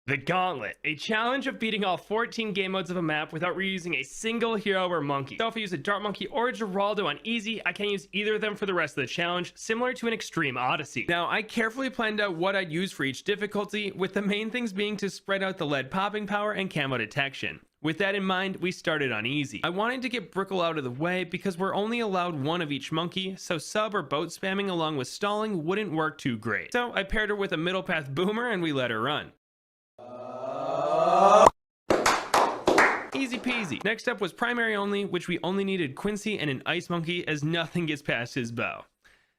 The Gauntlet, a challenge of beating all 14 game modes of a map without reusing a single hero or monkey. So if I use a Dart Monkey or a Geraldo on easy, I can't use either of them for the rest of the challenge, similar to an Extreme Odyssey. Now, I carefully planned out what I'd use for each difficulty, with the main things being to spread out the lead popping power and camo detection. With that in mind, we started on easy. I wanted to get Brickle out of the way because we're only allowed one of each monkey, so sub or boat spamming along with stalling wouldn't work too great. So I paired her with a middle path boomer and we let her run. Easy peasy. Next up was primary only, which we only needed Quincy and an ice monkey as nothing gets past his bow.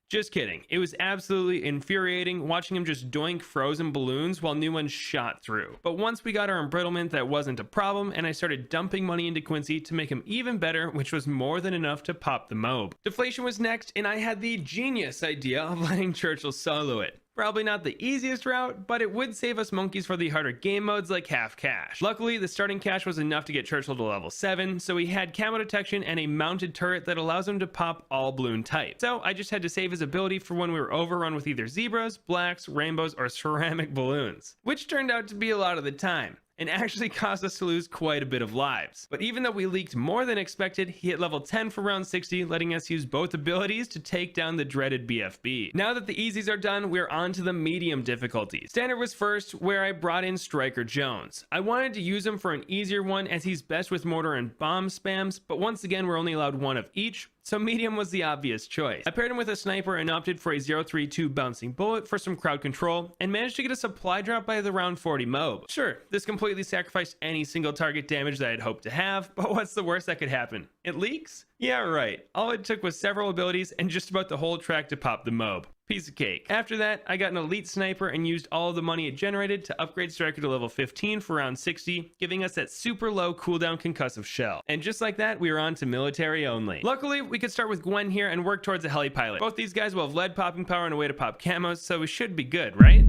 Just kidding. It was absolutely infuriating watching him just doink frozen balloons while new ones shot through. But once we got our embrittlement, that wasn't a problem, and I started dumping money into Quincy to make him even better, which was more than enough to pop the mob. Deflation was next, and I had the genius idea of letting Churchill solo it. Probably not the easiest route, but it would save us monkeys for the harder game modes like half cash. Luckily, the starting cash was enough to get Churchill to level 7, so he had camo detection and a mounted turret that allows him to pop all balloon types. So I just had to save his ability for when we were overrun with either zebras, blacks, rainbows, or ceramic balloons, which turned out to be a lot of the time, and actually caused us to lose quite a bit of lives. But even though we leaked more than expected, he hit level 10 for round 60, letting us use both abilities to take down the dreaded BFB. Now that the easies are done, we're on to the medium difficulties. Standard was first, where I brought in Striker Jones. I wanted to use him for an easier one as he's best with mortar and bomb spams, but once again we're only allowed one of each, so medium was the obvious choice. I paired him with a sniper and opted for a 032 bouncing bullet for some crowd control, and managed to get a supply drop by the round 40 mob. Sure, this completely sacrificed any single target damage that I'd hoped to have, but what's the worst that could happen? It leaks? Yeah, right. All it took was several abilities and just about the whole track to pop the mob. Piece of cake. After that, I got an elite sniper and used all of the money it generated to upgrade Striker to level 15 for round 60, giving us that super low cooldown concussive shell. And just like that, we were on to military only. Luckily, we could start with Gwen here and work towards a heli pilot. Both these guys will have lead popping power and a way to pop camos, so we should be good, right?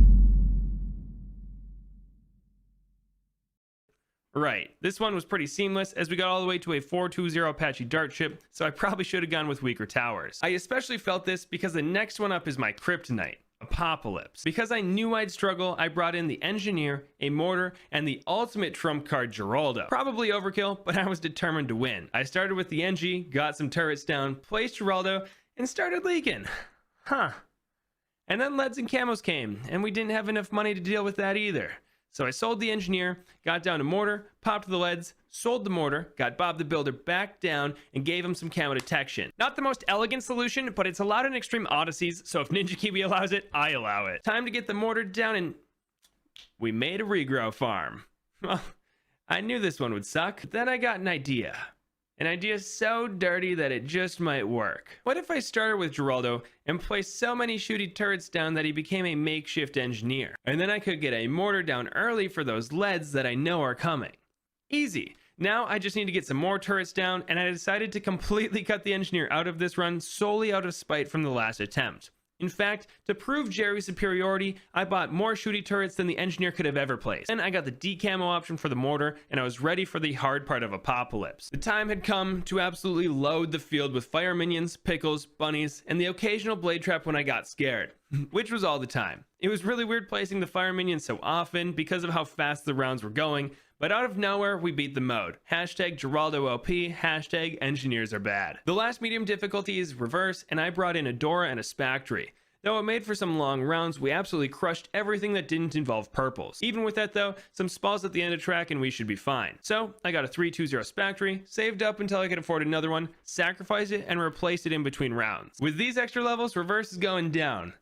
Right, this one was pretty seamless as we got all the way to a 420 Apache dart ship, so I probably should have gone with weaker towers. I especially felt this because the next one up is my kryptonite, Impoppable. Because I knew I'd struggle, I brought in the engineer, a mortar, and the ultimate trump card Geraldo. Probably overkill, but I was determined to win. I started with the NG, got some turrets down, placed Geraldo, and started leaking. Huh. And then leads and camos came, and we didn't have enough money to deal with that either. So I sold the engineer, got down to mortar, popped the leads, sold the mortar, got Bob the Builder back down, and gave him some camo detection. Not the most elegant solution, but it's allowed in Extreme Odysseys, so if Ninja Kiwi allows it, I allow it. Time to get the mortar down, and we made a Regrow Farm. Well, I knew this one would suck, but then I got an idea. An idea so dirty that it just might work. What if I started with Geraldo and placed so many shooty turrets down that he became a makeshift engineer? And then I could get a mortar down early for those leads that I know are coming. Easy. Now I just need to get some more turrets down, and I decided to completely cut the engineer out of this run solely out of spite from the last attempt. In fact, to prove Jerry's superiority, I bought more shooty turrets than the engineer could have ever placed. Then I got the decamo option for the mortar, and I was ready for the hard part of Apocalypse. The time had come to absolutely load the field with fire minions, pickles, bunnies, and the occasional blade trap when I got scared. Which was all the time. It was really weird placing the fire minions so often because of how fast the rounds were going, but out of nowhere, we beat the mode. Hashtag Geraldo OP, hashtag engineers are bad. The last medium difficulty is reverse, and I brought in a Dora and a Spactory. Though it made for some long rounds, we absolutely crushed everything that didn't involve purples. Even with that though, some spalls at the end of track and we should be fine. So I got a 320 Spactory, saved up until I could afford another one, sacrificed it, and replaced it in between rounds. With these extra levels, reverse is going down.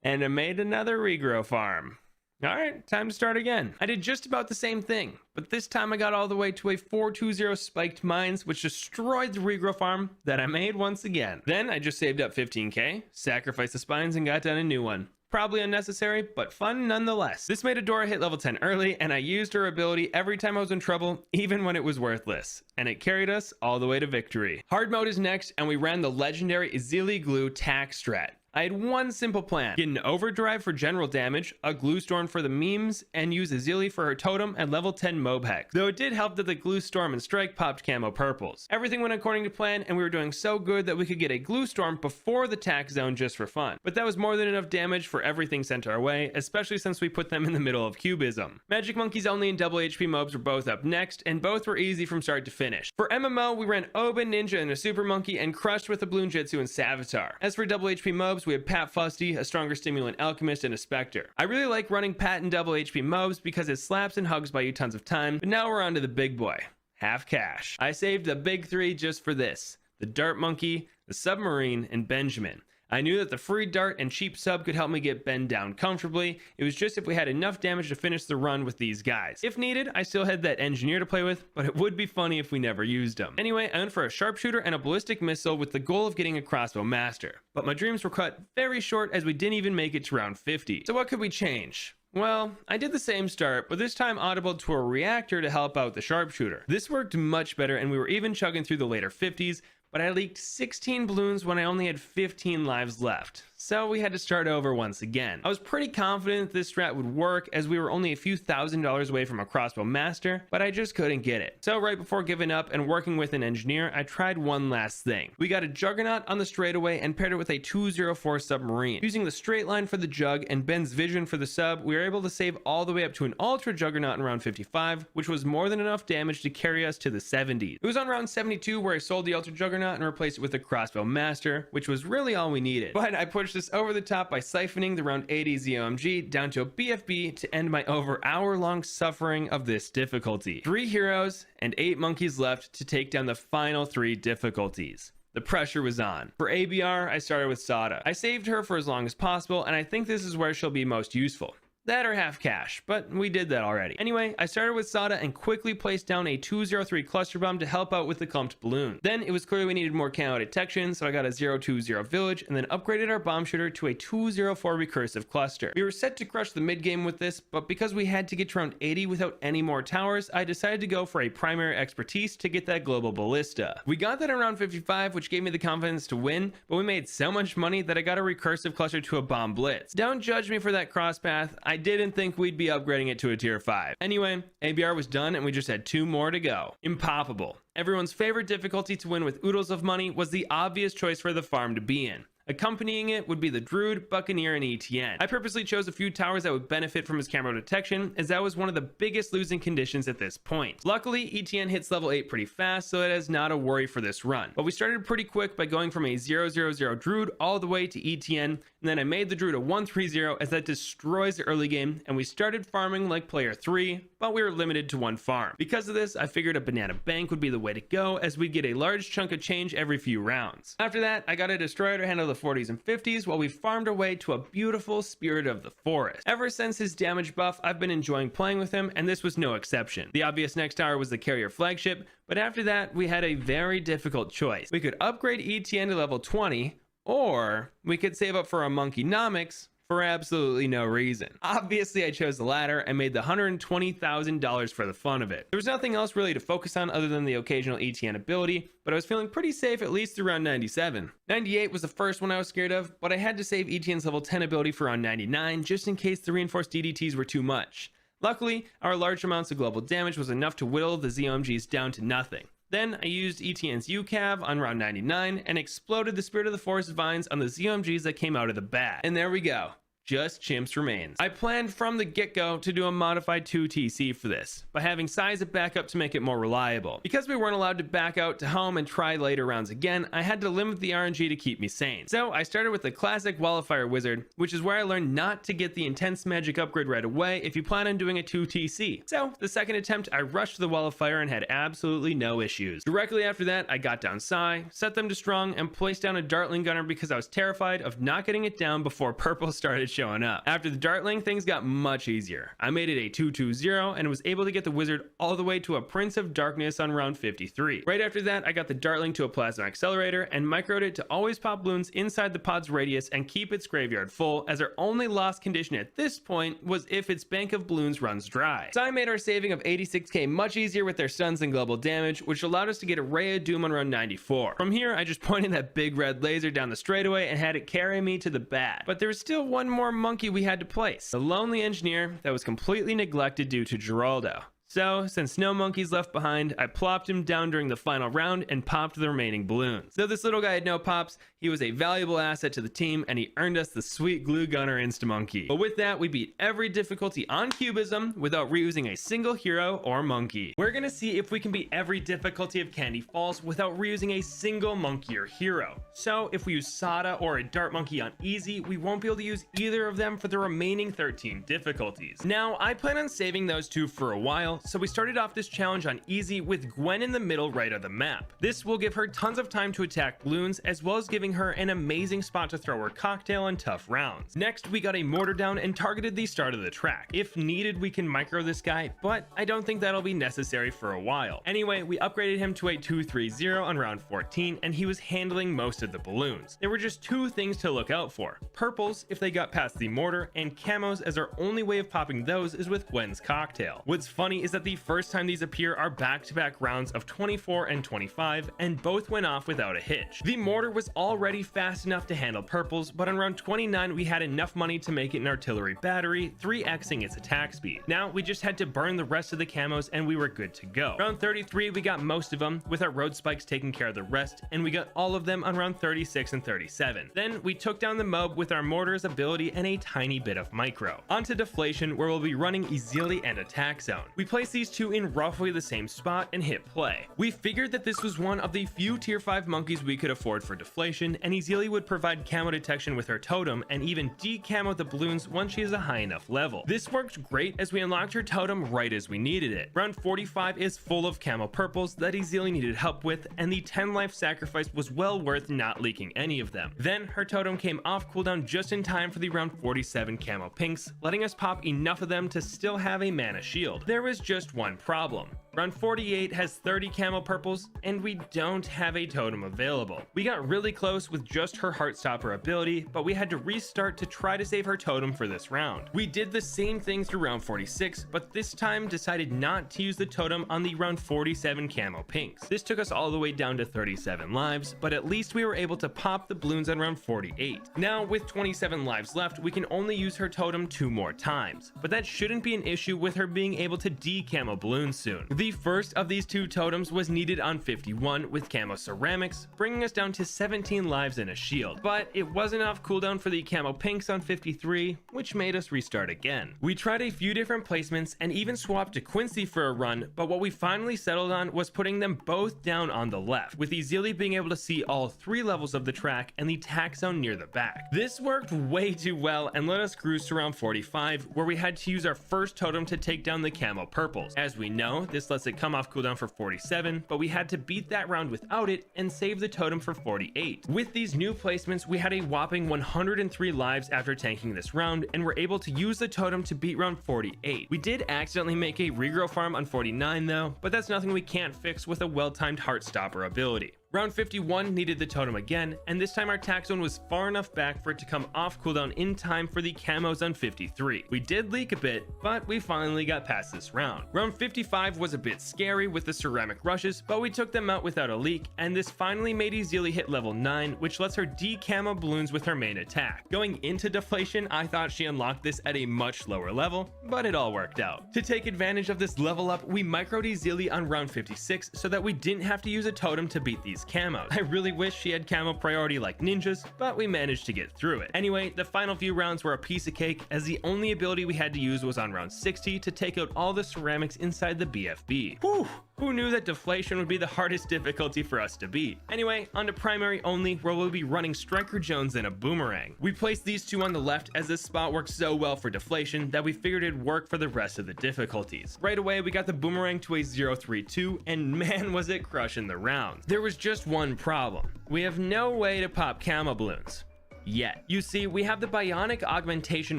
And I made another Regrow Farm. Alright, time to start again. I did just about the same thing, but this time I got all the way to a 420 spiked mines, which destroyed the Regrow Farm that I made once again. Then I just saved up 15k, sacrificed the spines, and got down a new one. Probably unnecessary, but fun nonetheless. This made Adora hit level 10 early, and I used her ability every time I was in trouble, even when it was worthless. And it carried us all the way to victory. Hard mode is next, and we ran the legendary Izili Glue tack strat. I had one simple plan: get an overdrive for general damage, a glue storm for the memes, and use Azili for her totem and level 10 mob hex. Though it did help that the glue storm and strike popped camo purples. Everything went according to plan, and we were doing so good that we could get a glue storm before the tack zone just for fun. But that was more than enough damage for everything sent our way, especially since we put them in the middle of Cubism. Magic Monkeys only and double HP mobs were both up next, and both were easy from start to finish. For MMO, we ran Oben, Ninja, and a Super Monkey, and crushed with the Bloon Jitsu and Savitar. As for double HP mobs, we had Pat Fusty, a stronger stimulant alchemist, and a Spectre. I really like running Pat and double HP mobs because it slaps and hugs buy you tons of time, but now we're on to the big boy. Half cash. I saved the big three just for this: the Dart Monkey, the Submarine, and Benjamin. I knew that the free dart and cheap sub could help me get Ben down comfortably. It was just if we had enough damage to finish the run with these guys. If needed, I still had that engineer to play with, but it would be funny if we never used them. Anyway, I went for a sharpshooter and a ballistic missile with the goal of getting a crossbow master. But my dreams were cut very short as we didn't even make it to round 50. So what could we change? Well, I did the same start, but this time audible to a reactor to help out the sharpshooter. This worked much better, and we were even chugging through the later 50s, but I leaked 16 balloons when I only had 15 lives left. So we had to start over once again. I was pretty confident this strat would work as we were only a few $1,000s away from a crossbow master, but I just couldn't get it. So right before giving up and working with an engineer, I tried one last thing. We got a Juggernaut on the straightaway and paired it with a 204 submarine. Using the straight line for the jug and Ben's vision for the sub, we were able to save all the way up to an Ultra Juggernaut in round 55, which was more than enough damage to carry us to the 70s. It was on round 72 where I sold the Ultra Juggernaut and replaced it with a crossbow master, which was really all we needed. But I pushed this over the top by siphoning the round 80 ZOMG down to a BFB to end my over hour-long suffering of this difficulty. 3 heroes and 8 monkeys left to take down the final 3 difficulties. The pressure was on. For ABR, I started with Sada. I saved her for as long as possible, and I think this is where she'll be most useful. That or half cash, but we did that already. Anyway, I started with Sada and quickly placed down a 203 cluster bomb to help out with the clumped balloon. Then it was clear we needed more camo detection, so I got a 020 village and then upgraded our bomb shooter to a 204 recursive cluster. We were set to crush the mid game with this, but because we had to get to round 80 without any more towers, I decided to go for a primary expertise to get that global ballista. We got that in round 55, which gave me the confidence to win, but we made so much money that I got a recursive cluster to a bomb blitz. Don't judge me for that crosspath. I didn't think we'd be upgrading it to a tier 5. Anyway, ABR was done and we just had 2 more to go. Impoppable. Everyone's favorite difficulty to win with oodles of money was the obvious choice for the farm to be in. Accompanying it would be the Druid, Buccaneer, and ETN. I purposely chose a few towers that would benefit from his camo detection, as that was one of the biggest losing conditions at this point. Luckily, ETN hits level 8 pretty fast, so it is not a worry for this run. But we started pretty quick by going from a 000 Druid all the way to ETN, and then I made the Druid a 130 as that destroys the early game, and we started farming like player 3, but we were limited to 1 farm. Because of this, I figured a banana bank would be the way to go, as we'd get a large chunk of change every few rounds. After that, I got a destroyer to handle the 40s and 50s while we farmed our way to a beautiful Spirit of the Forest. Ever since his damage buff, I've been enjoying playing with him, and this was no exception. The obvious next tower was the Carrier Flagship, but after that, we had a very difficult choice. We could upgrade ETN to level 20, or we could save up for a Monkeynomics for absolutely no reason. Obviously, I chose the latter and made the $120,000 for the fun of it. There was nothing else really to focus on other than the occasional ETN ability, but I was feeling pretty safe at least through round 97. 98 was the first one I was scared of, but I had to save ETN's level 10 ability for round 99 just in case the reinforced DDTs were too much. Luckily, our large amounts of global damage was enough to whittle the ZOMGs down to nothing. Then I used ETN's UCAV on round 99 and exploded the Spirit of the Forest vines on the ZOMGs that came out of the bat. And there we go. Just Chimps remains. I planned from the get-go to do a modified 2TC for this, by having size it back up to make it more reliable. Because we weren't allowed to back out to home and try later rounds again, I had to limit the RNG to keep me sane. So I started with the classic Wall of Fire Wizard, which is where I learned not to get the intense magic upgrade right away if you plan on doing a 2TC. So the second attempt, I rushed the Wall of Fire and had absolutely no issues. Directly after that, I got down Psy, set them to strong, and placed down a Dartling Gunner because I was terrified of not getting it down before purple started showing up. After the dartling, things got much easier. I made it a 2-2-0 and was able to get the wizard all the way to a Prince of Darkness on round 53. Right after that, I got the dartling to a plasma accelerator and microed it to always pop Bloons inside the pod's radius and keep its graveyard full, as our only lost condition at this point was if its bank of Bloons runs dry. So I made our saving of 86k much easier with their stuns and global damage, which allowed us to get a Ray of Doom on round 94. From here, I just pointed that big red laser down the straightaway and had it carry me to the bat. But there was still one more monkey we had to place, the lonely engineer that was completely neglected due to Geraldo. So, since no monkeys left behind, I plopped him down during the final round and popped the remaining Bloons. Though this little guy had no pops, he was a valuable asset to the team and he earned us the sweet glue gunner insta-monkey. But with that, we beat every difficulty on Cubism without reusing a single hero or monkey. We're gonna see if we can beat every difficulty of Candy Falls without reusing a single monkey or hero. So, if we use Sada or a dart monkey on easy, we won't be able to use either of them for the remaining 13 difficulties. Now, I plan on saving those two for a while, so we started off this challenge on easy with Gwen in the middle right of the map. This will give her tons of time to attack Bloons, as well as giving her an amazing spot to throw her cocktail in tough rounds. Next, we got a mortar down and targeted the start of the track. If needed, we can micro this guy, but I don't think that'll be necessary for a while. Anyway, we upgraded him to a 2-3-0 on round 14, and he was handling most of the balloons. There were just two things to look out for: purples if they got past the mortar, and camos, as our only way of popping those is with Gwen's cocktail. What's funny is that the first time these appear are back-to-back rounds of 24 and 25, and both went off without a hitch. The mortar was already fast enough to handle purples, but on round 29 we had enough money to make it an artillery battery, 3xing its attack speed. Now we just had to burn the rest of the camos and we were good to go. Round 33 we got most of them, with our road spikes taking care of the rest, and we got all of them on round 36 and 37. Then we took down the mob with our mortar's ability and a tiny bit of micro. Onto deflation, where we'll be running Ezili and attack zone. We placed these two in roughly the same spot and hit play. We figured that this was one of the few tier 5 monkeys we could afford for deflation, and Ezili would provide camo detection with her totem and even decamo the Bloons once she is a high enough level. This worked great as we unlocked her totem right as we needed it. Round 45 is full of camo purples that Ezili needed help with, and the 10 life sacrifice was well worth not leaking any of them. Then her totem came off cooldown just in time for the round 47 camo pinks, letting us pop enough of them to still have a mana shield. There was just one problem. Round 48 has 30 camo purples, and we don't have a totem available. We got really close with just her Heartstopper ability, but we had to restart to try to save her totem for this round. We did the same thing through round 46, but this time decided not to use the totem on the round 47 camo pinks. This took us all the way down to 37 lives, but at least we were able to pop the Bloons on round 48. Now, with 27 lives left, we can only use her totem 2 more times, but that shouldn't be an issue with her being able to decamo Bloons soon. The first of these 2 totems was needed on 51 with camo ceramics, bringing us down to 17 lives and a shield, but it wasn't off cooldown for the camo pinks on 53, which made us restart again. We tried a few different placements and even swapped to Quincy for a run, but what we finally settled on was putting them both down on the left, with Ezili being able to see all 3 levels of the track and the tack zone near the back. This worked way too well and let us cruise to round 45, where we had to use our first totem to take down the camo purples. As we know, this lets it come off cooldown for 47, but we had to beat that round without it and save the totem for 48. With these new placements, we had a whopping 103 lives after tanking this round, and were able to use the totem to beat round 48. We did accidentally make a Regrow Farm on 49 though, but that's nothing we can't fix with a well-timed Heartstopper ability. Round 51 needed the totem again, and this time our tack zone was far enough back for it to come off cooldown in time for the camos on 53. We did leak a bit, but we finally got past this round. Round 55 was a bit scary with the ceramic rushes, but we took them out without a leak, and this finally made Ezili hit level 9, which lets her decamo Bloons with her main attack. Going into deflation, I thought she unlocked this at a much lower level, but it all worked out. To take advantage of this level up, we microed Ezili on round 56 so that we didn't have to use a totem to beat these camos. I really wish she had camo priority like ninjas, but we managed to get through it. Anyway, the final few rounds were a piece of cake, as the only ability we had to use was on round 60 to take out all the ceramics inside the BFB. Whew! Who knew that deflation would be the hardest difficulty for us to beat? Anyway, on to primary only, where we'll be running Striker Jones and a boomerang. We placed these two on the left as this spot works so well for deflation that we figured it'd work for the rest of the difficulties. Right away, we got the boomerang to a 0-3-2, and man was it crushing the rounds. There was just one problem. We have no way to pop camo Bloons. yet. You see, we have the bionic augmentation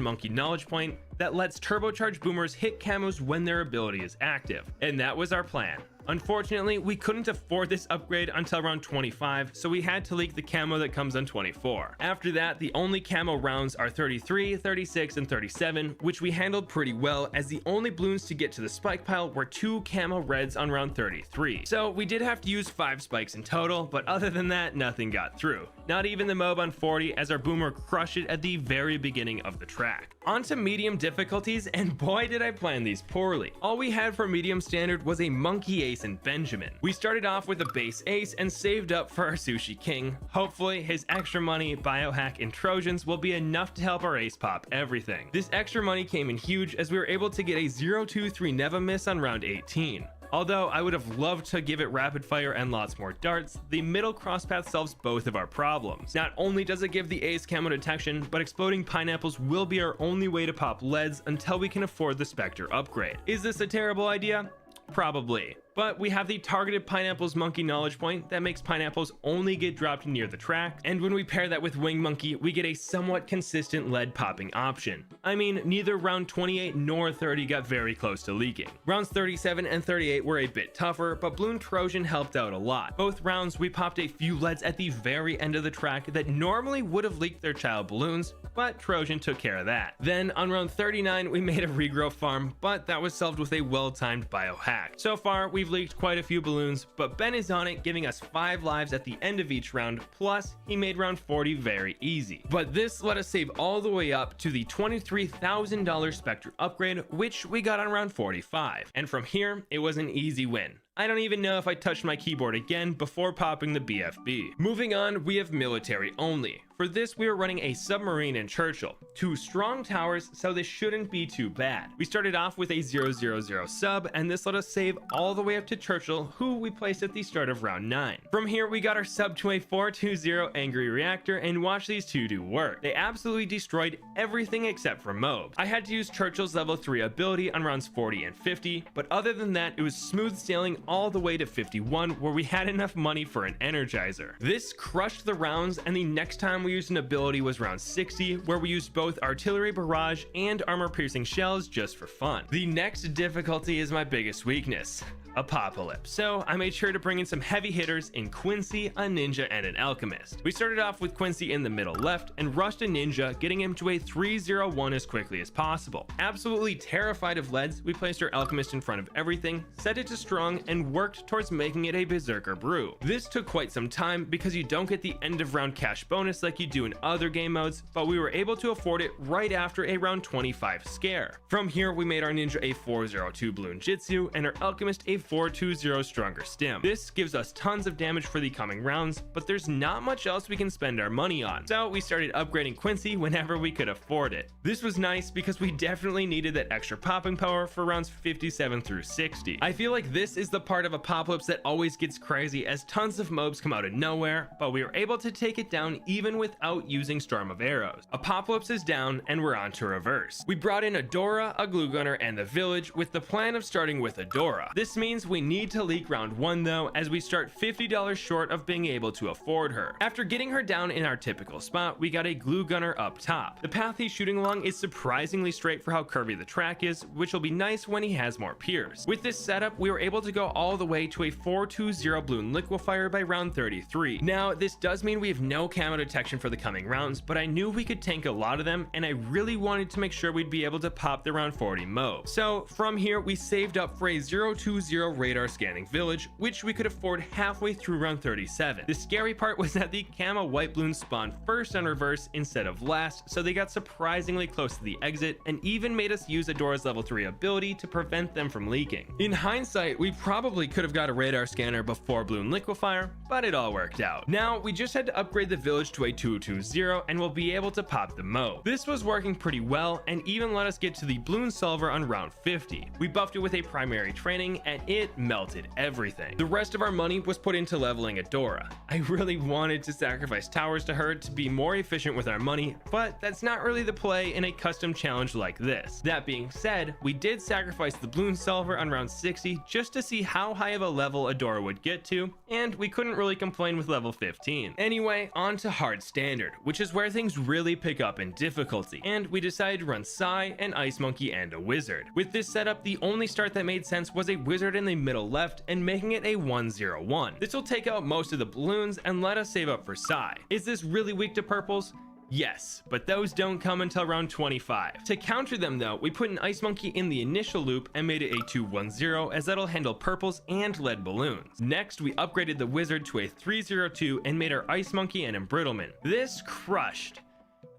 monkey knowledge point that lets turbocharged boomers hit camos when their ability is active, and that was our plan. Unfortunately, we couldn't afford this upgrade until around 25, so we had to leak the camo that comes on 24. After that, the only camo rounds are 33, 36, and 37, which we handled pretty well, as the only balloons to get to the spike pile were 2 camo reds on round 33. So we did have to use 5 spikes in total, but other than that, nothing got through. Not even the mob on 40, as our boomer crushed it at the very beginning of the track. On to medium difficulties, and boy did I plan these poorly. All we had for medium standard was a monkey ace and Benjamin. We started off with a base ace and saved up for our sushi king. Hopefully his extra money, biohack, and Trojans will be enough to help our ace pop everything. This extra money came in huge, as we were able to get a 0-2-3 Neva miss on round 18. Although I would have loved to give it rapid fire and lots more darts, the middle crosspath solves both of our problems. Not only does it give the ace camo detection, but exploding pineapples will be our only way to pop leads until we can afford the Spectre upgrade. Is this a terrible idea? Probably. But we have the targeted pineapples monkey knowledge point that makes pineapples only get dropped near the track, and when we pair that with wing monkey, we get a somewhat consistent lead popping option. I mean, neither round 28 nor 30 got very close to leaking. Rounds 37 and 38 were a bit tougher, but Bloon Trojan helped out a lot. Both rounds we popped a few leads at the very end of the track that normally would have leaked their child balloons, but Trojan took care of that. Then on round 39 we made a Regrow Farm, but that was solved with a well-timed biohack. So far we've leaked quite a few balloons, but Ben is on it, giving us 5 lives at the end of each round, plus he made round 40 very easy. But this let us save all the way up to the $23,000 Spectre upgrade, which we got on round 45. And from here, it was an easy win. I don't even know if I touched my keyboard again before popping the BFB. Moving on, we have military only. For this, we were running a submarine and Churchill, 2 strong towers, so this shouldn't be too bad. We started off with a 000 sub, and this let us save all the way up to Churchill, who we placed at the start of round 9. From here, we got our sub to a 420 Angry Reactor and watched these two do work. They absolutely destroyed everything except for mobs. I had to use Churchill's level 3 ability on rounds 40 and 50, but other than that, it was smooth sailing all the way to 51, where we had enough money for an Energizer. This crushed the rounds, and the next time we used an ability was round 60, where we used both artillery barrage and armor piercing shells just for fun. The next difficulty is my biggest weakness: Impoppable. So I made sure to bring in some heavy hitters in Quincy, a ninja, and an alchemist. We started off with Quincy in the middle left and rushed a ninja, getting him to a 301 as quickly as possible. Absolutely terrified of leads, we placed our alchemist in front of everything, set it to strong, and worked towards making it a berserker brew. This took quite some time because you don't get the end of round cash bonus like you do in other game modes, but we were able to afford it right after a round 25 scare. From here, we made our ninja a 402 Bloon Jitsu and our alchemist a 420 stronger stim. This gives us tons of damage for the coming rounds, but there's not much else we can spend our money on, so we started upgrading Quincy whenever we could afford it. This was nice because we definitely needed that extra popping power for rounds 57 through 60. I feel like this is the part of Apocalypse that always gets crazy, as tons of mobs come out of nowhere, but we were able to take it down even without using Storm of Arrows. Apocalypse is down and we're on to reverse. We brought in Adora, a glue gunner, and the village with the plan of starting with Adora. This means we need to leak round 1 though, as we start $50 short of being able to afford her. After getting her down in our typical spot, we got a glue gunner up top. The path he's shooting along is surprisingly straight for how curvy the track is, which will be nice when he has more pierce. With this setup, we were able to go all the way to a 420 Bloon Liquefier by round 33. Now, this does mean we have no camo detection for the coming rounds, but I knew we could tank a lot of them, and I really wanted to make sure we'd be able to pop the round 40 mob. So from here, we saved up for a 020 radar scanning village, which we could afford halfway through round 37. The scary part was that the camo white balloons spawned first on reverse instead of last, so they got surprisingly close to the exit and even made us use Adora's level 3 ability to prevent them from leaking. In hindsight, we probably could have got a radar scanner before Bloon Liquefier, but it all worked out. Now we just had to upgrade the village to a 220 and we'll be able to pop the Mo. This was working pretty well and even let us get to the Bloon Solver on round 50. We buffed it with a primary training at it melted everything. The rest of our money was put into leveling Adora. I really wanted to sacrifice towers to her to be more efficient with our money, but that's not really the play in a custom challenge like this. That being said, we did sacrifice the Bloons Solver on round 60 just to see how high of a level Adora would get to, and we couldn't really complain with level 15. Anyway, on to hard standard, which is where things really pick up in difficulty, and we decided to run Psy, an Ice Monkey, and a Wizard. With this setup, the only start that made sense was a Wizard in the middle left and making it a 1-0-1. This will take out most of the balloons and let us save up for Psy. Is this really weak to purples? Yes, but those don't come until round 25. To counter them though, we put an Ice Monkey in the initial loop and made it a 2-1-0, as that'll handle purples and lead balloons. Next, we upgraded the Wizard to a 3-0-2 and made our Ice Monkey an Embrittlement. This crushed.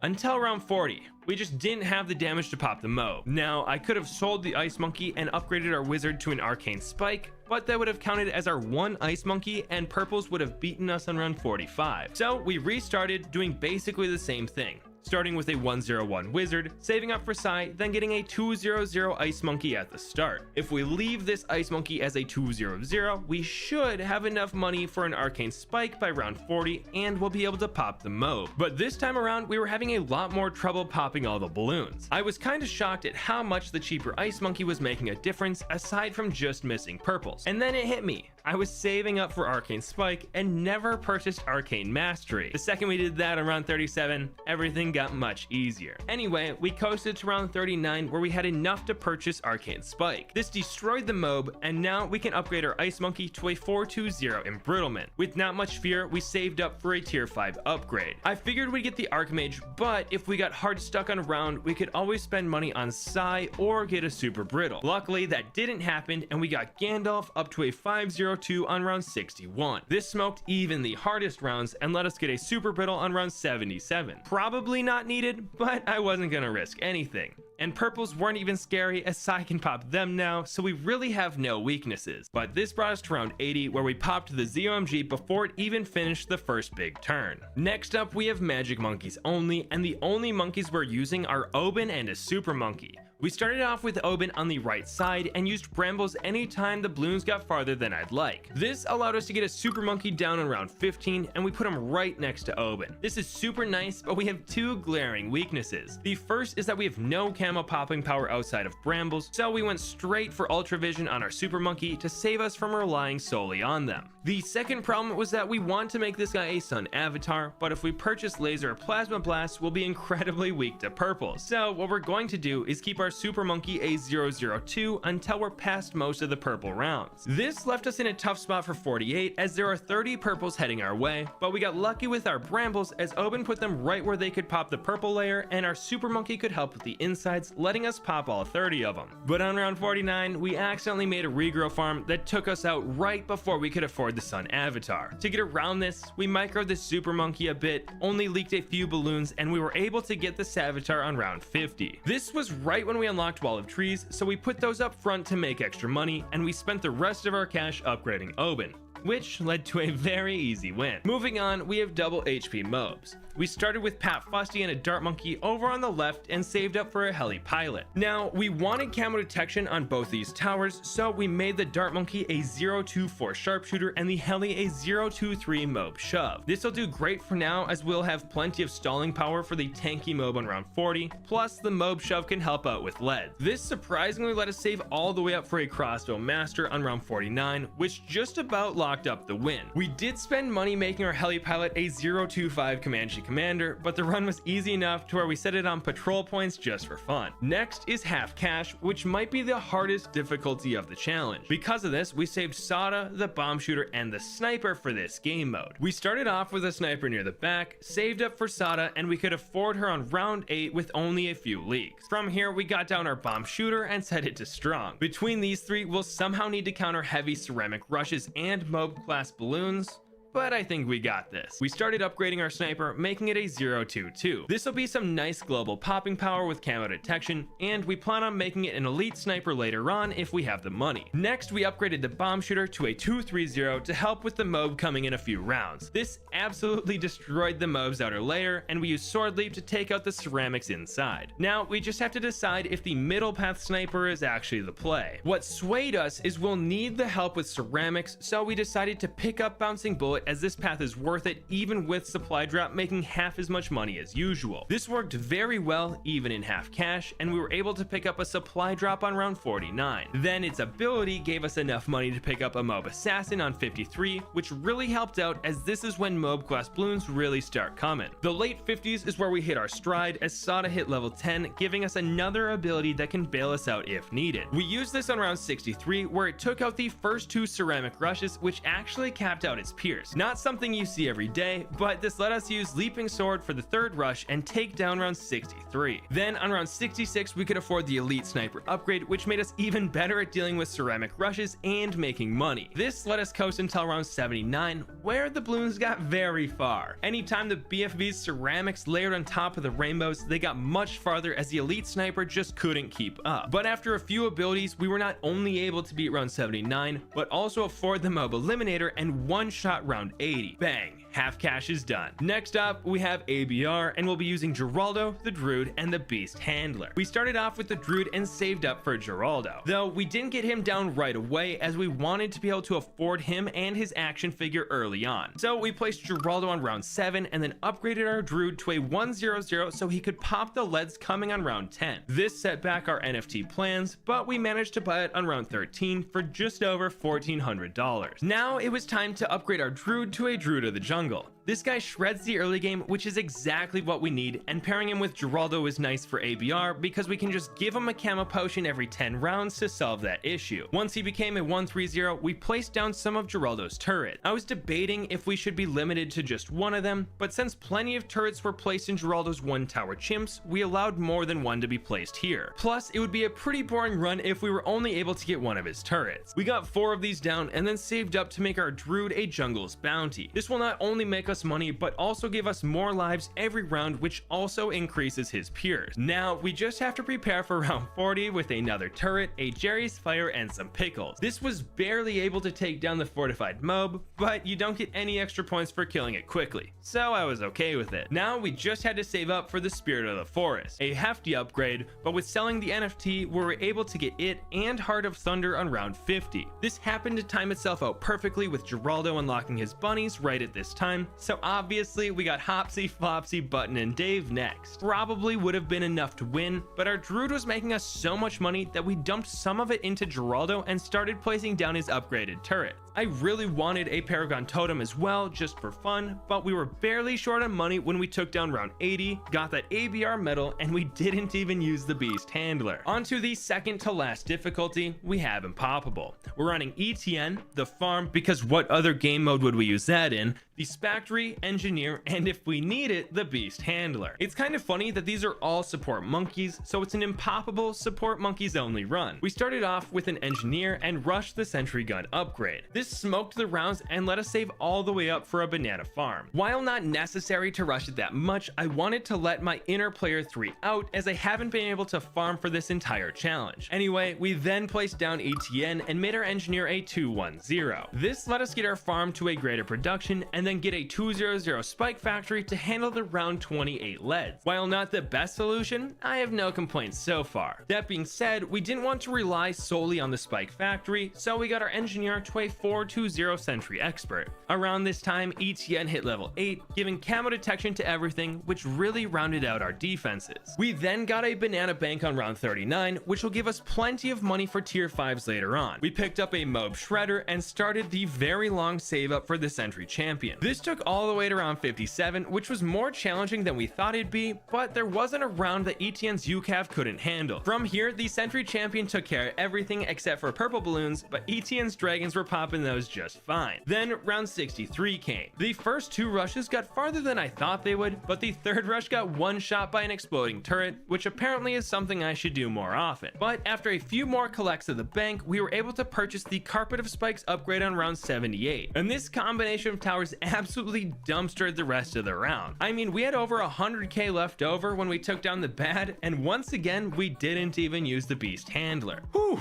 Until round 40, we just didn't have the damage to pop the Mob. Now, I could have sold the Ice Monkey and upgraded our Wizard to an Arcane Spike, but that would have counted as our one Ice Monkey and purples would have beaten us on round 45. So we restarted doing basically the same thing, starting with a 1-0-1 Wizard, saving up for Psy, then getting a 2-0-0 Ice Monkey at the start. If we leave this Ice Monkey as a 2-0-0, we should have enough money for an Arcane Spike by round 40, and we'll be able to pop the Mob. But this time around, we were having a lot more trouble popping all the balloons. I was kind of shocked at how much the cheaper Ice Monkey was making a difference aside from just missing purples. And then it hit me. I was saving up for Arcane Spike and never purchased Arcane Mastery. The second we did that around 37, everything got much easier. Anyway, we coasted to round 39 where we had enough to purchase Arcane Spike. This destroyed the Mob, and now we can upgrade our Ice Monkey to a 4-2-0 Embrittlement. With not much fear, we saved up for a tier 5 upgrade. I figured we'd get the Archmage, but if we got hard stuck on a round, we could always spend money on Psy or get a Super Brittle. Luckily, that didn't happen, and we got Gandalf up to a 5-0-2 on round 61. This smoked even the hardest rounds and let us get a Super Brittle on round 77. Probably not needed, but I wasn't gonna risk anything. And purples weren't even scary, as Psy can pop them now, so we really have no weaknesses. But this brought us to round 80, where we popped the ZOMG before it even finished the first big turn. Next up, we have Magic Monkeys only, and the only monkeys we're using are Oban and a Super Monkey. We started off with Oban on the right side and used Brambles anytime the balloons got farther than I'd like. This allowed us to get a Super Monkey down on round 15, and we put him right next to Oban. This is super nice, but we have two glaring weaknesses. The first is that we have no camo popping power outside of Brambles, so we went straight for Ultra Vision on our Super Monkey to save us from relying solely on them. The second problem was that we want to make this guy a Sun Avatar, but if we purchase Laser or Plasma Blast, we'll be incredibly weak to purples. So what we're going to do is keep our Super Monkey a 0-0-2 until we're past most of the purple rounds. This left us in a tough spot for 48, as there are 30 purples heading our way, but we got lucky with our Brambles, as Oban put them right where they could pop the purple layer, and our Super Monkey could help with the insides, letting us pop all 30 of them. But on round 49, we accidentally made a Regrow Farm that took us out right before we could afford the Sun Avatar. To get around this, we microed the Super Monkey a bit, only leaked a few balloons, and we were able to get the Savitar on round 50. This was right when we unlocked Wall of Trees, so we put those up front to make extra money, and we spent the rest of our cash upgrading Oban, which led to a very easy win. Moving on, we have double HP mobs. We started with Pat Fusty and a Dart Monkey over on the left and saved up for a Heli Pilot. Now, we wanted camo detection on both these towers, so we made the Dart Monkey a 0-2-4 Sharpshooter and the Heli a 0-2-3 Mob Shove. This will do great for now, as we'll have plenty of stalling power for the tanky Mob on round 40, plus the Mob Shove can help out with lead. This surprisingly let us save all the way up for a Crossbow Master on round 49, which just about locked up the win. We did spend money making our Heli Pilot a 0-2-5 Comanche Commander, but the run was easy enough to where we set it on patrol points just for fun. Next is Half Cash, which might be the hardest difficulty of the challenge. Because of this, we saved Sada, the Bomb Shooter, and the Sniper for this game mode. We started off with a Sniper near the back, saved up for Sada, and we could afford her on round 8 with only a few leaks. From here, we got down our Bomb Shooter and set it to Strong. Between these three, we'll somehow need to counter heavy Ceramic Rushes and Mob class balloons, but I think we got this. We started upgrading our sniper, making it a 022. This will be some nice global popping power with camo detection, and we plan on making it an elite sniper later on if we have the money. Next, we upgraded the bomb shooter to a 230 to help with the MOAB coming in a few rounds. This absolutely destroyed the MOAB's outer layer, and we used sword leap to take out the ceramics inside. Now, we just have to decide if the middle path sniper is actually the play. What swayed us is we'll need the help with ceramics, so we decided to pick up bouncing bullet as this path is worth it even with supply drop making half as much money as usual. This worked very well even in half cash, and we were able to pick up a supply drop on round 49. Then its ability gave us enough money to pick up a MOAB assassin on 53, which really helped out as this is when MOAB class balloons really start coming. The late 50s is where we hit our stride as Sada hit level 10, giving us another ability that can bail us out if needed. We used this on round 63 where it took out the first two ceramic rushes, which actually capped out its pierce. Not something you see every day, but this let us use leaping sword for the third rush and take down round 63. Then on round 66 we could afford the elite sniper upgrade, which made us even better at dealing with ceramic rushes and making money. This let us coast until round 79 where the balloons got very far. Anytime the BFB's ceramics layered on top of the rainbows, they got much farther as the elite sniper just couldn't keep up. But after a few abilities, we were not only able to beat round 79, but also afford the MOAB eliminator and one-shot round 80. Bang! Half cash is done. Next up, we have ABR, and we'll be using Geraldo, the Druid, and the Beast Handler. We started off with the Druid and saved up for Geraldo, though we didn't get him down right away as we wanted to be able to afford him and his action figure early on. So we placed Geraldo on round 7 and then upgraded our Druid to a 100 so he could pop the leads coming on round 10. This set back our NFT plans, but we managed to buy it on round 13 for just over $1,400. Now it was time to upgrade our Druid to a Druid of the Jungle. This guy shreds the early game, which is exactly what we need, and pairing him with Geraldo is nice for ABR because we can just give him a camo potion every 10 rounds to solve that issue. Once he became a 130, we placed down some of Geraldo's turret. I was debating if we should be limited to just one of them, but since plenty of turrets were placed in Geraldo's one tower chimps, we allowed more than one to be placed here. Plus, it would be a pretty boring run if we were only able to get one of his turrets. We got 4 of these down and then saved up to make our Druid a jungle's bounty. This will not only make us money, but also give us more lives every round, which also increases his pierce. Now we just have to prepare for round 40 with another turret, a Jerry's Fire, and some pickles. This was barely able to take down the fortified MOAB, but you don't get any extra points for killing it quickly, so I was okay with it. Now we just had to save up for the Spirit of the Forest, a hefty upgrade, but with selling the NFT we were able to get it and Heart of Thunder on round 50. This happened to time itself out perfectly with Geraldo unlocking his bunnies right at this time, so obviously we got Hopsy, Flopsy, Button, and Dave next. Probably would have been enough to win, but our Druid was making us so much money that we dumped some of it into Geraldo and started placing down his upgraded turret. I really wanted a Paragon Totem as well, just for fun, but we were barely short on money when we took down round 80, got that ABR medal, and we didn't even use the Beast Handler. Onto the second to last difficulty, we have Impoppable. We're running ETN, the farm, because what other game mode would we use that in, the Spectre, Engineer, and if we need it, the Beast Handler. It's kind of funny that these are all support monkeys, so it's an Impoppable support monkeys only run. We started off with an Engineer and rushed the Sentry Gun upgrade. This smoked the rounds and let us save all the way up for a banana farm. While not necessary to rush it that much, I wanted to let my inner player 3 out as I haven't been able to farm for this entire challenge. Anyway, we then placed down ETN and made our Engineer a 210. This let us get our farm to a greater production and then get a 200 Spike Factory to handle the round 28 leads. While not the best solution, I have no complaints so far. That being said, we didn't want to rely solely on the Spike Factory, so we got our Engineer to a 420 Sentry Expert. Around this time, ETN hit level 8, giving camo detection to everything, which really rounded out our defenses. We then got a Banana Bank on round 39, which will give us plenty of money for tier 5s later on. We picked up a MOAB Shredder and started the very long save up for the Sentry Champion. This took all the way to round 57, which was more challenging than we thought it'd be, but there wasn't a round that ETN's UCAV couldn't handle. From here, the Sentry Champion took care of everything except for purple balloons, but ETN's dragons were popping that was just fine. Then round 63 came. The first two rushes got farther than I thought they would, but the third rush got one shot by an exploding turret, which apparently is something I should do more often. But after a few more collects of the bank, we were able to purchase the Carpet of Spikes upgrade on round 78. And this combination of towers absolutely dumpstered the rest of the round. I mean, we had over 100k left over when we took down the bad, and once again, we didn't even use the Beast Handler. Whew.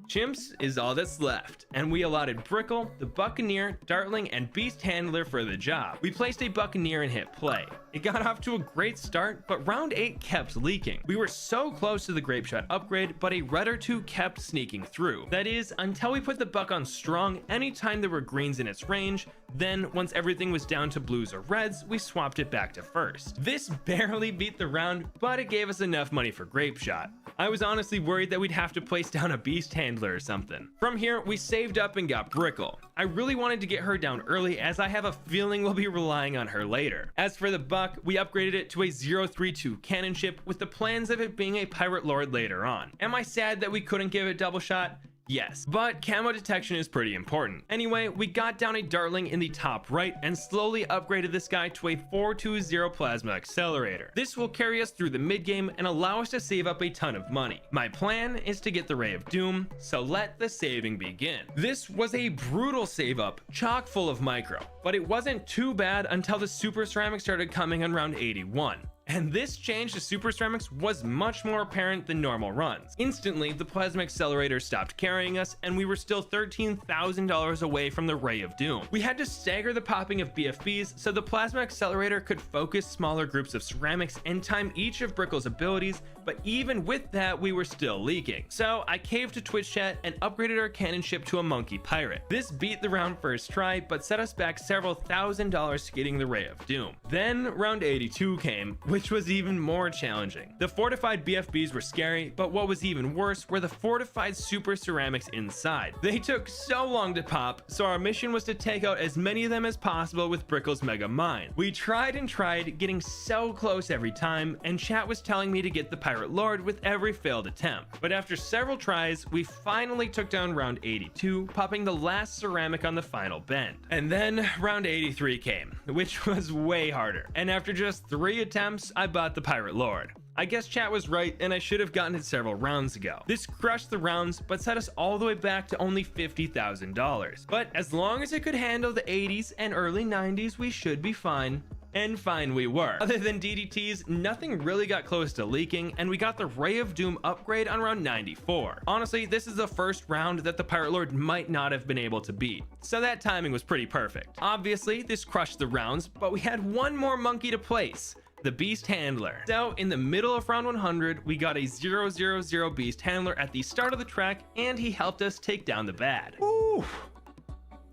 Chimps is all that's left, and we allotted Brickle, the Buccaneer, Dartling, and Beast Handler for the job. We placed a Buccaneer and hit play. It got off to a great start, but round 8 kept leaking. We were so close to the Grape Shot upgrade, but a red or two kept sneaking through. That is, until we put the Buck on strong anytime there were greens in its range, then once everything was down to blues or reds, we swapped it back to first. This barely beat the round, but it gave us enough money for Grape Shot. I was honestly worried that we'd have to place down a Beast Handler or something. From here, we saved up and got Brickle. I really wanted to get her down early, as I have a feeling we'll be relying on her later. As for the Buck, we upgraded it to a 032 cannon ship with the plans of it being a Pirate Lord later on. Am I sad that we couldn't give it double shot? Yes, but camo detection is pretty important. Anyway, we got down a Dartling in the top right and slowly upgraded this guy to a 420 plasma accelerator. This will carry us through the mid game and allow us to save up a ton of money. My plan is to get the Ray of Doom, so let the saving begin. This was a brutal save up, chock full of micro, but it wasn't too bad until the Super Ceramic started coming on round 81. And this change to Super Ceramics was much more apparent than normal runs. Instantly, the Plasma Accelerator stopped carrying us, and we were still $13,000 away from the Ray of Doom. We had to stagger the popping of BFBs so the Plasma Accelerator could focus smaller groups of ceramics and time each of Brickle's abilities, but even with that, we were still leaking. So I caved to Twitch chat and upgraded our cannon ship to a Monkey Pirate. This beat the round first try, but set us back several $1,000s to getting the Ray of Doom. Then round 82 came, which was even more challenging. The fortified BFBs were scary, but what was even worse were the fortified super ceramics inside. They took so long to pop, so our mission was to take out as many of them as possible with Brickle's Mega Mine. We tried and tried, getting so close every time, and chat was telling me to get the Pirate Lord with every failed attempt. But after several tries, we finally took down round 82, popping the last ceramic on the final bend. And then round 83 came, which was way harder. And after just 3 attempts, I bought the Pirate Lord. I guess chat was right, and I should have gotten it several rounds ago. This crushed the rounds, but set us all the way back to only $50,000. But as long as it could handle the 80s and early 90s, we should be fine. And fine we were. Other than DDTs, nothing really got close to leaking, and we got the Ray of Doom upgrade on round 94. Honestly, this is the first round that the Pirate Lord might not have been able to beat, so that timing was pretty perfect. Obviously, this crushed the rounds, but we had one more monkey to place. The Beast Handler. So in the middle of round 100, we got a 000 Beast Handler at the start of the track, and he helped us take down the bad. Ooh.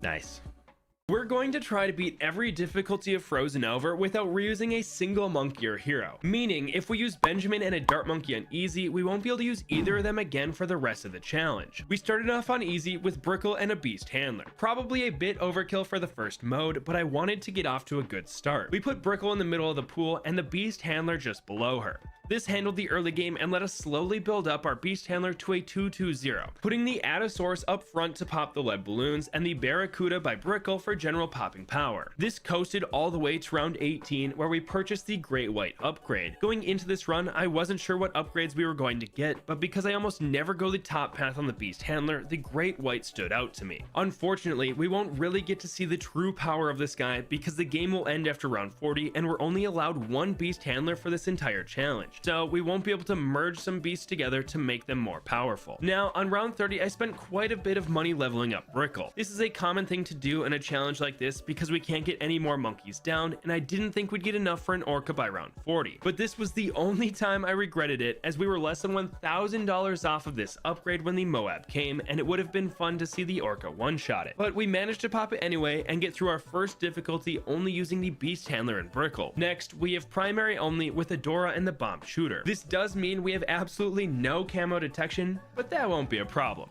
Nice. We're going to try to beat every difficulty of Frozen Over without reusing a single monkey or hero. Meaning, if we use Benjamin and a Dart Monkey on easy, we won't be able to use either of them again for the rest of the challenge. We started off on easy with Brickle and a Beast Handler. Probably a bit overkill for the first mode, but I wanted to get off to a good start. We put Brickle in the middle of the pool and the Beast Handler just below her. This handled the early game and let us slowly build up our Beast Handler to a 220, putting the Atosaurus up front to pop the lead balloons and the Barracuda by Brickle for general popping power. This coasted all the way to round 18, where we purchased the Great White upgrade. Going into this run, I wasn't sure what upgrades we were going to get, but because I almost never go the top path on the Beast Handler, the Great White stood out to me. Unfortunately, we won't really get to see the true power of this guy because the game will end after round 40 and we're only allowed one Beast Handler for this entire challenge. So we won't be able to merge some beasts together to make them more powerful. Now, on round 30, I spent quite a bit of money leveling up Brickle. This is a common thing to do in a challenge like this because we can't get any more monkeys down, and I didn't think we'd get enough for an Orca by round 40. But this was the only time I regretted it, as we were less than $1,000 off of this upgrade when the Moab came, and it would have been fun to see the Orca one-shot it. But we managed to pop it anyway and get through our first difficulty only using the Beast Handler and Brickle. Next, we have primary only with Adora and the Bomb Shooter. This does mean we have absolutely no camo detection, but that won't be a problem.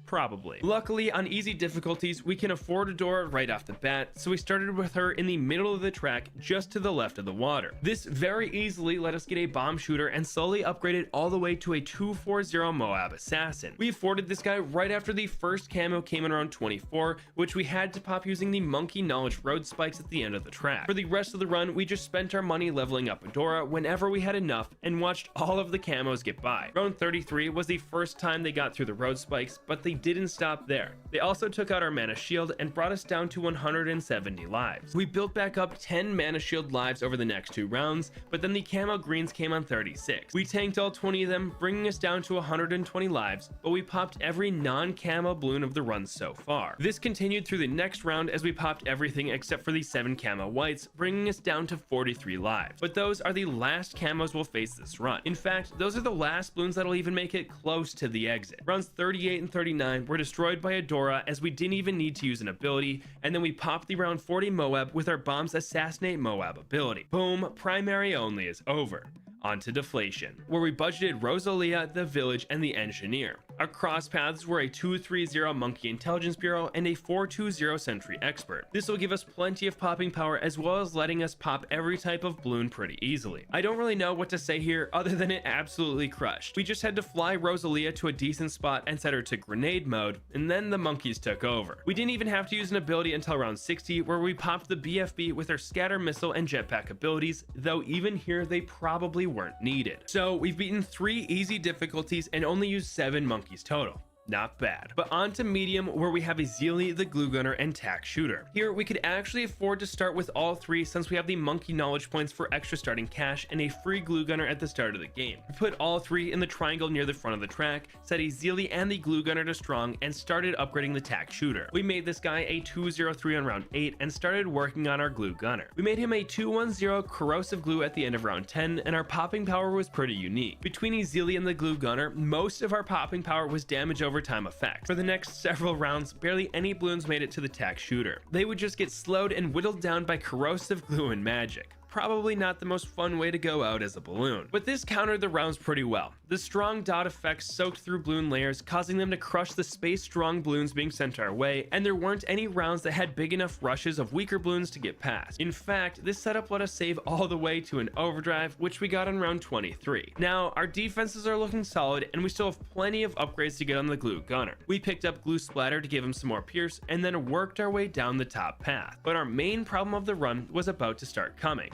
Probably. Luckily, on easy difficulties, we can afford a Dora right off the bat, so we started with her in the middle of the track, just to the left of the water. This very easily let us get a bomb shooter and slowly upgraded all the way to a 240 Moab Assassin. We afforded this guy right after the first camo came in around 24, which we had to pop using the Monkey Knowledge road spikes at the end of the track. For the rest of the run, we just spent our money leveling up Adora whenever we had enough and watched all of the camos get by. Round 33 was the first time they got through the road spikes, but they didn't stop there. They also took out our mana shield and brought us down to 170 lives. We built back up 10 mana shield lives over the next 2 rounds, but then the camo greens came on 36. We tanked all 20 of them, bringing us down to 120 lives, but we popped every non-camo bloon of the run so far. This continued through the next round as we popped everything except for the 7 camo whites, bringing us down to 43 lives. But those are the last camos we'll face this run. In fact, those are the last bloons that'll even make it close to the exit. Rounds 38 and 39 were destroyed by Adora as we didn't even need to use an ability, and then we popped the round 40 Moab with our bomb's Assassinate Moab ability. Boom, primary only is over. On to deflation, where we budgeted Rosalia, the village, and the engineer. Our crosspaths were a 230 Monkey Intelligence Bureau and a 420 Sentry Expert. This will give us plenty of popping power as well as letting us pop every type of bloon pretty easily. I don't really know what to say here other than it absolutely crushed. We just had to fly Rosalia to a decent spot and set her to grenade mode, and then the monkeys took over. We didn't even have to use an ability until round 60, where we popped the BFB with our scatter missile and jetpack abilities, though even here they probably weren't needed. So we've beaten 3 easy difficulties and only used 7 monkeys total. Not bad. But on to medium, where we have Ezili, the glue gunner, and tack shooter. Here we could actually afford to start with all 3 since we have the monkey knowledge points for extra starting cash and a free glue gunner at the start of the game. We put all 3 in the triangle near the front of the track, set Ezili and the glue gunner to strong, and started upgrading the tack shooter. We made this guy a 203 on round 8 and started working on our glue gunner. We made him a 210 corrosive glue at the end of round 10, and our popping power was pretty unique. Between Ezili and the glue gunner, most of our popping power was damage over time effect. For the next several rounds, barely any bloons made it to the tack shooter. They would just get slowed and whittled down by corrosive glue and magic. Probably not the most fun way to go out as a balloon, but this countered the rounds pretty well. The strong dot effect soaked through bloon layers, causing them to crush the space strong bloons being sent our way, and there weren't any rounds that had big enough rushes of weaker bloons to get past. In fact, this setup let us save all the way to an overdrive, which we got on round 23. Now, our defenses are looking solid, and we still have plenty of upgrades to get on the glue gunner. We picked up glue splatter to give him some more pierce, and then worked our way down the top path. But our main problem of the run was about to start coming.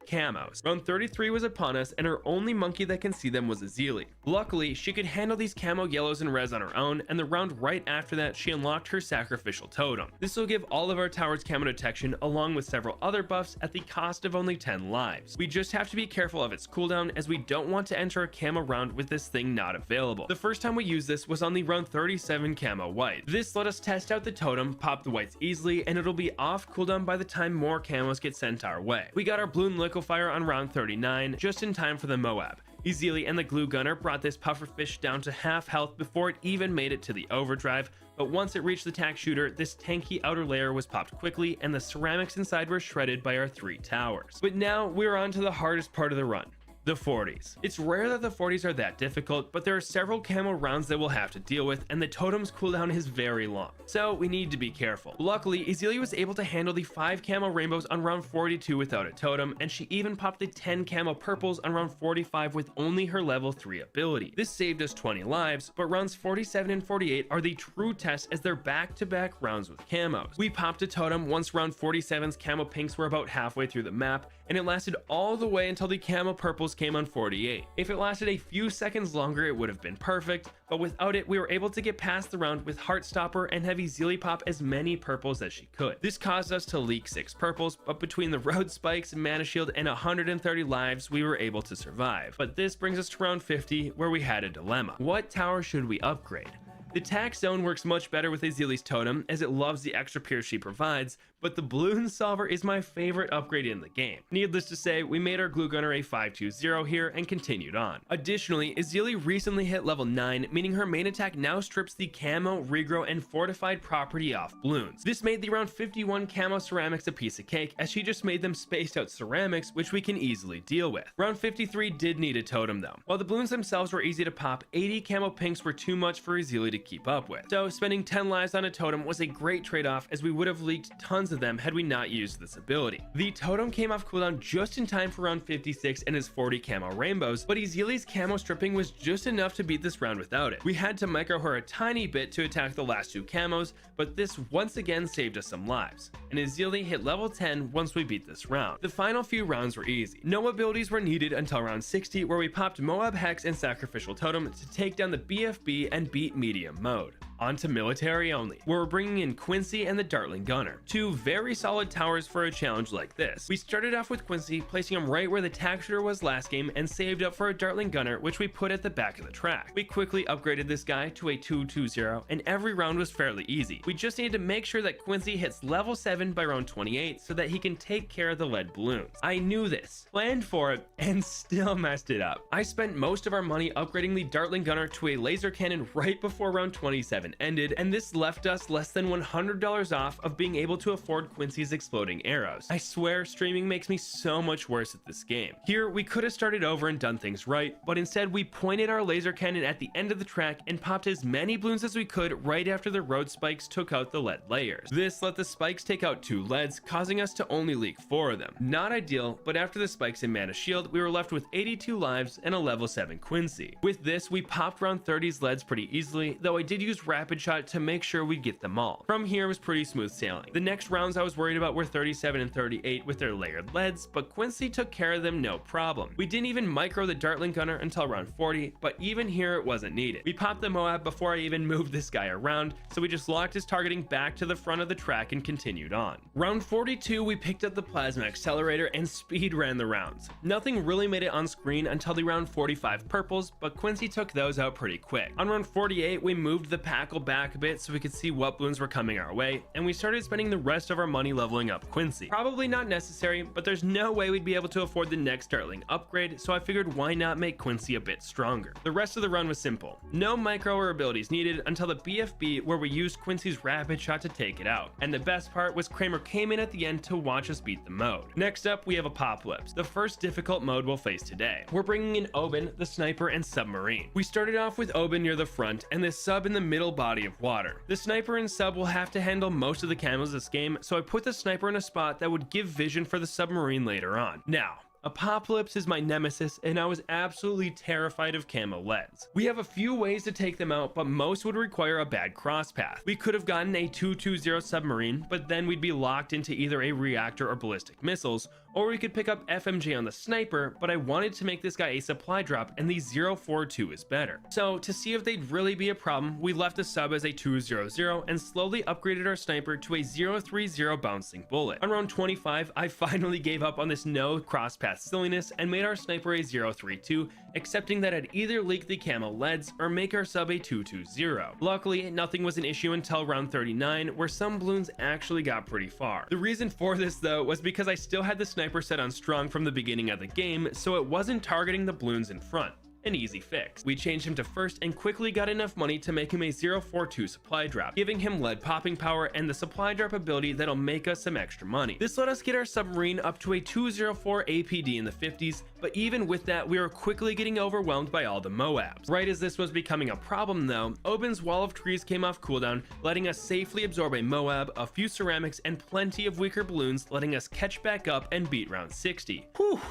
Camos. Round 33 was upon us, and our only monkey that can see them was Ezili. Luckily, she could handle these camo yellows and reds on her own, and the round right after that, she unlocked her sacrificial totem. This will give all of our towers camo detection, along with several other buffs at the cost of only 10 lives. We just have to be careful of its cooldown, as we don't want to enter a camo round with this thing not available. The first time we used this was on the round 37 camo white. This let us test out the totem, pop the whites easily, and it'll be off cooldown by the time more camos get sent our way. We got our bloon liquefier on round 39, just in time for the Moab. Ezili and the glue gunner brought this pufferfish down to half health before it even made it to the overdrive, but once it reached the tack shooter, this tanky outer layer was popped quickly and the ceramics inside were shredded by our 3 towers. But now we're on to the hardest part of the run. The 40s. It's rare that the 40s are that difficult, but there are several camo rounds that we'll have to deal with, and the totem's cooldown is very long, so we need to be careful. Luckily, Ezili was able to handle the 5 camo rainbows on round 42 without a totem, and she even popped the 10 camo purples on round 45 with only her level 3 ability. This saved us 20 lives, but rounds 47 and 48 are the true test as they're back-to-back rounds with camos. We popped a totem once round 47's camo pinks were about halfway through the map, and it lasted all the way until the camo purples came on 48. If it lasted a few seconds longer, it would have been perfect, but without it, we were able to get past the round with Heartstopper and have Ezili pop as many purples as she could. This caused us to leak 6 purples, but between the road spikes, mana shield, and 130 lives, we were able to survive. But this brings us to round 50, where we had a dilemma. What tower should we upgrade? The tack zone works much better with Ezili's totem, as it loves the extra pierce she provides, but the Bloon Solver is my favorite upgrade in the game. Needless to say, we made our glue gunner a 520 here and continued on. Additionally, Ezili recently hit level 9, meaning her main attack now strips the camo, regrow, and fortified property off bloons. This made the round 51 camo ceramics a piece of cake, as she just made them spaced out ceramics, which we can easily deal with. Round 53 did need a totem though. While the bloons themselves were easy to pop, 80 camo pinks were too much for Ezili to keep up with. So spending 10 lives on a totem was a great trade-off, as we would have leaked tons of them had we not used this ability. The totem came off cooldown just in time for round 56 and his 40 camo rainbows, but Ezeli's camo stripping was just enough to beat this round without it. We had to micro her a tiny bit to attack the last 2 camos, but this once again saved us some lives, and Ezeli hit level 10 once we beat this round. The final few rounds were easy. No abilities were needed until round 60, where we popped Moab Hex and Sacrificial Totem to take down the BFB and beat medium mode. On to military only, where we're bringing in Quincy and the Dartling Gunner, 2 very solid towers for a challenge like this. We started off with Quincy, placing him right where the tack shooter was last game, and saved up for a Dartling Gunner, which we put at the back of the track. We quickly upgraded this guy to a 2-2-0, and every round was fairly easy. We just needed to make sure that Quincy hits level 7 by round 28 so that he can take care of the lead balloons. I knew this, planned for it, and still messed it up. I spent most of our money upgrading the Dartling Gunner to a laser cannon right before round 27 ended, and this left us less than $100 off of being able to afford Quincy's exploding arrows. I swear, streaming makes me so much worse at this game. Here, we could have started over and done things right, but instead we pointed our laser cannon at the end of the track and popped as many balloons as we could right after the road spikes took out the lead layers. This let the spikes take out 2 leads, causing us to only leak 4 of them. Not ideal, but after the spikes in Mana Shield, we were left with 82 lives and a level 7 Quincy. With this, we popped round 30's leads pretty easily, though I did use Rapid Shot to make sure we'd get them all. From here was pretty smooth sailing. The next rounds I was worried about were 37 and 38 with their layered leads, but Quincy took care of them no problem. We didn't even micro the Dartling Gunner until round 40, but even here it wasn't needed. We popped the Moab before I even moved this guy around, so we just locked his targeting back to the front of the track and continued on. Round 42, we picked up the Plasma Accelerator and speed ran the rounds. Nothing really made it on screen until the round 45 purples, but Quincy took those out pretty quick. On round 48, we moved the Packle back a bit so we could see what balloons were coming our way, and we started spending the rest of our money leveling up Quincy. Probably not necessary, but there's no way we'd be able to afford the next Dartling upgrade, so I figured why not make Quincy a bit stronger. The rest of the run was simple. No micro or abilities needed until the BFB, where we used Quincy's Rapid Shot to take it out. And the best part was Kramer came in at the end to watch us beat the mode. Next up, we have Impoppable, the first difficult mode we'll face today. We're bringing in Oben, the Sniper, and Submarine. We started off with Oben near the front and the Sub in the middle body of water. The Sniper and Sub will have to handle most of the camos this game, so I put the Sniper in a spot that would give vision for the Submarine later on. Now, Impoppable is my nemesis, and I was absolutely terrified of camo leads. We have a few ways to take them out, but most would require a bad crosspath. We could have gotten a 2-2-0 Submarine, but then we'd be locked into either a reactor or ballistic missiles, or we could pick up FMJ on the Sniper, but I wanted to make this guy a supply drop, and the 0-4-2 is better. So to see if they'd really be a problem, we left the Sub as a 2-0-0 and slowly upgraded our Sniper to a 0-3-0 bouncing bullet. On round 25, I finally gave up on this no crosspath silliness and made our Sniper a 0-3-2, accepting that I'd either leak the camo leads or make our Sub a 2-2-0. Luckily, nothing was an issue until round 39, where some balloons actually got pretty far. The reason for this though was because I still had the Sniper set on strong from the beginning of the game, so it wasn't targeting the balloons in front. An easy fix. We changed him to first and quickly got enough money to make him a 0-4-2 supply drop, giving him lead popping power and the supply drop ability that'll make us some extra money. This let us get our Submarine up to a 204 APD in the 50s, but even with that, we were quickly getting overwhelmed by all the Moabs. Right as this was becoming a problem though, Oben's Wall of Trees came off cooldown, letting us safely absorb a Moab, a few ceramics, and plenty of weaker balloons, letting us catch back up and beat round 60. Whew!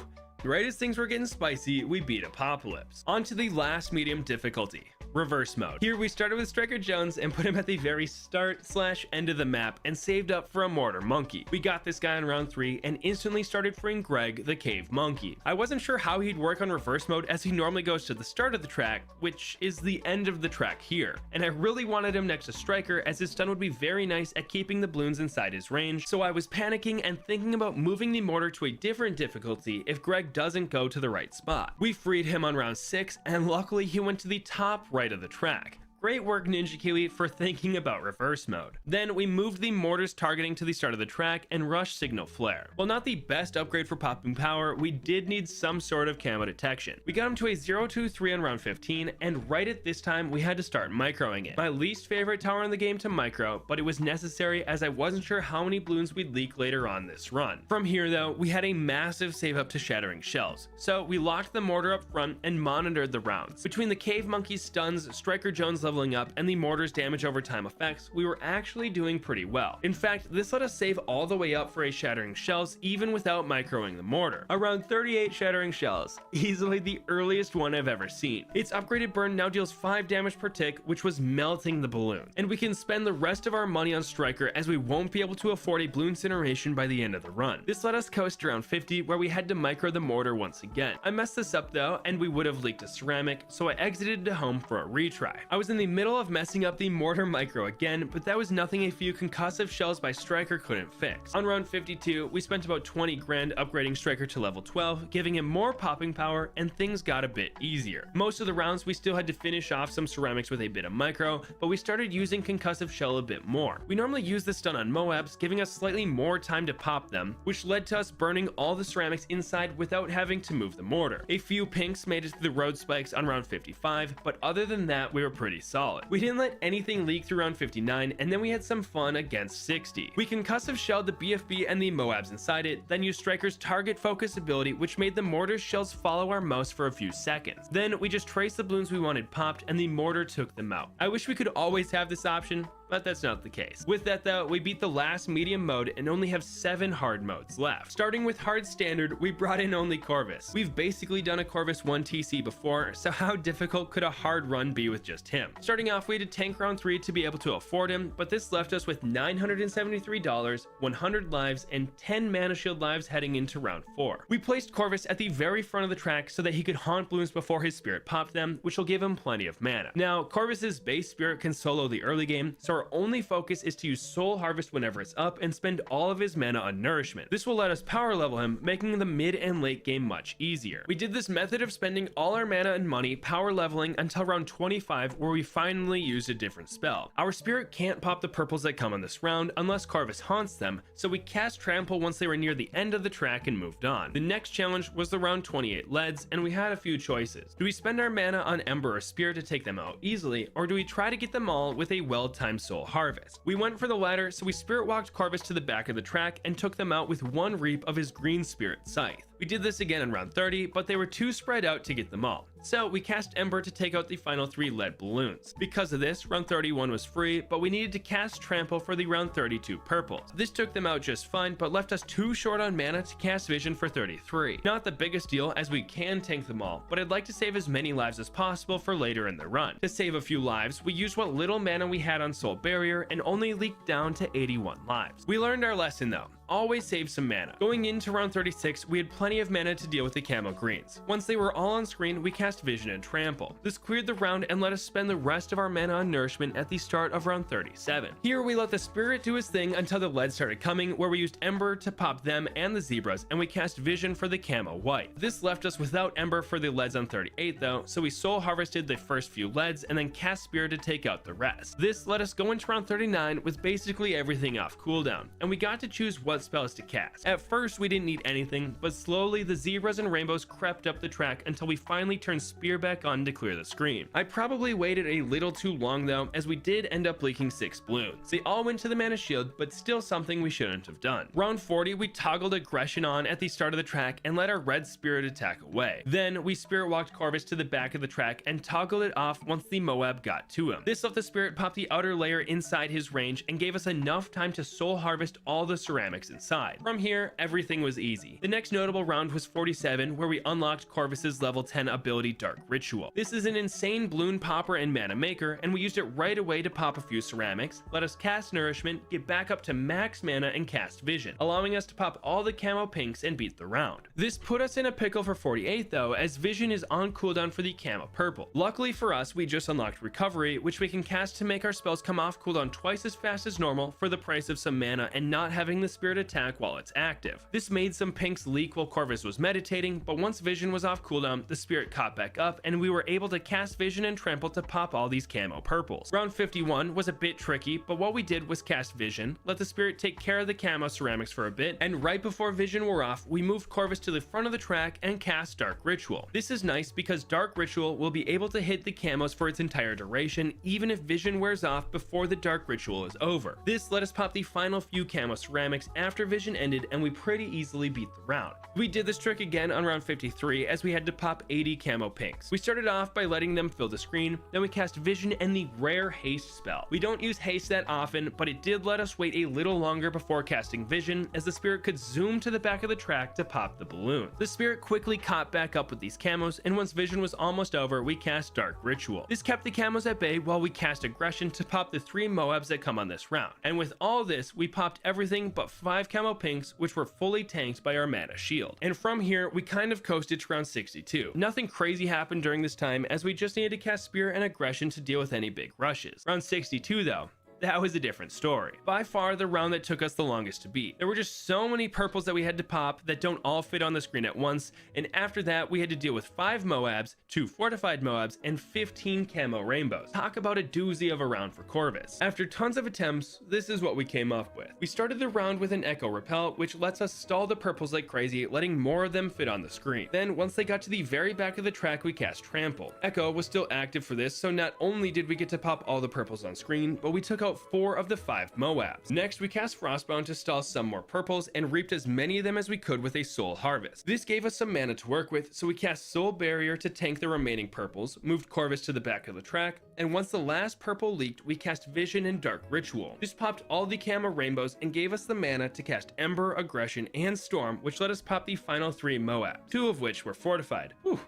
Right as things were getting spicy, we beat Impoppable. On to the last medium difficulty, reverse mode. Here we started with Striker Jones and put him at the very start/end of the map and saved up for a Mortar Monkey. We got this guy in round 3 and instantly started freeing Greg, the Cave Monkey. I wasn't sure how he'd work on reverse mode, as he normally goes to the start of the track, which is the end of the track here. And I really wanted him next to Striker, as his stun would be very nice at keeping the balloons inside his range, so I was panicking and thinking about moving the mortar to a different difficulty if Greg doesn't go to the right spot. We freed him on round 6, and luckily he went to the top right of the track. Great work, Ninja Kiwi, for thinking about reverse mode. Then we moved the mortar's targeting to the start of the track and rushed Signal Flare. While not the best upgrade for popping power, we did need some sort of camo detection. We got him to a 0-2-3 on round 15, and right at this time, we had to start microing it. My least favorite tower in the game to micro, but it was necessary as I wasn't sure how many balloons we'd leak later on this run. From here though, we had a massive save up to Shattering Shells, so we locked the mortar up front and monitored the rounds. Between the Cave Monkey's stuns, Striker Jones level leveling up and the mortar's damage over time effects, we were actually doing pretty well. In fact, this let us save all the way up for a shattering shells even without microing the mortar. Around 38 shattering shells, easily the earliest one I've ever seen. Its upgraded burn now deals 5 damage per tick, which was melting the balloon. And we can spend the rest of our money on Striker as we won't be able to afford a Bloon incineration by the end of the run. This let us coast around 50 where we had to micro the mortar once again. I messed this up though, and we would have leaked a ceramic, so I exited to home for a retry. I was in the middle of messing up the mortar micro again, but that was nothing a few concussive shells by Striker couldn't fix. On round 52, we spent about 20 grand upgrading Striker to level 12, giving him more popping power, and things got a bit easier. Most of the rounds we still had to finish off some ceramics with a bit of micro, but we started using concussive shell a bit more. We normally use this stun on Moabs, giving us slightly more time to pop them, which led to us burning all the ceramics inside without having to move the mortar. A few pinks made it through the road spikes on round 55, but other than that, we were pretty solid. We didn't let anything leak through round 59, and then we had some fun against 60. We concussive shelled the BFB and the Moabs inside it, then used Striker's target focus ability, which made the mortar's shells follow our mouse for a few seconds. Then we just traced the balloons we wanted popped, and the mortar took them out. I wish we could always have this option, but that's not the case. With that though, we beat the last medium mode and only have 7 hard modes left. Starting with hard standard, we brought in only Corvus. We've basically done a Corvus 1 TC before, so how difficult could a hard run be with just him? Starting off, we had to tank round 3 to be able to afford him, but this left us with $973, 100 lives, and 10 mana shield lives heading into round 4. We placed Corvus at the very front of the track so that he could haunt balloons before his spirit popped them, which will give him plenty of mana. Now, Corvus's base spirit can solo the early game, so our only focus is to use Soul Harvest whenever it's up and spend all of his mana on nourishment. This will let us power level him, making the mid and late game much easier. We did this method of spending all our mana and money power leveling until round 25, where we finally used a different spell. Our spirit can't pop the purples that come on this round unless Corvus haunts them, so we cast Trample once they were near the end of the track and moved on. The next challenge was the round 28 leads, and we had a few choices. Do we spend our mana on Ember or Spear to take them out easily, or do we try to get them all with a well-timed Soul Harvest? We went for the latter, so we spirit walked Corvus to the back of the track and took them out with 1 reap of his green spirit scythe. We did this again in round 30, but they were too spread out to get them all. So we cast Ember to take out the final 3 lead balloons. Because of this, round 31 was free, but we needed to cast Trample for the round 32 purples. This took them out just fine, but left us too short on mana to cast Vision for 33. Not the biggest deal, as we can tank them all, but I'd like to save as many lives as possible for later in the run. To save a few lives, we used what little mana we had on Soul Barrier and only leaked down to 81 lives. We learned our lesson though. Always save some mana. Going into round 36, we had plenty of mana to deal with the camo greens. Once they were all on screen, we cast Vision and Trample. This cleared the round and let us spend the rest of our mana on nourishment at the start of round 37. Here we let the spirit do his thing until the lead started coming, where we used Ember to pop them and the zebras, and we cast Vision for the camo white. This left us without Ember for the leads on 38 though, so we soul harvested the first few leads and then cast Spirit to take out the rest. This let us go into round 39 with basically everything off cooldown, and we got to choose what spells to cast. At first we didn't need anything, but slowly the zebras and rainbows crept up the track until we finally turned Spear back on to clear the screen. I probably waited a little too long though, as we did end up leaking 6 balloons. They all went to the mana shield, but still something we shouldn't have done. Round 40 we toggled aggression on at the start of the track and let our red spirit attack away. Then we spirit walked Corvus to the back of the track and toggled it off once the Moab got to him. This let the spirit pop the outer layer inside his range and gave us enough time to soul harvest all the ceramics inside. From here, everything was easy. The next notable round was 47, where we unlocked Corvus's level 10 ability Dark Ritual. This is an insane balloon popper and mana maker, and we used it right away to pop a few ceramics, let us cast Nourishment, get back up to max mana, and cast Vision, allowing us to pop all the camo pinks and beat the round. This put us in a pickle for 48 though, as Vision is on cooldown for the camo purple. Luckily for us, we just unlocked Recovery, which we can cast to make our spells come off cooldown twice as fast as normal for the price of some mana and not having the spirit attack while it's active. This made some pinks leak while Corvus was meditating, but once Vision was off cooldown, the spirit caught back up and we were able to cast Vision and Trample to pop all these camo purples. Round 51 was a bit tricky, but what we did was cast Vision, let the spirit take care of the camo ceramics for a bit, and right before Vision wore off, we moved Corvus to the front of the track and cast Dark Ritual. This is nice because Dark Ritual will be able to hit the camos for its entire duration, even if Vision wears off before the Dark Ritual is over. This let us pop the final few camo ceramics after vision ended and we pretty easily beat the round. We did this trick again on round 53 as we had to pop 80 camo pinks. We started off by letting them fill the screen, then we cast vision and the rare haste spell. We don't use haste that often, but it did let us wait a little longer before casting vision, as the spirit could zoom to the back of the track to pop the balloon. The spirit quickly caught back up with these camos, and once vision was almost over, we cast dark ritual. This kept the camos at bay while we cast aggression to pop the 3 Moabs that come on this round. And with all this, we popped everything but 5 camo pinks, which were fully tanked by our mana shield. And from here, we kind of coasted to round 62. Nothing crazy happened during this time, as we just needed to cast Spirit and Aggression to deal with any big rushes. Round 62 though, that was a different story. By far the round that took us the longest to beat. There were just so many purples that we had to pop that don't all fit on the screen at once, and after that we had to deal with 5 Moabs, 2 fortified Moabs, and 15 camo rainbows. Talk about a doozy of a round for Corvus. After tons of attempts, this is what we came up with. We started the round with an Echo Repel, which lets us stall the purples like crazy, letting more of them fit on the screen. Then once they got to the very back of the track, we cast Trample. Echo was still active for this, so not only did we get to pop all the purples on screen, but we took out 4 of the 5 Moabs. Next, we cast Frostbound to stall some more purples and reaped as many of them as we could with a Soul Harvest. This gave us some mana to work with, so we cast Soul Barrier to tank the remaining purples, moved Corvus to the back of the track, and once the last purple leaked, we cast Vision and Dark Ritual. This popped all the camo rainbows and gave us the mana to cast Ember, Aggression, and Storm, which let us pop the final 3 Moabs, 2 of which were fortified. Whew,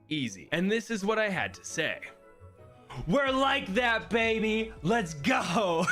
easy. And this is what I had to say. We're like that, baby. Let's go.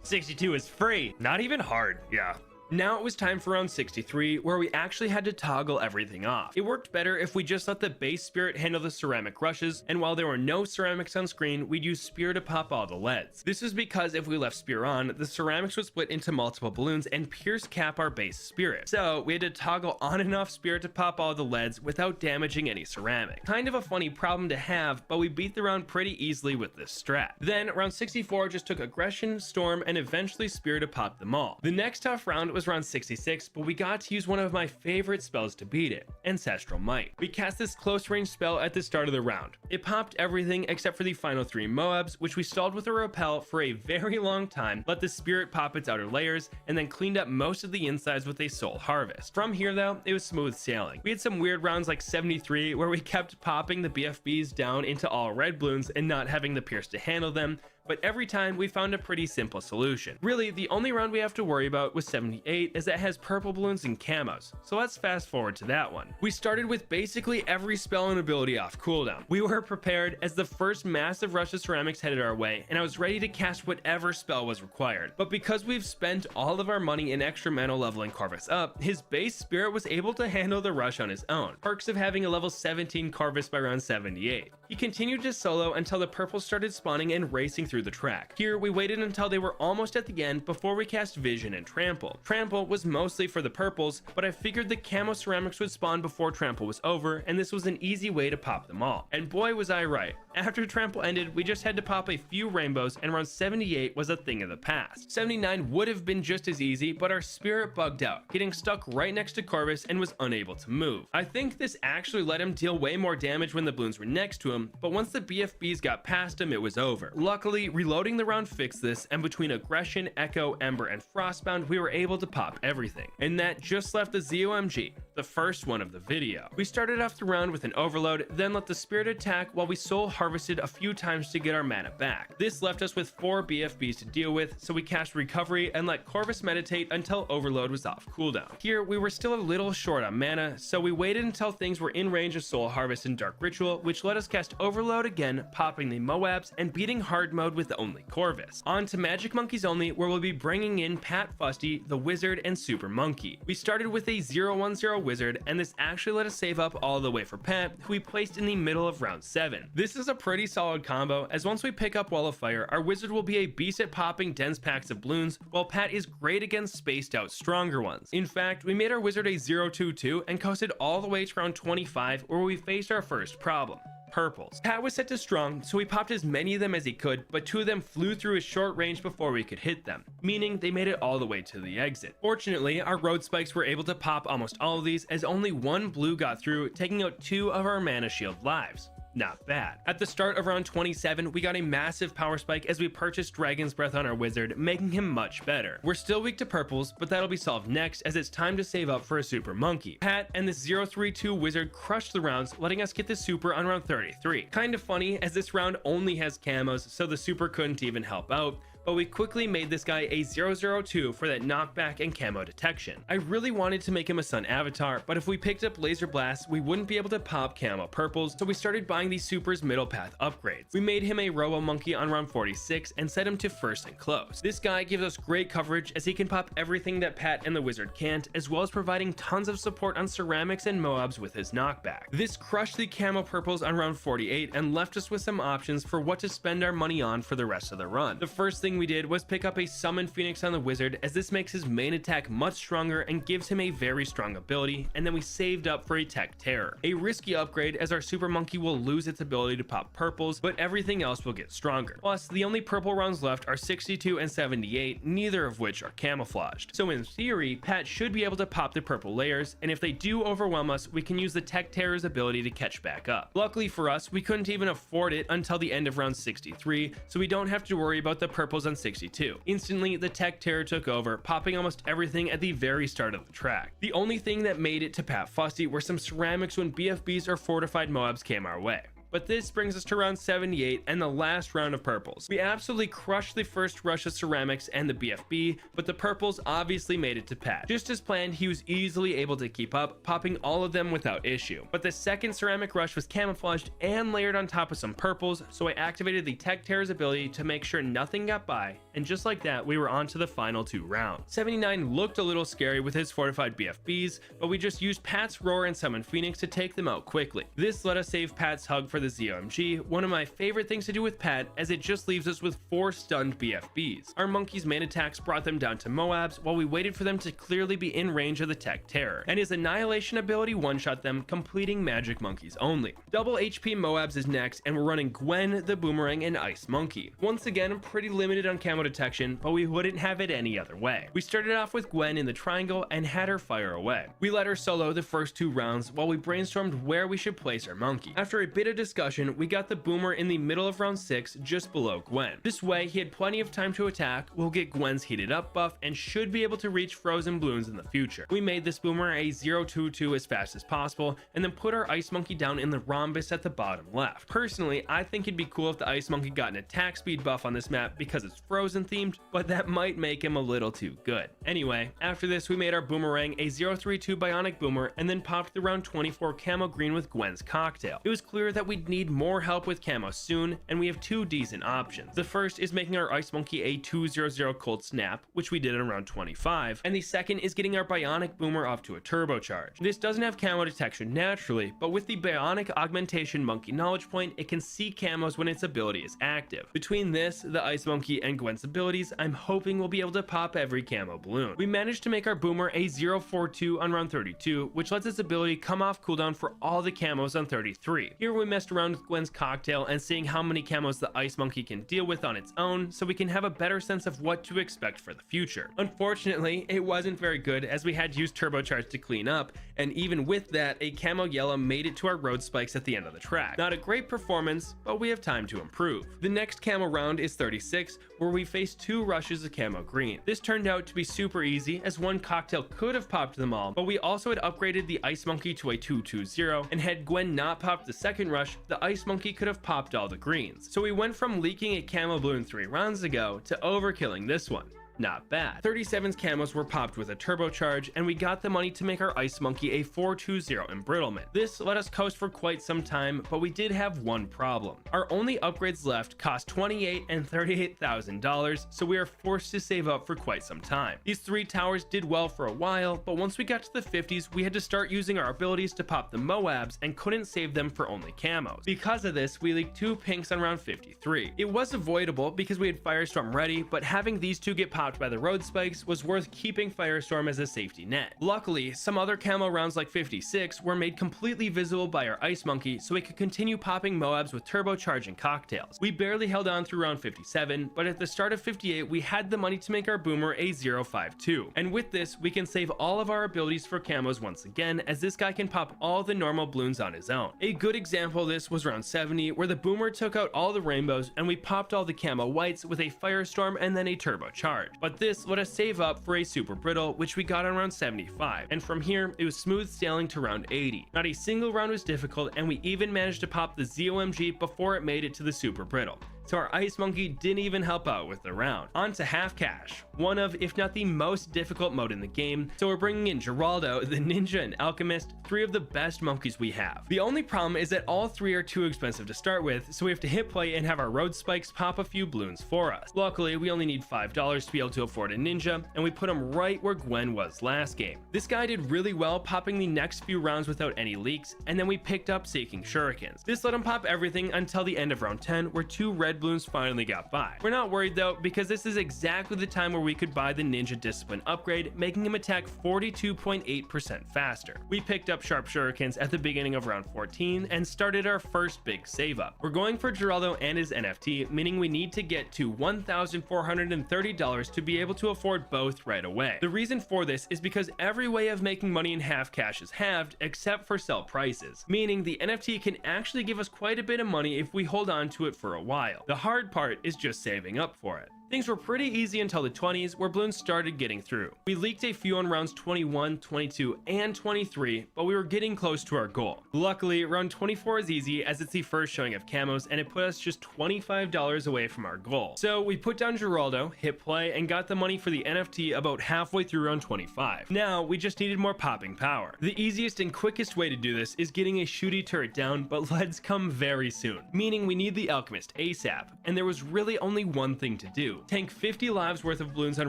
62 is free. Not even hard. Yeah. Now it was time for round 63, where we actually had to toggle everything off. It worked better if we just let the base spirit handle the ceramic rushes, and while there were no ceramics on screen, we'd use spear to pop all the leads. This was because if we left spear on, the ceramics would split into multiple balloons and pierce cap our base spirit. So we had to toggle on and off spirit to pop all the leads without damaging any ceramic. Kind of a funny problem to have, but we beat the round pretty easily with this strat. Then round 64 just took aggression, storm, and eventually spear to pop them all. The next tough round was round 66, but we got to use one of my favorite spells to beat it, Ancestral Might. We cast this close range spell at the start of the round. It popped everything except for the final 3 Moabs, which we stalled with a repel for a very long time, let the spirit pop its outer layers, and then cleaned up most of the insides with a Soul Harvest. From here though, it was smooth sailing. We had some weird rounds like 73 where we kept popping the BFBs down into all red balloons and not having the pierce to handle them, but every time we found a pretty simple solution. Really, the only round we have to worry about was 78, as it has purple balloons and camos, so let's fast forward to that one. We started with basically every spell and ability off cooldown. We were prepared as the first massive rush of ceramics headed our way, and I was ready to cast whatever spell was required. But because we've spent all of our money in extra mana leveling Corvus up, his base spirit was able to handle the rush on his own. Perks of having a level 17 Corvus by round 78. He continued to solo until the purples started spawning and racing through the track. Here we waited until they were almost at the end before we cast Vision and Trample. Trample was mostly for the purples, but I figured the camo ceramics would spawn before Trample was over, and this was an easy way to pop them all. And boy was I right. After Trample ended, we just had to pop a few rainbows, and round 78 was a thing of the past. 79 would have been just as easy, but our spirit bugged out, getting stuck right next to Corvus and was unable to move. I think this actually let him deal way more damage when the balloons were next to him, but once the BFBs got past him, it was over. Luckily, reloading the round fixed this, and between aggression, echo, ember, and frostbound, we were able to pop everything. And that just left the ZOMG, the first one of the video. We started off the round with an overload, then let the spirit attack while we soul harvested a few times to get our mana back. This left us with 4 BFBs to deal with, so we cast recovery and let Corvus meditate until overload was off cooldown. Here we were still a little short on mana, so we waited until things were in range of soul harvest and dark ritual, which let us cast overload again, popping the Moabs and beating hard mode with only Corvus. On to Magic Monkeys only, where we'll be bringing in Pat Fusty, the Wizard, and Super Monkey. We started with a 0-1-0 Wizard, and this actually let us save up all the way for Pat, who we placed in the middle of round 7. This is a pretty solid combo, as once we pick up Wall of Fire, our Wizard will be a beast at popping dense packs of balloons, while Pat is great against spaced out stronger ones. In fact, we made our Wizard a 0-2-2 and coasted all the way to round 25, where we faced our first problem. Purples. Pat was set to strong, so he popped as many of them as he could, but 2 of them flew through his short range before we could hit them, meaning they made it all the way to the exit. Fortunately, our road spikes were able to pop almost all of these, as only 1 blue got through, taking out 2 of our mana shield lives. not bad. At the start of round 27, we got a massive power spike as we purchased Dragon's Breath on our wizard, making him much better. We're still weak to purples, but that'll be solved next as it's time to save up for a super monkey. Pat and this 032 wizard crushed the rounds, letting us get the super on round 33. Kind of funny as this round only has camos, so the super couldn't even help out, but we quickly made this guy a 002 for that knockback and camo detection. I really wanted to make him a sun avatar, but if we picked up laser blasts, we wouldn't be able to pop camo purples, so we started buying these supers middle path upgrades. We made him a robo monkey on round 46 and set him to first and close. This guy gives us great coverage as he can pop everything that Pat and the wizard can't, as well as providing tons of support on ceramics and moabs with his knockback. This crushed the camo purples on round 48 and left us with some options for what to spend our money on for the rest of the run. The first thing we did was pick up a summon phoenix on the wizard, as this makes his main attack much stronger and gives him a very strong ability, and then we saved up for a tech terror, a risky upgrade as our super monkey will lose its ability to pop purples, but everything else will get stronger. Plus, the only purple rounds left are 62 and 78, neither of which are camouflaged. So in theory, Pat should be able to pop the purple layers, and if they do overwhelm us, we can use the tech terror's ability to catch back up. Luckily for us, we couldn't even afford it until the end of round 63, so we don't have to worry about the purples on 62. Instantly, the tech terror took over, popping almost everything at the very start of the track. The only thing that made it to Pat Fussy were some ceramics when BFBs or fortified Moabs came our way. But this brings us to round 78 and the last round of purples. We absolutely crushed the first rush of ceramics and the BFB, but the purples obviously made it to Pat. Just as planned, he was easily able to keep up, popping all of them without issue. But the second ceramic rush was camouflaged and layered on top of some purples, so I activated the Tech Terror's ability to make sure nothing got by, and just like that, we were on to the final two rounds. 79 looked a little scary with his fortified BFBs, but we just used Pat's Roar and Summon Phoenix to take them out quickly. This let us save Pat's Hug for the ZOMG, one of my favorite things to do with Pat, as it just leaves us with 4 stunned BFBs. Our monkey's main attacks brought them down to Moabs while we waited for them to clearly be in range of the Tech Terror, and his Annihilation ability one-shot them, completing magic monkeys only. Double HP Moabs is next, and we're running Gwen, the Boomerang, and Ice Monkey. Once again, pretty limited on camo detection, but we wouldn't have it any other way. We started off with Gwen in the triangle and had her fire away. We let her solo the first 2 rounds while we brainstormed where we should place our monkey. After a bit of discussion, we got the Boomer in the middle of round 6, just below Gwen. This way, he had plenty of time to attack, we'll get Gwen's heated up buff, and should be able to reach frozen Bloons in the future. We made this Boomer a 022 as fast as possible, and then put our Ice Monkey down in the rhombus at the bottom left. Personally, I think it'd be cool if the Ice Monkey got an attack speed buff on this map because it's frozen themed, but that might make him a little too good. Anyway, after this, we made our Boomerang a 032 Bionic Boomer, and then popped the round 24 Camo Green with Gwen's Cocktail. It was clear that we'd need more help with camo soon, and we have 2 decent options. The first is making our Ice Monkey a 200 Cold Snap, which we did in round 25, and the second is getting our Bionic Boomer off to a turbocharge. This doesn't have camo detection naturally, but with the Bionic Augmentation Monkey Knowledge Point, it can see camos when its ability is active. Between this, the Ice Monkey, and Gwen's abilities, I'm hoping we'll be able to pop every camo balloon. We managed to make our Boomer a 042 on round 32, which lets its ability come off cooldown for all the camos on 33. Here we messed around with Gwen's Cocktail and seeing how many camos the Ice Monkey can deal with on its own, so we can have a better sense of what to expect for the future. Unfortunately, it wasn't very good as we had to use turbocharge to clean up, and even with that, a camo yellow made it to our road spikes at the end of the track. Not a great performance, but we have time to improve. The next camo round is 36, where we face 2 rushes of camo green. This turned out to be super easy, as one cocktail could have popped them all, but we also had upgraded the Ice Monkey to a 220, and had Gwen not popped the second rush, the Ice Monkey could have popped all the greens. So we went from leaking a camo balloon 3 rounds ago to overkilling this one. Not bad. 37's camos were popped with a turbocharge, and we got the money to make our Ice Monkey a 420 embrittlement. This let us coast for quite some time, but we did have one problem. Our only upgrades left cost $28,000 and $38,000, so we are forced to save up for quite some time. These 3 towers did well for a while, but once we got to the 50s, we had to start using our abilities to pop the Moabs and couldn't save them for only camos. Because of this, we leaked 2 pinks on round 53. It was avoidable because we had Firestorm ready, but having these 2 get popped popped by the road spikes was worth keeping Firestorm as a safety net. Luckily, some other camo rounds like 56 were made completely visible by our Ice Monkey so we could continue popping Moabs with turbocharging cocktails. We barely held on through round 57, but at the start of 58 we had the money to make our boomer a 052, and with this we can save all of our abilities for camos once again, as this guy can pop all the normal balloons on his own. A good example of this was round 70, where the boomer took out all the rainbows and we popped all the camo whites with a Firestorm and then a turbocharge, but this let us save up for a super brittle, which we got on round 75, and from here it was smooth sailing to round 80. Not a single round was difficult, and we even managed to pop the ZOMG before it made it to the super brittle, so our Ice Monkey didn't even help out with the round. On to half cash, one of, if not the most difficult mode in the game, so we're bringing in Geraldo, the Ninja, and Alchemist, three of the best monkeys we have. The only problem is that all three are too expensive to start with, so we have to hit play and have our road spikes pop a few balloons for us. Luckily, we only need $5 to be able to afford a Ninja, and we put him right where Gwen was last game. This guy did really well popping the next few rounds without any leaks, and then we picked up Seeking Shurikens. This let him pop everything until the end of round 10, where two red balloons finally got by. We're not worried though, because this is exactly the time where we could buy the Ninja Discipline upgrade, making him attack 42.8% faster. We picked up Sharp Shurikens at the beginning of round 14 and started our first big save up. We're going for Geraldo and his NFT, meaning we need to get to $1,430 to be able to afford both right away. The reason for this is because every way of making money in half cash is halved except for sell prices, meaning the NFT can actually give us quite a bit of money if we hold on to it for a while. The hard part is just saving up for it. Things were pretty easy until the 20s, where balloons started getting through. We leaked a few on rounds 21, 22, and 23, but we were getting close to our goal. Luckily, round 24 is easy, as it's the first showing of camos, and it put us just $25 away from our goal. So we put down Geraldo, hit play, and got the money for the NFT about halfway through round 25. Now, we just needed more popping power. The easiest and quickest way to do this is getting a shooty turret down, but leads come very soon, meaning we need the Alchemist ASAP, and there was really only one thing to do. Tank 50 lives worth of balloons on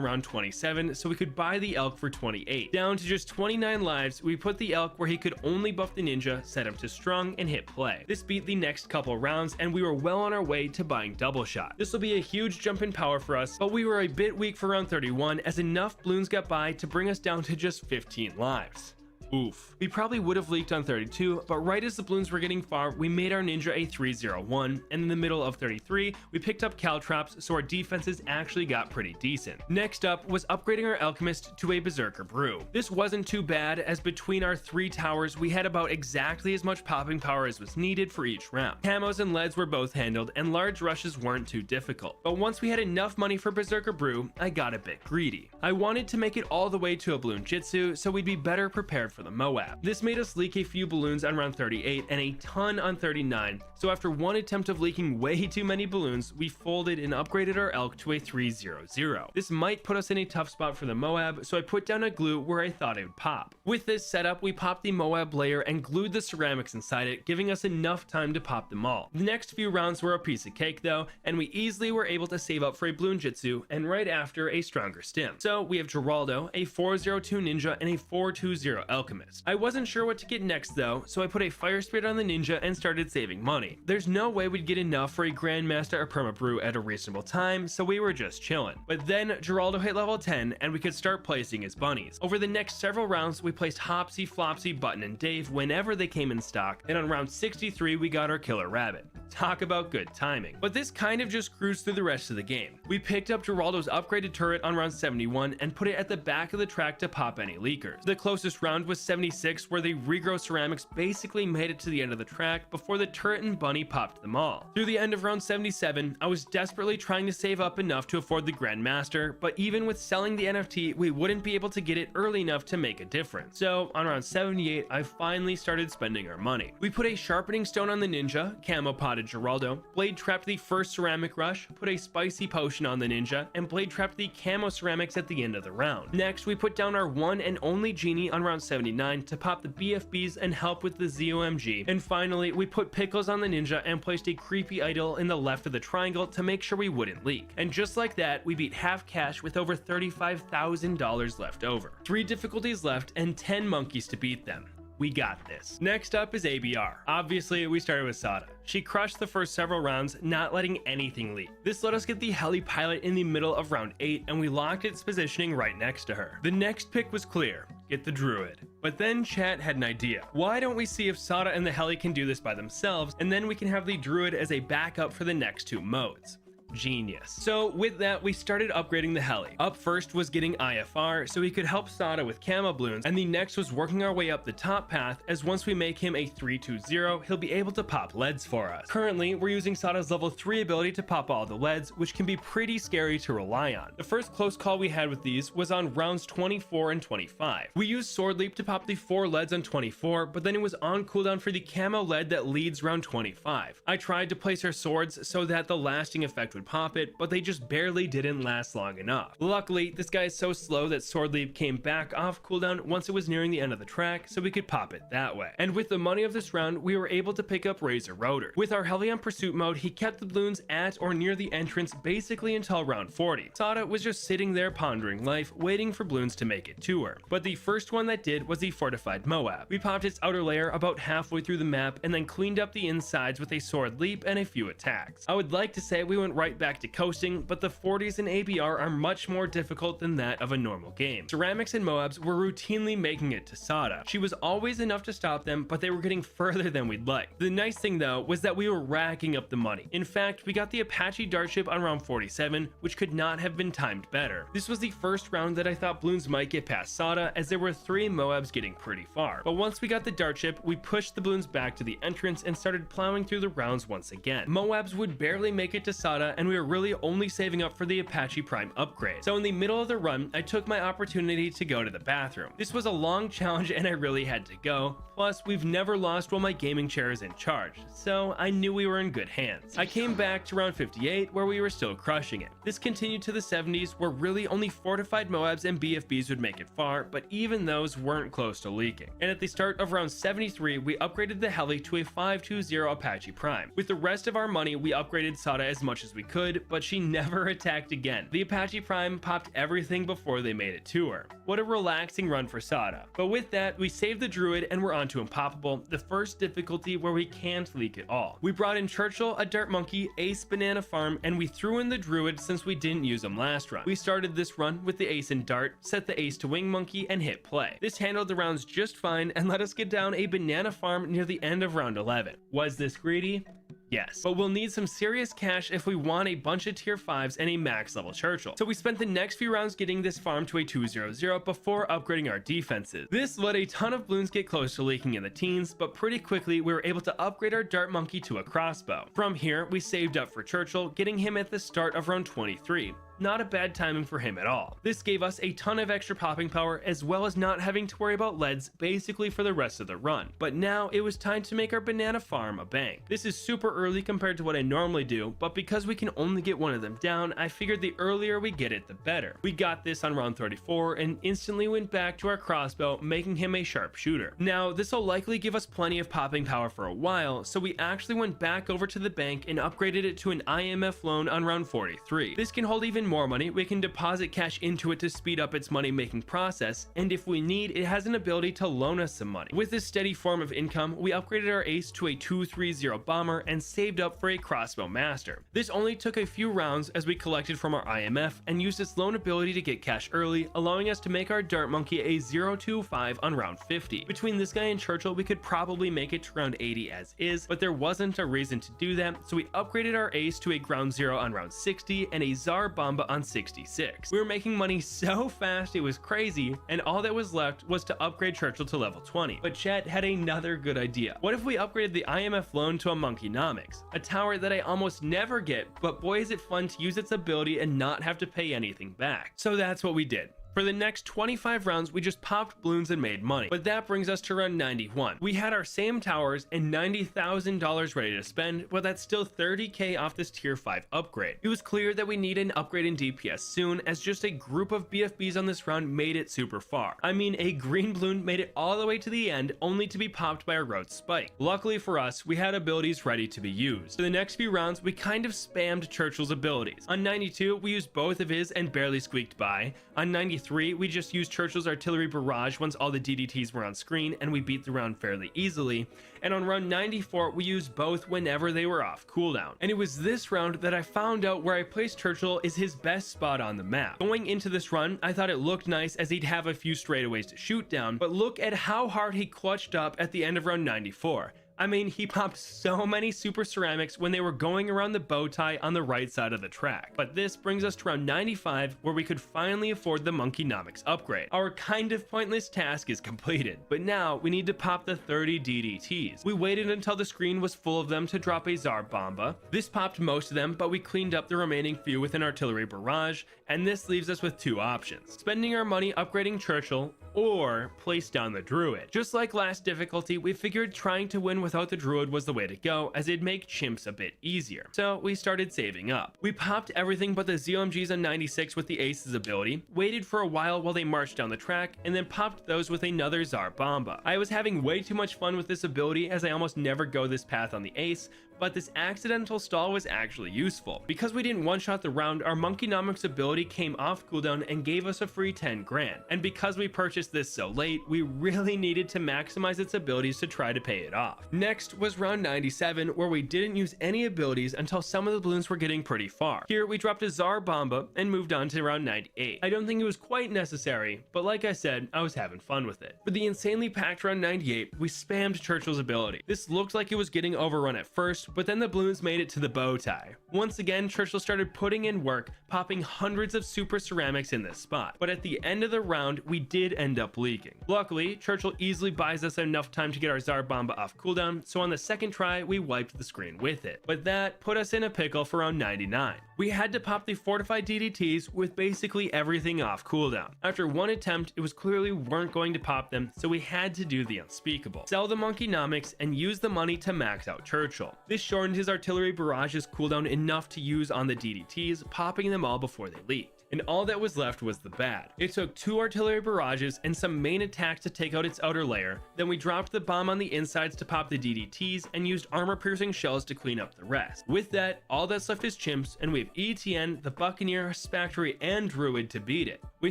round 27 so we could buy the Elk for 28. Down to just 29 lives, we put the Elk where he could only buff the Ninja, set him to strong, and hit play. This beat the next couple rounds, and we were well on our way to buying double shot. This will be a huge jump in power for us, but we were a bit weak for round 31, as enough balloons got by to bring us down to just 15 lives. Oof. We probably would have leaked on 32, but right as the balloons were getting far, we made our Ninja a 301, and in the middle of 33, we picked up Caltrops, so our defenses actually got pretty decent. Next up was upgrading our Alchemist to a Berserker Brew. This wasn't too bad, as between our three towers, we had about exactly as much popping power as was needed for each round. Camos and leads were both handled, and large rushes weren't too difficult. But once we had enough money for Berserker Brew, I got a bit greedy. I wanted to make it all the way to a Bloon Jitsu, so we'd be better prepared for the Moab. This made us leak a few balloons on round 38 and a ton on 39, so after one attempt of leaking way too many balloons, we folded and upgraded our Elk to a 300. This might put us in a tough spot for the Moab, so I put down a glue where I thought it would pop. With this setup, we popped the Moab layer and glued the ceramics inside it, giving us enough time to pop them all. The next few rounds were a piece of cake though, and we easily were able to save up for a Bloon Jitsu, and right after a stronger stim. So we have Geraldo, a 402 Ninja, and a 420 Alchemist. I wasn't sure what to get next though, so I put a Fire Spirit on the Ninja and started saving money. There's no way we'd get enough for a Grandmaster or Perma Brew at a reasonable time, so we were just chilling. But then Geraldo hit level 10 and we could start placing his bunnies. Over the next several rounds, we placed Hopsy, Flopsy, Button, and Dave whenever they came in stock, and on round 63 we got our Killer Rabbit. Talk about good timing. But this kind of just cruised through the rest of the game. We picked up Geraldo's upgraded turret on round 71 and put it at the back of the track to pop any leakers. The closest round was 76, where the Regrow ceramics basically made it to the end of the track before the turret and bunny popped them all. Through the end of round 77, I was desperately trying to save up enough to afford the Grandmaster, but even with selling the NFT, we wouldn't be able to get it early enough to make a difference. So on round 78, I finally started spending our money. We put a sharpening stone on the Ninja, camo potted Geraldo, blade trapped the first ceramic rush, put a spicy potion on the Ninja, and blade trapped the camo ceramics at the end of the round. Next, we put down our one and only Genie on round 79 to pop the BFBs and help with the ZOMG. And finally, we put Pickles on the Ninja and placed a creepy idol in the left of the triangle to make sure we wouldn't leak. And just like that, we beat half cash with over $35,000 left over. 3 difficulties left and 10 monkeys to beat them. We got this. Next up is ABR. Obviously, we started with Sada. She crushed the first several rounds, not letting anything leak. This let us get the heli pilot in the middle of round 8, and we locked its positioning right next to her. The next pick was clear. Get the druid. But then chat had an idea. Why don't we see if Sada and the heli can do this by themselves, and then we can have the druid as a backup for the next 2 modes. Genius. So with that, we started upgrading the heli. Up first was getting IFR so he could help Sada with camo balloons, and the next was working our way up the top path, as once we make him a 3-2-0, he'll be able to pop leads for us. Currently, we're using Sada's level 3 ability to pop all the leads, which can be pretty scary to rely on. The first close call we had with these was on rounds 24 and 25. We used Sword Leap to pop the 4 leads on 24, but then it was on cooldown for the camo lead that leads round 25. I tried to place our swords so that the lasting effect would pop it, but they just barely didn't last long enough. Luckily, this guy is so slow that Sword Leap came back off cooldown once it was nearing the end of the track, so we could pop it that way. And with the money of this round, we were able to pick up Razor Rotor. With our heli on pursuit mode, he kept the balloons at or near the entrance basically until round 40. Sada was just sitting there pondering life, waiting for balloons to make it to her. But the first one that did was the Fortified Moab. We popped its outer layer about halfway through the map and then cleaned up the insides with a Sword Leap and a few attacks. I would like to say we went right back to coasting, but the 40s and ABR are much more difficult than that of a normal game. Ceramics and Moabs were routinely making it to Sada. She was always enough to stop them, but they were getting further than we'd like. The nice thing though was that we were racking up the money. In fact, we got the Apache Dart Ship on round 47, which could not have been timed better. This was the first round that I thought Bloons might get past Sada, as there were 3 Moabs getting pretty far. But once we got the Dart Ship, we pushed the Bloons back to the entrance and started plowing through the rounds once again. Moabs would barely make it to Sada, and we were really only saving up for the Apache Prime upgrade. So in the middle of the run, I took my opportunity to go to the bathroom. This was a long challenge and I really had to go. Plus, we've never lost while my gaming chair is in charge, so I knew we were in good hands. I came back to round 58 where we were still crushing it. This continued to the 70s where really only fortified Moabs and BFBs would make it far, but even those weren't close to leaking. And at the start of round 73, we upgraded the heli to a 5-2-0 Apache Prime. With the rest of our money, we upgraded Sada as much as we could, but she never attacked again. The Apache Prime popped everything before they made it to her. What a relaxing run for Sada. But with that, we saved the druid and we're on to Impoppable, the first difficulty where we can't leak at all. We brought in Churchill, a Dart Monkey, Ace, Banana Farm, and we threw in the druid since we didn't use him last run. We started this run with the Ace and Dart, set the Ace to Wing Monkey, and hit play. This handled the rounds just fine and let us get down a Banana Farm near the end of round 11. Was this greedy? Yes, but we'll need some serious cash if we want a bunch of tier 5s and a max level Churchill. So we spent the next few rounds getting this farm to a 2-0-0 before upgrading our defenses. This let a ton of Bloons get close to leaking in the teens, but pretty quickly we were able to upgrade our Dart Monkey to a crossbow. From here, we saved up for Churchill, getting him at the start of round 23. Not a bad timing for him at all. This gave us a ton of extra popping power as well as not having to worry about leads basically for the rest of the run. But now it was time to make our banana farm a bank. This is super early compared to what I normally do, but because we can only get one of them down, I figured the earlier we get it, the better. We got this on round 34 and instantly went back to our crossbow, making him a sharpshooter. Now, this will likely give us plenty of popping power for a while, so we actually went back over to the bank and upgraded it to an IMF loan on round 43. This can hold even more money. We can deposit cash into it to speed up its money making process, and if we need, it has an ability to loan us some money. With this steady form of income, we upgraded our Ace to a 2-3-0 bomber and saved up for a crossbow master. This only took a few rounds as we collected from our IMF and used its loan ability to get cash early, allowing us to make our Dart Monkey a 0-2-5 on round 50. Between this guy and Churchill, we could probably make it to round 80 as is, but there wasn't a reason to do that, so we upgraded our Ace to a ground 0 on round 60 and a Tsar Bomba on 66. We were making money so fast it was crazy, and all that was left was to upgrade Churchill to level 20. But Chet had another good idea. What if we upgraded the IMF loan to a Monkeynomics, a tower that I almost never get, but boy is it fun to use its ability and not have to pay anything back. So that's what we did. For the next 25 rounds, we just popped Bloons and made money. But that brings us to round 91. We had our same towers and $90,000 ready to spend, but that's still 30k off this tier 5 upgrade. It was clear that we need an upgrade in DPS soon, as just a group of BFBs on this round made it super far. I mean, a green balloon made it all the way to the end, only to be popped by a road spike. Luckily for us, we had abilities ready to be used. For the next few rounds, we kind of spammed Churchill's abilities. On 92, we used both of his and barely squeaked by. On 93, 63, we just used Churchill's artillery barrage once all the DDTs were on screen, and we beat the round fairly easily. And on round 94, we used both whenever they were off cooldown. And it was this round that I found out where I placed Churchill is his best spot on the map. Going into this run, I thought it looked nice as he'd have a few straightaways to shoot down, but look at how hard he clutched up at the end of round 94. I mean, he popped so many super ceramics when they were going around the bow tie on the right side of the track. But this brings us to round 95, where we could finally afford the Monkeynomics upgrade. Our kind of pointless task is completed, but now we need to pop the 30 DDTs. We waited until the screen was full of them to drop a Tsar Bomba. This popped most of them, but we cleaned up the remaining few with an artillery barrage, and this leaves us with two options: spending our money upgrading Churchill, or place down the Druid. Just like last difficulty, we figured trying to win without the Druid was the way to go, as it'd make Chimps a bit easier. So we started saving up. We popped everything but the ZOMGs on 96 with the Ace's ability, waited for a while they marched down the track, and then popped those with another Tsar Bomba. I was having way too much fun with this ability as I almost never go this path on the Ace, but this accidental stall was actually useful. Because we didn't one-shot the round, our Monkeynomics ability came off cooldown and gave us a free 10 grand. And because we purchased this so late, we really needed to maximize its abilities to try to pay it off. Next was round 97, where we didn't use any abilities until some of the balloons were getting pretty far. Here we dropped a Tsar Bomba and moved on to round 98. I don't think it was quite necessary, but like I said, I was having fun with it. For the insanely packed round 98, we spammed Churchill's ability. This looked like it was getting overrun at first, but then the balloons made it to the bow tie. Once again, Churchill started putting in work, popping hundreds of super ceramics in this spot. But at the end of the round, we did end up leaking. Luckily, Churchill easily buys us enough time to get our Tsar Bomba off cooldown, so on the second try, we wiped the screen with it. But that put us in a pickle for round 99. We had to pop the fortified DDTs with basically everything off cooldown. After one attempt, it was clearly we weren't going to pop them, so we had to do the unspeakable. Sell the Monkeynomics and use the money to max out Churchill. This shortened his artillery barrage's cooldown enough to use on the DDTs, popping them all before they leaked. And all that was left was the bad. It took 2 artillery barrages and some main attacks to take out its outer layer, then we dropped the bomb on the insides to pop the DDTs and used armor-piercing shells to clean up the rest. With that, all that's left is Chimps, and we have ETN, the Buccaneer, Spactory, and Druid to beat it. We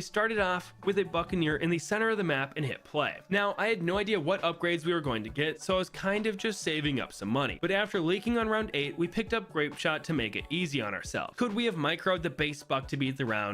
started off with a Buccaneer in the center of the map and hit play. Now, I had no idea what upgrades we were going to get, so I was kind of just saving up some money. But after leaking on round 8, we picked up Grape Shot to make it easy on ourselves. Could we have microed the base Buck to beat the round?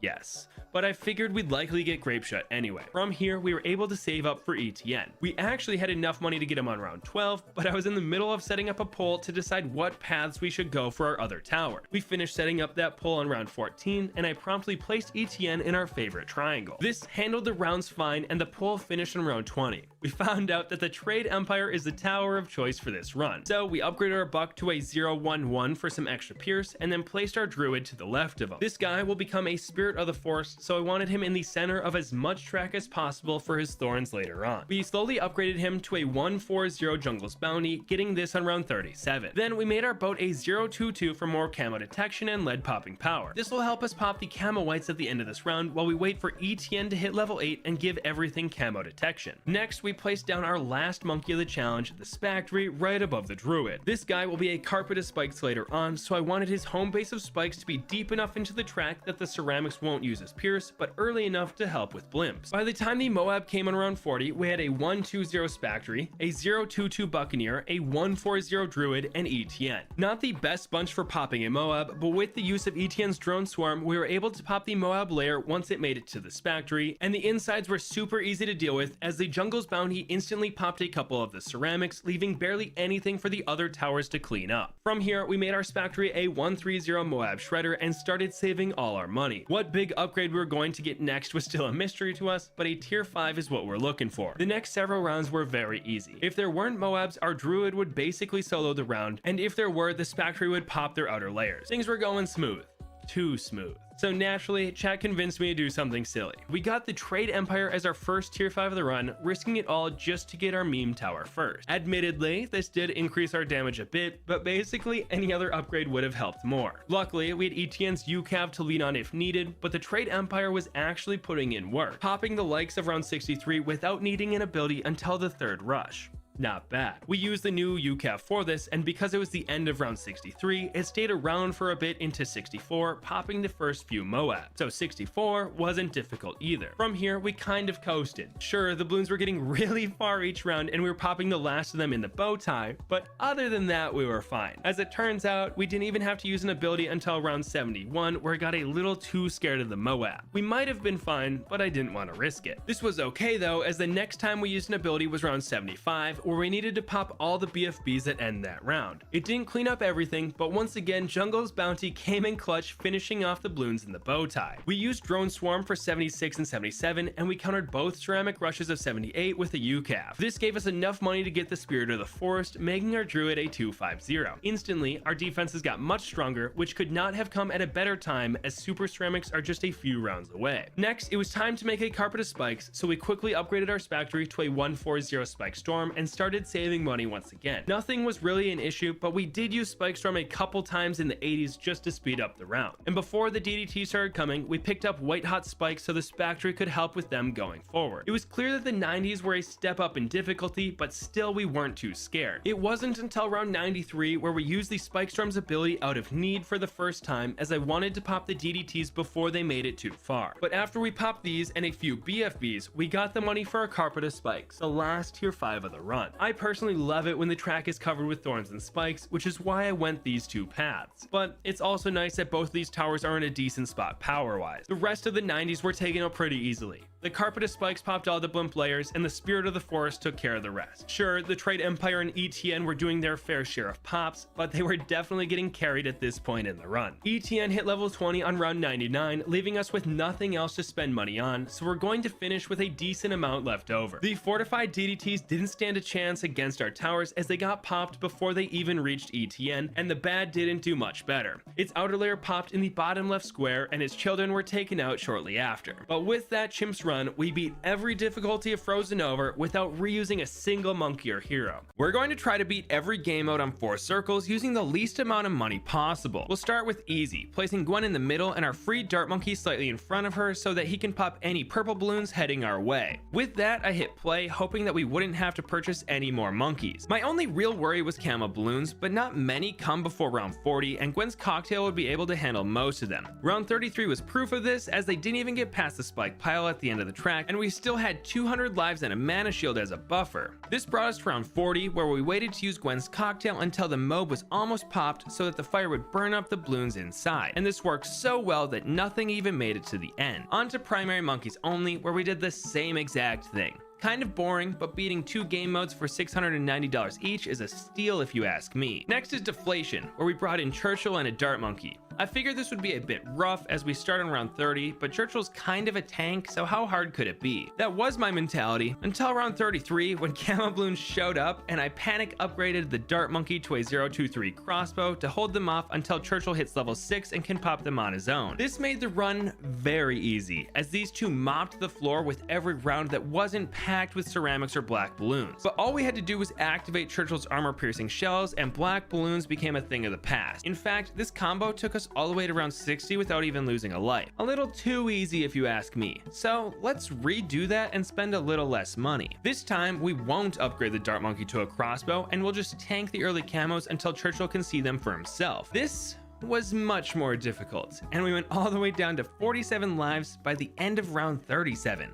Yes, but I figured we'd likely get Grape Shot anyway. From here, we were able to save up for ETN. We actually had enough money to get him on round 12, but I was in the middle of setting up a poll to decide what paths we should go for our other tower. We finished setting up that poll on round 14, and I promptly placed ETN in our favorite triangle. This handled the rounds fine, and the poll finished on round 20. We found out that the Trade Empire is the tower of choice for this run, so we upgraded our Buck to a 0-1-1 for some extra pierce, and then placed our Druid to the left of him. This guy will become a Spirit of the Force, so I wanted him in the center of as much track as possible for his Thorns later on. We slowly upgraded him to a 1-4-0 Jungle's Bounty, getting this on round 37. Then we made our boat a 0-2-2 for more camo detection and lead popping power. This will help us pop the camo whites at the end of this round while we wait for ETN to hit level 8 and give everything camo detection. Next, we placed down our last monkey of the challenge, the Spactory, right above the Druid. This guy will be a carpet of spikes later on, so I wanted his home base of spikes to be deep enough into the track that the ceramics won't use as pierce, but early enough to help with blimps. By the time the Moab came on around 40, we had a 1-2-0 Spactory, a 0-2-2 Buccaneer, a 1-4-0 Druid, and ETN. Not the best bunch for popping a Moab, but with the use of ETN's drone swarm, we were able to pop the Moab layer once it made it to the Spactory, and the insides were super easy to deal with as the Jungle's Bounty instantly popped a couple of the ceramics, leaving barely anything for the other towers to clean up. From here, we made our Spactory a 1-3-0 Moab Shredder and started saving all our money. What big upgrade we were going to get next was still a mystery to us, but a tier 5 is what we're looking for. The next several rounds were very easy. If there weren't Moabs, our Druid would basically solo the round, and if there were, the Spactory would pop their outer layers. Things were going smooth. Too smooth. So naturally, chat convinced me to do something silly. We got the Trade Empire as our first tier 5 of the run, risking it all just to get our meme tower first. Admittedly, this did increase our damage a bit, but basically any other upgrade would have helped more. Luckily, we had ETN's UCAV to lean on if needed, but the Trade Empire was actually putting in work, popping the likes of round 63 without needing an ability until the third rush. not bad. We used the new UCAF for this, and because it was the end of round 63, it stayed around for a bit into 64, popping the first few Moab. So 64 wasn't difficult either. From here, we kind of coasted. Sure, the Bloons were getting really far each round and we were popping the last of them in the bow tie, but other than that, we were fine. As it turns out, we didn't even have to use an ability until round 71, where I got a little too scared of the Moab. We might have been fine, but I didn't want to risk it. This was okay though, as the next time we used an ability was round 75, where we needed to pop all the BFBs that end that round. It didn't clean up everything, but once again, Jungle's bounty came in clutch, finishing off the Bloons in the bow tie. We used Drone Swarm for 76 and 77, and we countered both ceramic rushes of 78 with a UCAF. This gave us enough money to get the Spirit of the Forest, making our Druid a 2-5-0. Instantly, our defenses got much stronger, which could not have come at a better time, as Super Ceramics are just a few rounds away. Next, it was time to make a Carpet of Spikes, so we quickly upgraded our Spectre to a 1-4-0 Spike Storm and started saving money once again. Nothing was really an issue, but we did use Spike Storm a couple times in the 80s just to speed up the round. And before the DDT started coming, we picked up White Hot Spikes so the Spectre could help with them going forward. It was clear that the 90s were a step up in difficulty, but still we weren't too scared. It wasn't until round 93 where we used the Spike Storm's ability out of need for the first time, as I wanted to pop the DDTs before they made it too far. But after we popped these and a few BFBs, we got the money for a Carpet of Spikes, the last tier 5 of the run. I personally love it when the track is covered with thorns and spikes, which is why I went these two paths. But it's also nice that both of these towers are in a decent spot power-wise. The rest of the 90s were taken out pretty easily. The Carpet of Spikes popped all the blimp layers, and the Spirit of the Forest took care of the rest. Sure, the Trade Empire and ETN were doing their fair share of pops, but they were definitely getting carried at this point in the run. ETN hit level 20 on round 99, leaving us with nothing else to spend money on, so we're going to finish with a decent amount left over. The fortified DDTs didn't stand a chance against our towers, as they got popped before they even reached ETN, and the bad didn't do much better. Its outer layer popped in the bottom left square, and its children were taken out shortly after. But with that CHIMPS run, we beat every difficulty of Frozen Over without reusing a single monkey or hero. We're going to try to beat every game mode on 4 circles using the least amount of money possible. We'll start with easy, placing Gwen in the middle and our free dart monkey slightly in front of her so that he can pop any purple balloons heading our way. With that, I hit play, hoping that we wouldn't have to purchase any more monkeys. My only real worry was camo balloons, but not many come before round 40, and Gwen's cocktail would be able to handle most of them. Round 33 was proof of this, as they didn't even get past the spike pile at the end of the track, and we still had 200 lives and a mana shield as a buffer. This brought us to round 40, where we waited to use Gwen's cocktail until the mob was almost popped so that the fire would burn up the balloons inside, and this worked so well that nothing even made it to the end. On to primary monkeys only, where we did the same exact thing. Kind of boring, but beating 2 game modes for $690 each is a steal if you ask me. Next is Deflation, where we brought in Churchill and a Dart Monkey. I figured this would be a bit rough as we start on round 30, but Churchill's kind of a tank, so how hard could it be? That was my mentality, until round 33 when Camo Bloons showed up and I panic upgraded the Dart Monkey to a 0-2-3 crossbow to hold them off until Churchill hits level 6 and can pop them on his own. This made the run very easy, as these two mopped the floor with every round that wasn't packed with ceramics or black balloons. But all we had to do was activate Churchill's armor-piercing shells, and black balloons became a thing of the past. In fact, this combo took us all the way to round 60 without even losing a life. A little too easy if you ask me. So let's redo that and spend a little less money. This time, we won't upgrade the Dart Monkey to a crossbow, and we'll just tank the early camos until Churchill can see them for himself. This was much more difficult, and we went all the way down to 47 lives by the end of round 37.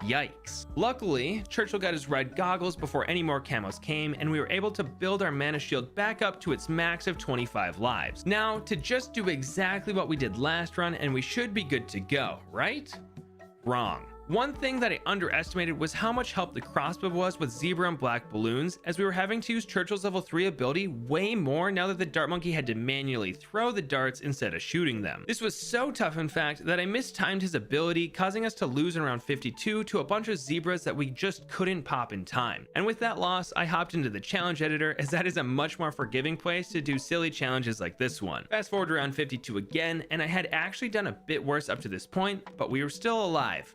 Yikes. Luckily, Churchill got his red goggles before any more camos came, and we were able to build our mana shield back up to its max of 25 lives. Now, to just do exactly what we did last run, and we should be good to go, right? Wrong. One thing that I underestimated was how much help the crossbow was with zebra and black balloons, as we were having to use Churchill's level 3 ability way more now that the Dart Monkey had to manually throw the darts instead of shooting them. This was so tough, in fact, that I mistimed his ability, causing us to lose in round 52 to a bunch of zebras that we just couldn't pop in time. And with that loss, I hopped into the challenge editor, as that is a much more forgiving place to do silly challenges like this one. Fast forward to round 52 again, and I had actually done a bit worse up to this point, but we were still alive.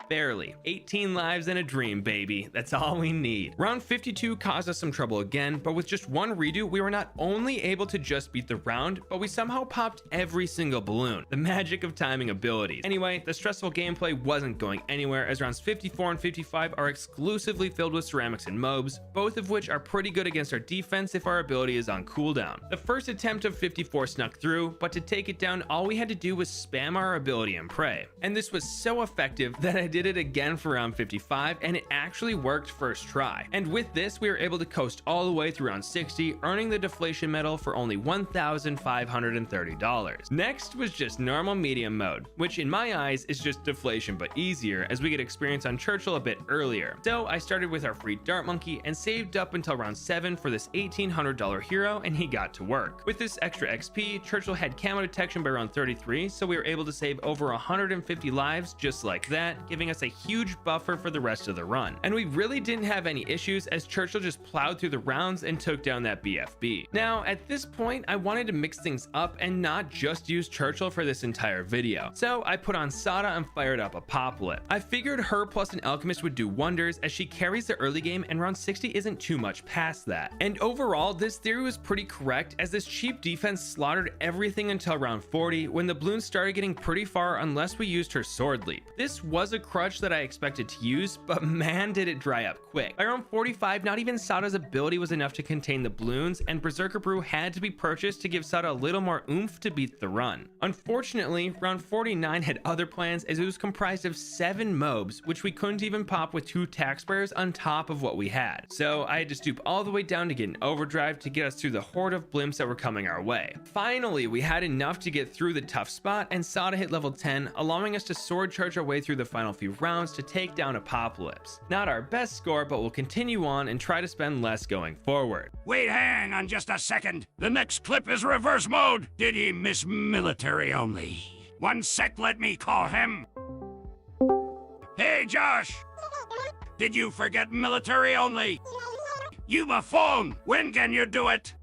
Barely. 18 lives and a dream, baby. That's all we need. Round 52 caused us some trouble again, but with just one redo, we were not only able to just beat the round, but we somehow popped every single balloon. The magic of timing abilities. Anyway, the stressful gameplay wasn't going anywhere, as rounds 54 and 55 are exclusively filled with ceramics and mobs, both of which are pretty good against our defense if our ability is on cooldown. The first attempt of 54 snuck through, but to take it down, all we had to do was spam our ability and pray. And this was so effective that I did it again for round 55, and it actually worked first try. And with this, we were able to coast all the way through round 60, earning the deflation medal for only $1,530. Next was just normal medium mode, which in my eyes is just deflation but easier, as we get experience on Churchill a bit earlier. So I started with our free dart monkey and saved up until round 7 for this $1,800 hero, and he got to work. With this extra XP, Churchill had camo detection by round 33, so we were able to save over 150 lives just like that, giving us a huge buffer for the rest of the run. And we really didn't have any issues, as Churchill just plowed through the rounds and took down that BFB. Now, at this point, I wanted to mix things up and not just use Churchill for this entire video. So I put on Sada and fired up Impoppable. I figured her plus an alchemist would do wonders, as she carries the early game and round 60 isn't too much past that. And overall, this theory was pretty correct, as this cheap defense slaughtered everything until round 40, when the Bloons started getting pretty far unless we used her sword leap. This was a crutch that I expected to use, but man did it dry up quick. By round 45, not even Sada's ability was enough to contain the Bloons, and Berserker Brew had to be purchased to give Sada a little more oomph to beat the run. Unfortunately, round 49 had other plans, as it was comprised of 7 mobs, which we couldn't even pop with 2 tax bearers on top of what we had. So I had to stoop all the way down to get an overdrive to get us through the horde of blimps that were coming our way. Finally, we had enough to get through the tough spot, and Sada hit level 10, allowing us to sword charge our way through the final few rounds to take down Apocalypse. Not our best score, but we'll continue on and try to spend less going forward. Wait, hang on just a second. The next clip is reverse mode. Did he miss military only? One sec, let me call him. Hey, Josh! Did you forget military only? You buffoon! When can you do it?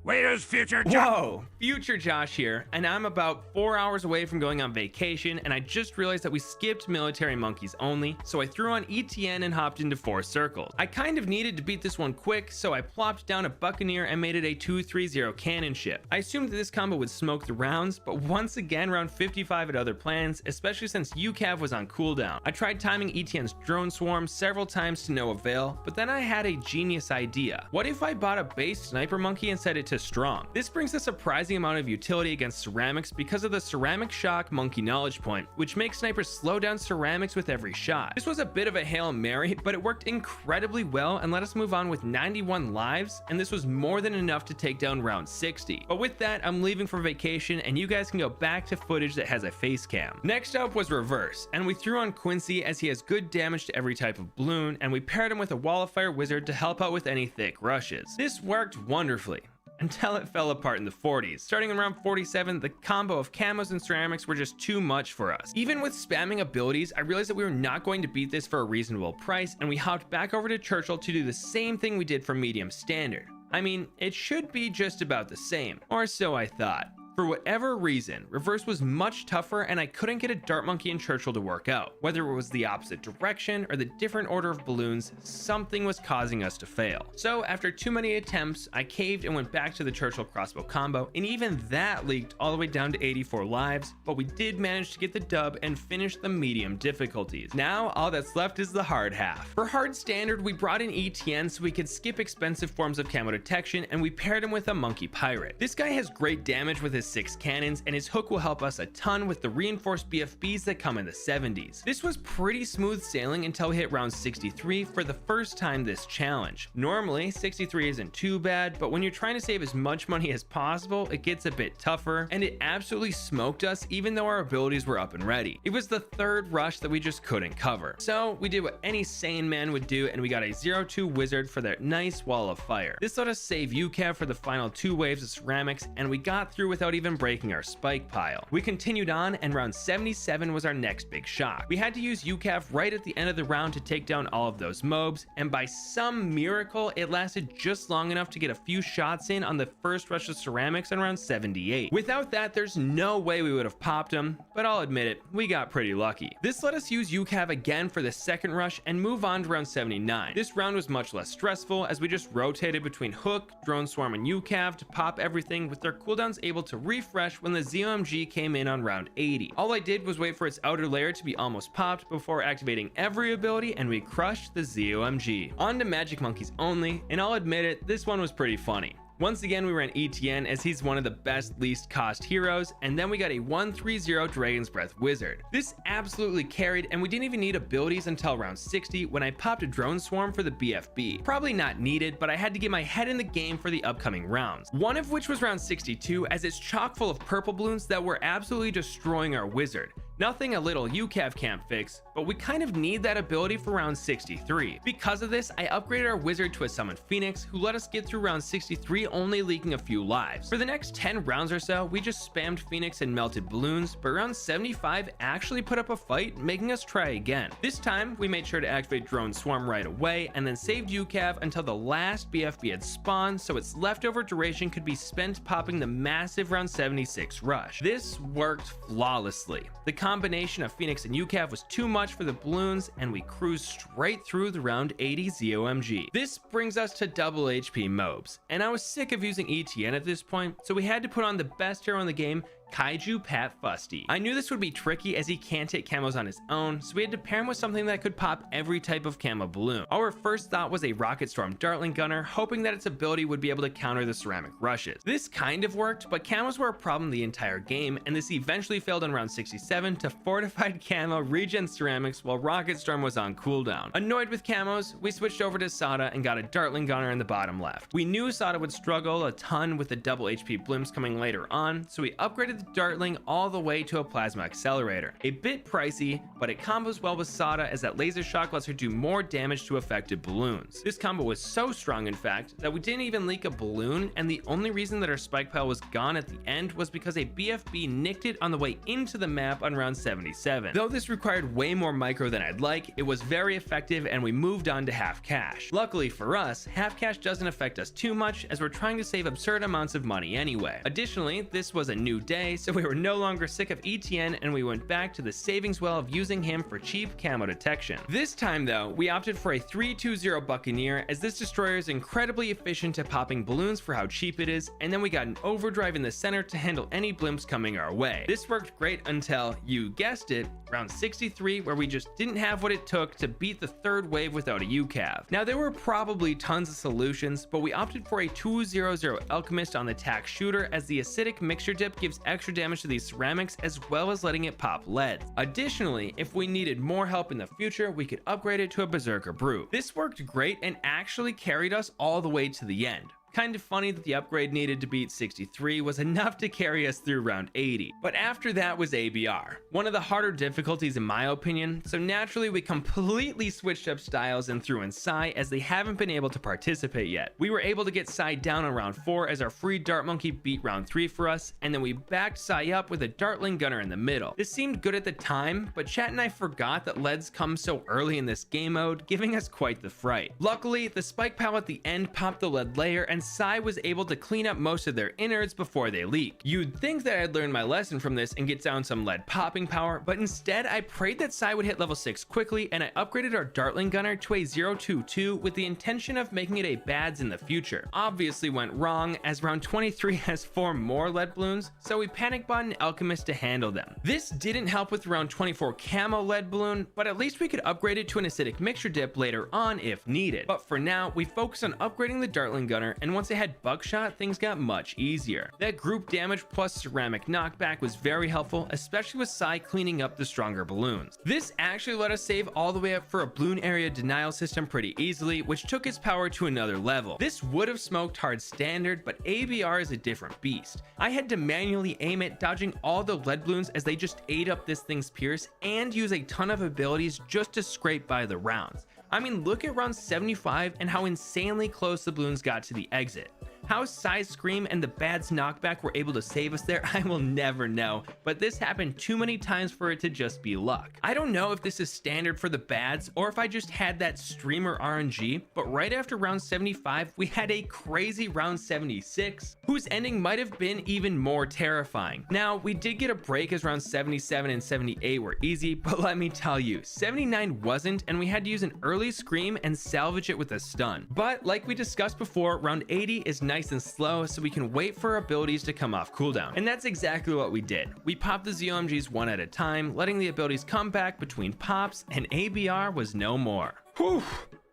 Waiter's future Josh. Whoa, future Josh here, and I'm about 4 hours away from going on vacation, and I just realized that we skipped military monkeys only, so I threw on ETN and hopped into 4 circles. I kind of needed to beat this one quick, so I plopped down a Buccaneer and made it a 2-3-0 cannon ship. I assumed that this combo would smoke the rounds, but once again round 55 had other plans, especially since UCAV was on cooldown. I tried timing ETN's drone swarm several times to no avail, but then I had a genius idea. What if I bought a base sniper monkey and set it to strong? This brings a surprising amount of utility against ceramics because of the ceramic shock monkey knowledge point, which makes snipers slow down ceramics with every shot. This was a bit of a Hail Mary, but it worked incredibly well and let us move on with 91 lives, and this was more than enough to take down round 60. But with that, I'm leaving for vacation, and you guys can go back to footage that has a face cam. Next up was Reverse, and we threw on Quincy, as he has good damage to every type of balloon, and we paired him with a Wall of Fire wizard to help out with any thick rushes. This worked wonderfully, until it fell apart in the 40s. Starting in round 47, the combo of camos and ceramics were just too much for us. Even with spamming abilities, I realized that we were not going to beat this for a reasonable price, and we hopped back over to Churchill to do the same thing we did for medium standard. I mean, it should be just about the same, or so I thought. For whatever reason, Reverse was much tougher, and I couldn't get a Dart Monkey and Churchill to work out. Whether it was the opposite direction or the different order of balloons, something was causing us to fail. So after too many attempts, I caved and went back to the Churchill crossbow combo, and even that leaked all the way down to 84 lives, but we did manage to get the dub and finish the medium difficulties. Now all that's left is the hard half. For hard standard, we brought in ETN so we could skip expensive forms of camo detection, and we paired him with a monkey pirate. This guy has great damage with his 6 cannons, and his hook will help us a ton with the reinforced BFBs that come in the 70s. This was pretty smooth sailing until we hit round 63 for the first time this challenge. Normally 63 isn't too bad, but when you're trying to save as much money as possible, it gets a bit tougher, and it absolutely smoked us even though our abilities were up and ready. It was the 3rd rush that we just couldn't cover. So we did what any sane man would do, and we got a 0-2 wizard for that nice wall of fire. This let us save UCAV for the final 2 waves of ceramics, and we got through without even breaking our spike pile. We continued on, and round 77 was our next big shock. We had to use UCAV right at the end of the round to take down all of those mobs, and by some miracle, it lasted just long enough to get a few shots in on the first rush of ceramics on round 78. Without that, there's no way we would have popped them, but I'll admit it, we got pretty lucky. This let us use UCAV again for the second rush and move on to round 79. This round was much less stressful as we just rotated between Hook, Drone Swarm, and UCAV to pop everything, with their cooldowns able to refresh when the ZOMG came in on round 80. All I did was wait for its outer layer to be almost popped before activating every ability, and we crushed the ZOMG. On to Magic Monkeys only, and I'll admit it, this one was pretty funny. Once again, we ran ETN as he's one of the best least cost heroes, and then we got a 1-3-0 Dragon's Breath Wizard. This absolutely carried, and we didn't even need abilities until round 60 when I popped a Drone Swarm for the BFB. Probably not needed, but I had to get my head in the game for the upcoming rounds. One of which was round 62, as it's chock full of purple balloons that were absolutely destroying our wizard. Nothing a little UCAV can't fix, but we kind of need that ability for round 63. Because of this, I upgraded our wizard to a summoned Phoenix, who let us get through round 63 only leaking a few lives. For the next 10 rounds or so, we just spammed Phoenix and melted balloons, but round 75 actually put up a fight, making us try again. This time, we made sure to activate Drone Swarm right away, and then saved UCAV until the last BFB had spawned, so its leftover duration could be spent popping the massive round 76 rush. This worked flawlessly. The combination of Phoenix and UCAV was too much for the balloons, and we cruised straight through the round 80 ZOMG. This brings us to double HP mobs, and I was sick of using ETN at this point, so we had to put on the best hero in the game, Kaiju Pat Fusty. I knew this would be tricky as he can't take camos on his own, so we had to pair him with something that could pop every type of camo balloon. Our first thought was a Rocket Storm Dartling Gunner, hoping that its ability would be able to counter the ceramic rushes. This kind of worked, but camos were a problem the entire game, and this eventually failed on round 67 to Fortified Camo regen ceramics while Rocket Storm was on cooldown. Annoyed with camos, we switched over to Sada and got a Dartling Gunner in the bottom left. We knew Sada would struggle a ton with the double HP blimps coming later on, so we upgraded the Dartling all the way to a Plasma Accelerator. A bit pricey, but it combos well with Sada as that laser shock lets her do more damage to affected balloons. This combo was so strong in fact that we didn't even leak a balloon, and the only reason that our spike pile was gone at the end was because a BFB nicked it on the way into the map on round 77. Though this required way more micro than I'd like, it was very effective and we moved on to half cash. Luckily for us, half cash doesn't affect us too much as we're trying to save absurd amounts of money anyway. Additionally, this was a new day, so we were no longer sick of ETN and we went back to the savings well of using him for cheap camo detection. This time though, we opted for a 3-2-0 Buccaneer as this destroyer is incredibly efficient at popping balloons for how cheap it is, and then we got an overdrive in the center to handle any blimps coming our way. This worked great until, you guessed it, round 63, where we just didn't have what it took to beat the third wave without a UCAV. Now there were probably tons of solutions, but we opted for a 2-0-0 Alchemist on the tack shooter as the acidic mixture dip gives extra damage to these ceramics as well as letting it pop lead. Additionally, if we needed more help in the future, we could upgrade it to a Berserker Brew. This worked great and actually carried us all the way to the end. Kind of funny that the upgrade needed to beat 63 was enough to carry us through round 80. But after that was ABR, one of the harder difficulties in my opinion, so naturally we completely switched up styles and threw in Psy as they haven't been able to participate yet. We were able to get Psy down on round 4 as our free Dart Monkey beat round 3 for us, and then we backed Psy up with a Dartling Gunner in the middle. This seemed good at the time, but chat and I forgot that leads come so early in this game mode, giving us quite the fright. Luckily, the spike pile at the end popped the lead layer and Psy was able to clean up most of their innards before they leak. You'd think that I'd learned my lesson from this and get down some lead popping power, but instead I prayed that Psy would hit level 6 quickly, and I upgraded our Dartling Gunner to a 0-2-2 with the intention of making it a bads in the future. Obviously went wrong as round 23 has 4 more lead balloons, so we panic bought an Alchemist to handle them. This didn't help with round 24 camo lead balloon, but at least we could upgrade it to an acidic mixture dip later on if needed. But for now, we focus on upgrading the Dartling Gunner, and once it had buckshot, things got much easier. That group damage plus ceramic knockback was very helpful, especially with Psy cleaning up the stronger balloons. This actually let us save all the way up for a balloon area denial system pretty easily, which took its power to another level. This would have smoked hard standard, but ABR is a different beast. I had to manually aim it, dodging all the lead balloons as they just ate up this thing's pierce, and use a ton of abilities just to scrape by the rounds. I mean, look at round 75 and how insanely close the balloons got to the exit. How Size Scream and the Bad's knockback were able to save us there, I will never know, but this happened too many times for it to just be luck. I don't know if this is standard for the Bads or if I just had that streamer RNG, but right after round 75, we had a crazy round 76, whose ending might have been even more terrifying. Now, we did get a break as round 77 and 78 were easy, but let me tell you, 79 wasn't, and we had to use an early scream and salvage it with a stun. But like we discussed before, round 80 is nice and slow, so we can wait for abilities to come off cooldown. And that's exactly what we did. We popped the ZOMGs one at a time, letting the abilities come back between pops, and ABR was no more. Whew.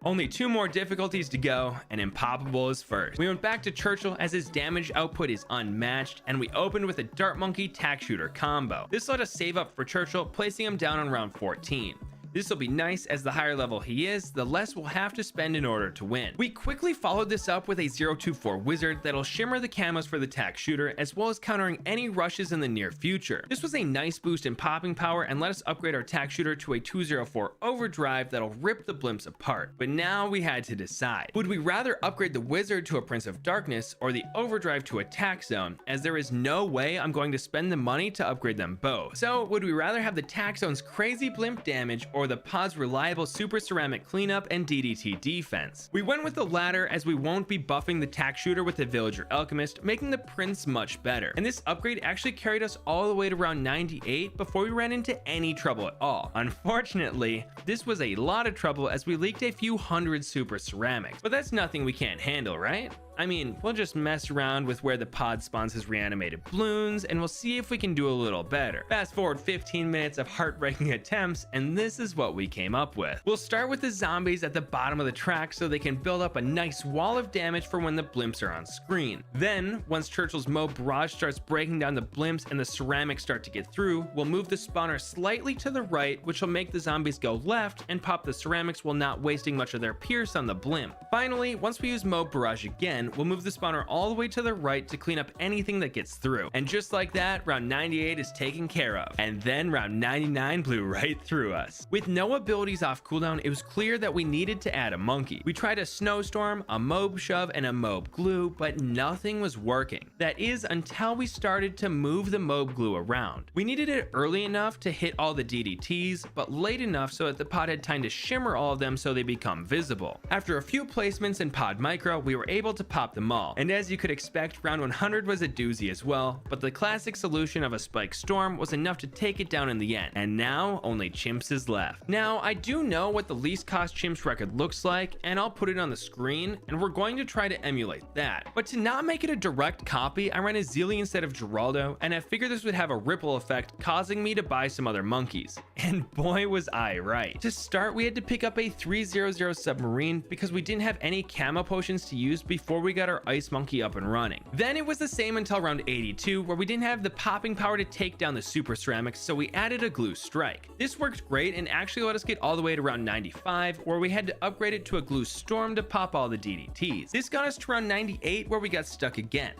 Only 2 more difficulties to go, and Impoppable is first. We went back to Churchill as his damage output is unmatched, and we opened with a Dart Monkey Tack Shooter combo. This let us save up for Churchill, placing him down on round 14. This will be nice, as the higher level he is, the less we'll have to spend in order to win. We quickly followed this up with a 024 wizard that'll shimmer the camos for the tack shooter, as well as countering any rushes in the near future. This was a nice boost in popping power and let us upgrade our tack shooter to a 204 overdrive that'll rip the blimps apart. But now we had to decide. Would we rather upgrade the wizard to a Prince of Darkness or the overdrive to a tack zone, as there is no way I'm going to spend the money to upgrade them both. So would we rather have the tack zone's crazy blimp damage or the pod's reliable super ceramic cleanup and DDT defense? We went with the latter, as we won't be buffing the tack shooter with the villager alchemist, making the prince much better. And this upgrade actually carried us all the way to round 98 before we ran into any trouble at all. Unfortunately, this was a lot of trouble as we leaked a few hundred super ceramics, but that's nothing we can't handle, right? I mean, we'll just mess around with where the pod spawns his reanimated Bloons, and we'll see if we can do a little better. Fast forward 15 minutes of heartbreaking attempts, and this is what we came up with. We'll start with the zombies at the bottom of the track so they can build up a nice wall of damage for when the blimps are on screen. Then, once Churchill's Mo barrage starts breaking down the blimps and the ceramics start to get through, we'll move the spawner slightly to the right, which will make the zombies go left and pop the ceramics while not wasting much of their pierce on the blimp. Finally, once we use Mo barrage again, we'll move the spawner all the way to the right to clean up anything that gets through. And just like that, round 98 is taken care of. And then round 99 blew right through us. With no abilities off cooldown, it was clear that we needed to add a monkey. We tried a snowstorm, a mob shove, and a mob glue, but nothing was working. That is, until we started to move the mob glue around. We needed it early enough to hit all the DDTs, but late enough so that the pod had time to shimmer all of them so they become visible. After a few placements in pod micro, we were able to pop them all. And as you could expect, round 100 was a doozy as well, but the classic solution of a spike storm was enough to take it down in the end. And now only CHIMPS is left. Now, I do know what the least cost CHIMPS record looks like, and I'll put it on the screen, and we're going to try to emulate that. But to not make it a direct copy, I ran a Zealy instead of Geraldo, and I figured this would have a ripple effect, causing me to buy some other monkeys. And boy was I right. To start, we had to pick up a 300 submarine because we didn't have any camo potions to use before we got our ice monkey up and running. Then it was the same until round 82, where we didn't have the popping power to take down the super ceramics, so we added a glue strike. This worked great and actually let us get all the way to round 95, where we had to upgrade it to a glue storm to pop all the DDTs. This got us to round 98, where we got stuck again.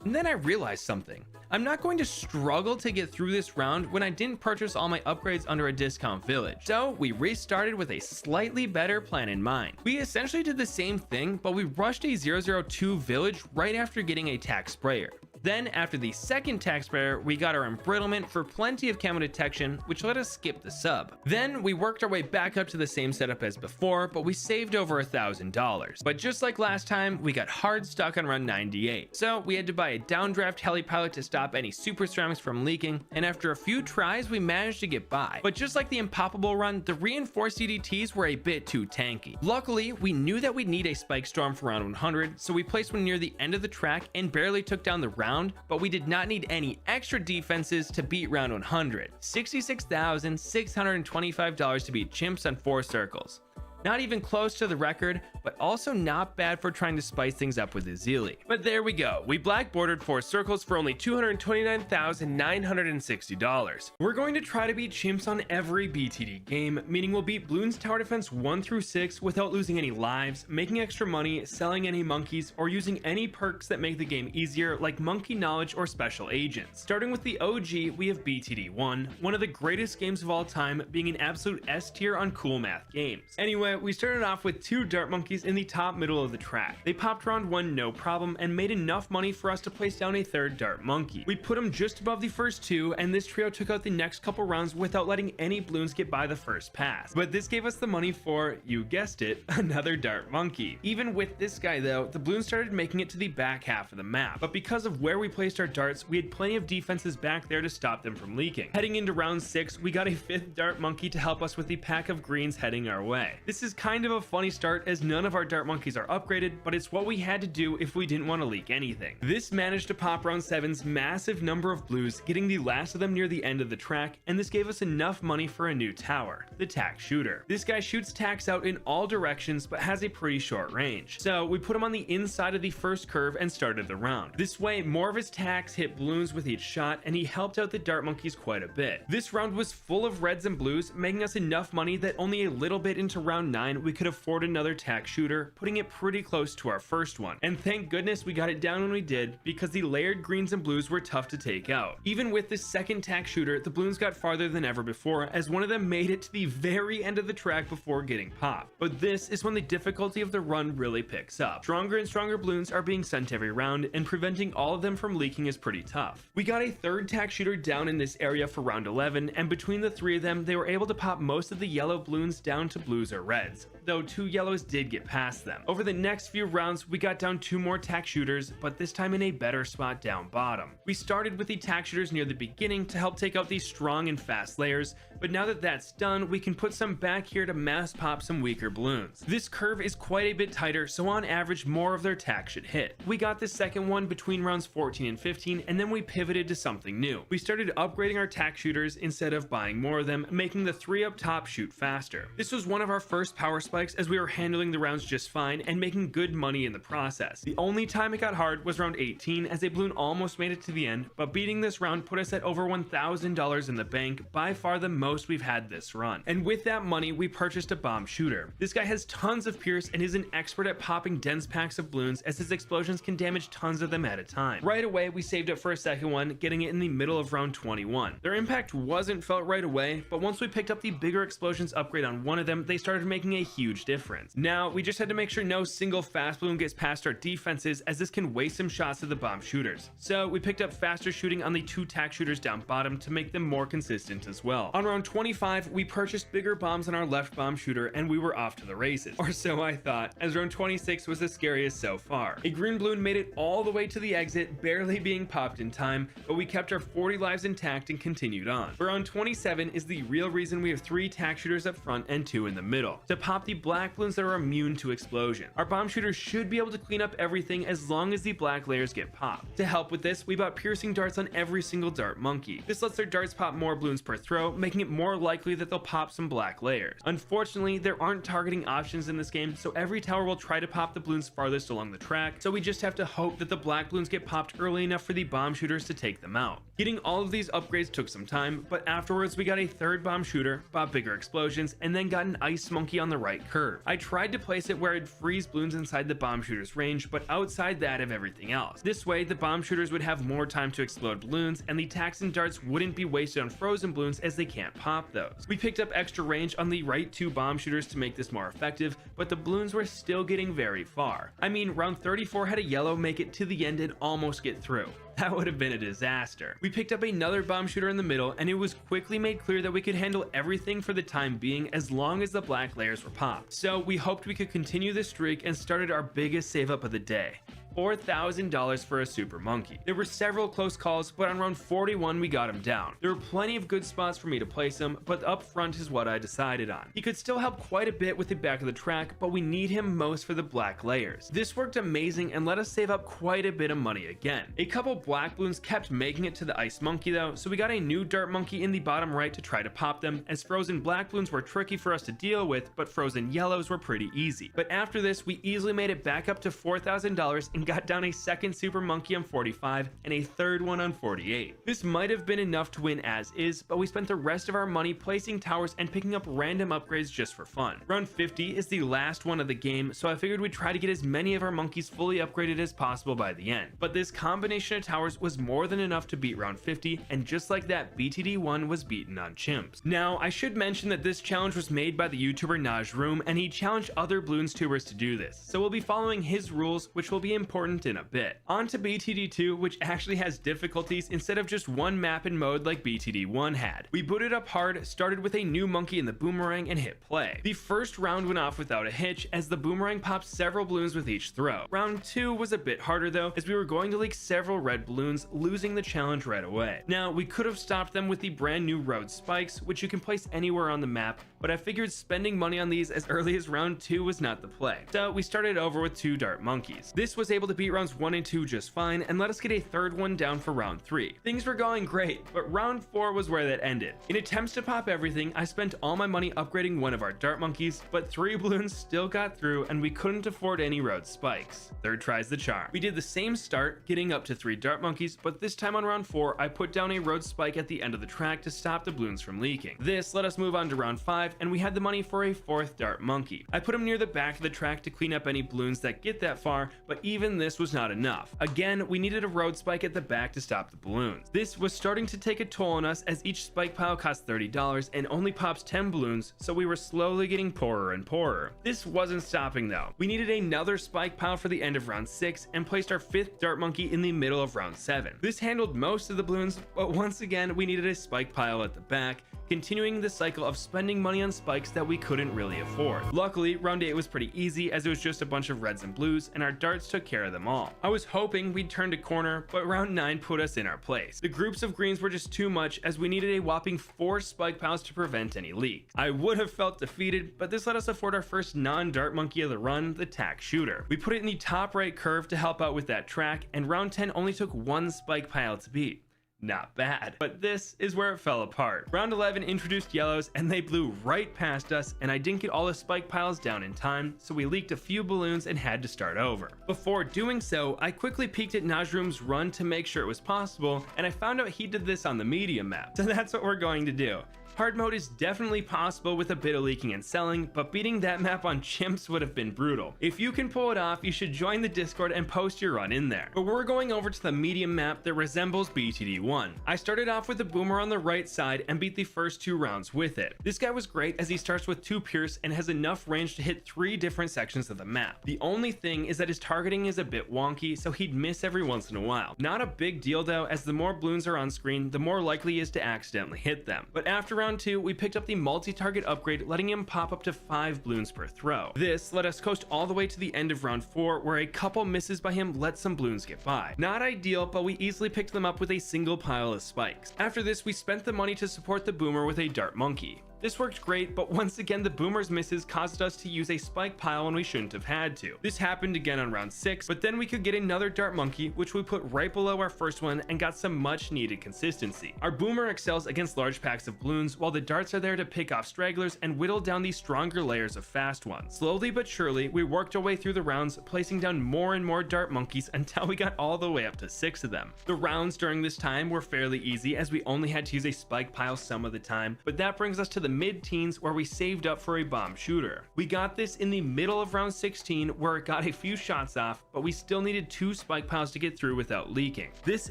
And then I realized something. I'm not going to struggle to get through this round when I didn't purchase all my upgrades under a discount village. So we restarted with a slightly better plan in mind. We essentially did the same thing, but we rushed a 002 village right after getting a tack sprayer. Then, after the second tack sprayer, we got our embrittlement for plenty of camo detection, which let us skip the sub. Then, we worked our way back up to the same setup as before, but we saved over $1,000. But just like last time, we got hard stuck on run 98. So, we had to buy a downdraft heli pilot to stop any super ceramics from leaking, and after a few tries, we managed to get by. But just like the Impoppable run, the reinforced DDTs were a bit too tanky. Luckily, we knew that we'd need a spike storm for round 100, so we placed one near the end of the track and barely took down the round, but we did not need any extra defenses to beat round 100. $66,625 to beat CHIMPS on 4 circles. Not even close to the record, but also not bad for trying to spice things up with Zealy. But there we go, we black bordered 4 circles for only $229,960. We're going to try to beat CHIMPS on every BTD game, meaning we'll beat Bloons Tower Defense 1 through 6 without losing any lives, making extra money, selling any monkeys, or using any perks that make the game easier, like monkey knowledge or special agents. Starting with the OG, we have BTD 1, one of the greatest games of all time, being an absolute S tier on cool math games. Anyway, Anyway, we started off with 2 dart monkeys in the top middle of the track. They popped round 1 no problem and made enough money for us to place down a 3rd dart monkey. We put them just above the first 2, and this trio took out the next couple rounds without letting any balloons get by the first pass. But this gave us the money for, you guessed it, another dart monkey. Even with this guy though, the balloons started making it to the back half of the map, but because of where we placed our darts, we had plenty of defenses back there to stop them from leaking. Heading into round 6, we got a 5th dart monkey to help us with the pack of greens heading our way. This is kind of a funny start as none of our dart monkeys are upgraded, but it's what we had to do if we didn't want to leak anything. This managed to pop round 7's massive number of blues, getting the last of them near the end of the track, and this gave us enough money for a new tower, the tack shooter. This guy shoots tacks out in all directions but has a pretty short range, so we put him on the inside of the first curve and started the round. This way, more of his tacks hit balloons with each shot, and he helped out the dart monkeys quite a bit. This round was full of reds and blues, making us enough money that only a little bit into round 9 we could afford another tack shooter, putting it pretty close to our first one. And thank goodness we got it down when we did, because the layered greens and blues were tough to take out. Even with this second tack shooter, the balloons got farther than ever before, as one of them made it to the very end of the track before getting popped. But this is when the difficulty of the run really picks up. Stronger and stronger balloons are being sent every round, and preventing all of them from leaking is pretty tough. We got a 3rd tack shooter down in this area for round 11, and between the 3 of them, they were able to pop most of the yellow balloons down to blues or reds, though 2 yellows did get past them. Over the next few rounds, we got down 2 more tack shooters, but this time in a better spot down bottom. We started with the tack shooters near the beginning to help take out these strong and fast layers, but now that that's done, we can put some back here to mass pop some weaker balloons. This curve is quite a bit tighter, so on average, more of their tack should hit. We got the second one between rounds 14 and 15, and then we pivoted to something new. We started upgrading our tack shooters instead of buying more of them, making the 3 up top shoot faster. This was one of our first power spikes, as we were handling the rounds just fine and making good money in the process. The only time it got hard was round 18, as a balloon almost made it to the end, but beating this round put us at over $1,000 in the bank, by far the most we've had this run. And with that money, we purchased a bomb shooter. This guy has tons of pierce and is an expert at popping dense packs of balloons, as his explosions can damage tons of them at a time. Right away, we saved up for a second one, getting it in the middle of round 21. Their impact wasn't felt right away, but once we picked up the bigger explosions upgrade on one of them, they started making a huge difference. Now, we just had to make sure no single fast balloon gets past our defenses, as this can waste some shots to the bomb shooters. So we picked up faster shooting on the 2 tack shooters down bottom to make them more consistent as well. On round 25, we purchased bigger bombs on our left bomb shooter, and we were off to the races. Or so I thought, as round 26 was the scariest so far. A green balloon made it all the way to the exit, barely being popped in time, but we kept our 40 lives intact and continued on. For round 27 is the real reason we have 3 tack shooters up front and 2 in the middle, to pop the black balloons that are immune to explosion. Our bomb shooters should be able to clean up everything as long as the black layers get popped. To help with this, we bought piercing darts on every single dart monkey. This lets their darts pop more balloons per throw, making it more likely that they'll pop some black layers. Unfortunately, there aren't targeting options in this game, so every tower will try to pop the balloons farthest along the track, so we just have to hope that the black balloons get popped early enough for the bomb shooters to take them out. Getting all of these upgrades took some time, but afterwards we got a 3rd bomb shooter, bought bigger explosions, and then got an ice monkey on the right curve. I tried to place it where it'd freeze balloons inside the bomb shooter's range, but outside that of everything else. This way, the bomb shooters would have more time to explode balloons, and the tacks and darts wouldn't be wasted on frozen balloons, as they can't pop those. We picked up extra range on the right 2 bomb shooters to make this more effective, but the balloons were still getting very far. I mean, round 34 had a yellow make it to the end and almost get through. That would have been a disaster. We picked up another bomb shooter in the middle, and it was quickly made clear that we could handle everything for the time being as long as the black layers were popped. So we hoped we could continue this streak and started our biggest save up of the day. $4,000 for a super monkey. There were several close calls, but on round 41 we got him down. There were plenty of good spots for me to place him, but up front is what I decided on. He could still help quite a bit with the back of the track, but we need him most for the black layers. This worked amazing and let us save up quite a bit of money again. A couple black balloons kept making it to the ice monkey though, so we got a new dart monkey in the bottom right to try to pop them, as frozen black balloons were tricky for us to deal with, but frozen yellows were pretty easy. But after this, we easily made it back up to $4,000 and and got down a second super monkey on 45 and a third one on 48. This might have been enough to win as is, but we spent the rest of our money placing towers and picking up random upgrades just for fun. Round 50 is the last one of the game, so I figured we'd try to get as many of our monkeys fully upgraded as possible by the end. But this combination of towers was more than enough to beat round 50, and just like that, BTD1 was beaten on Chimps. Now, I should mention that this challenge was made by the YouTuber Najroom, and he challenged other Bloons tubers to do this, so we'll be following his rules, which will be important in a bit. On to BTD2, which actually has difficulties instead of just one map and mode like BTD1 had. We booted up hard, started with a new monkey in the boomerang, and hit play. The first round went off without a hitch, as the boomerang popped several balloons with each throw. Round 2 was a bit harder though, as we were going to leak several red balloons, losing the challenge right away. Now, we could have stopped them with the brand new road spikes, which you can place anywhere on the map, but I figured spending money on these as early as round 2 was not the play. So we started over with 2 dart monkeys. This was able to beat rounds 1 and 2 just fine, and let us get a third one down for round 3. Things were going great, but round 4 was where that ended. In attempts to pop everything, I spent all my money upgrading one of our dart monkeys, but 3 balloons still got through and we couldn't afford any road spikes. Third tries the charm. We did the same start, getting up to 3 dart monkeys, but this time on round 4, I put down a road spike at the end of the track to stop the balloons from leaking. This let us move on to round 5, and we had the money for a 4th dart monkey. I put him near the back of the track to clean up any balloons that get that far, but even this was not enough. Again, we needed a road spike at the back to stop the balloons. This was starting to take a toll on us, as each spike pile cost $30 and only pops 10 balloons, so we were slowly getting poorer and poorer. This wasn't stopping though. We needed another spike pile for the end of round 6 and placed our 5th dart monkey in the middle of round 7. This handled most of the balloons, but once again we needed a spike pile at the back, continuing the cycle of spending money on spikes that we couldn't really afford. Luckily, round 8 was pretty easy, as it was just a bunch of reds and blues, and our darts took care of them all. I was hoping we'd turned a corner, but round 9 put us in our place. The groups of greens were just too much, as we needed a whopping 4 spike piles to prevent any leak. I would have felt defeated, but this let us afford our first non-dart monkey of the run, the tack shooter. We put it in the top right curve to help out with that track, and round 10 only took 1 spike pile to beat. Not bad, but this is where it fell apart. Round 11 introduced yellows, and they blew right past us, and I didn't get all the spike piles down in time, so we leaked a few balloons and had to start over. Before doing so, I quickly peeked at Najroom's run to make sure it was possible, and I found out he did this on the medium map, so that's what we're going to do. Hard mode is definitely possible with a bit of leaking and selling, but beating that map on Chimps would have been brutal. If you can pull it off, you should join the Discord and post your run in there. But we're going over to the medium map that resembles BTD1. I started off with the boomer on the right side and beat the first 2 rounds with it. This guy was great, as he starts with 2 pierce and has enough range to hit 3 different sections of the map. The only thing is that his targeting is a bit wonky, so he'd miss every once in a while. Not a big deal though, as the more balloons are on screen, the more likely he is to accidentally hit them. But after round 2, we picked up the multi-target upgrade, letting him pop up to 5 balloons per throw. This let us coast all the way to the end of round 4, where a couple misses by him let some balloons get by. Not ideal, but we easily picked them up with a single pile of spikes. After this, we spent the money to support the boomer with a dart monkey. This worked great, but once again the boomer's misses caused us to use a spike pile when we shouldn't have had to. This happened again on round 6, but then we could get another dart monkey, which we put right below our first one, and got some much needed consistency. Our boomer excels against large packs of balloons, while the darts are there to pick off stragglers and whittle down these stronger layers of fast ones. Slowly but surely, we worked our way through the rounds, placing down more and more dart monkeys until we got all the way up to 6 of them. The rounds during this time were fairly easy, as we only had to use a spike pile some of the time, but that brings us to the mid-teens, where we saved up for a bomb shooter. We got this in the middle of round 16, where it got a few shots off, but we still needed 2 spike piles to get through without leaking. This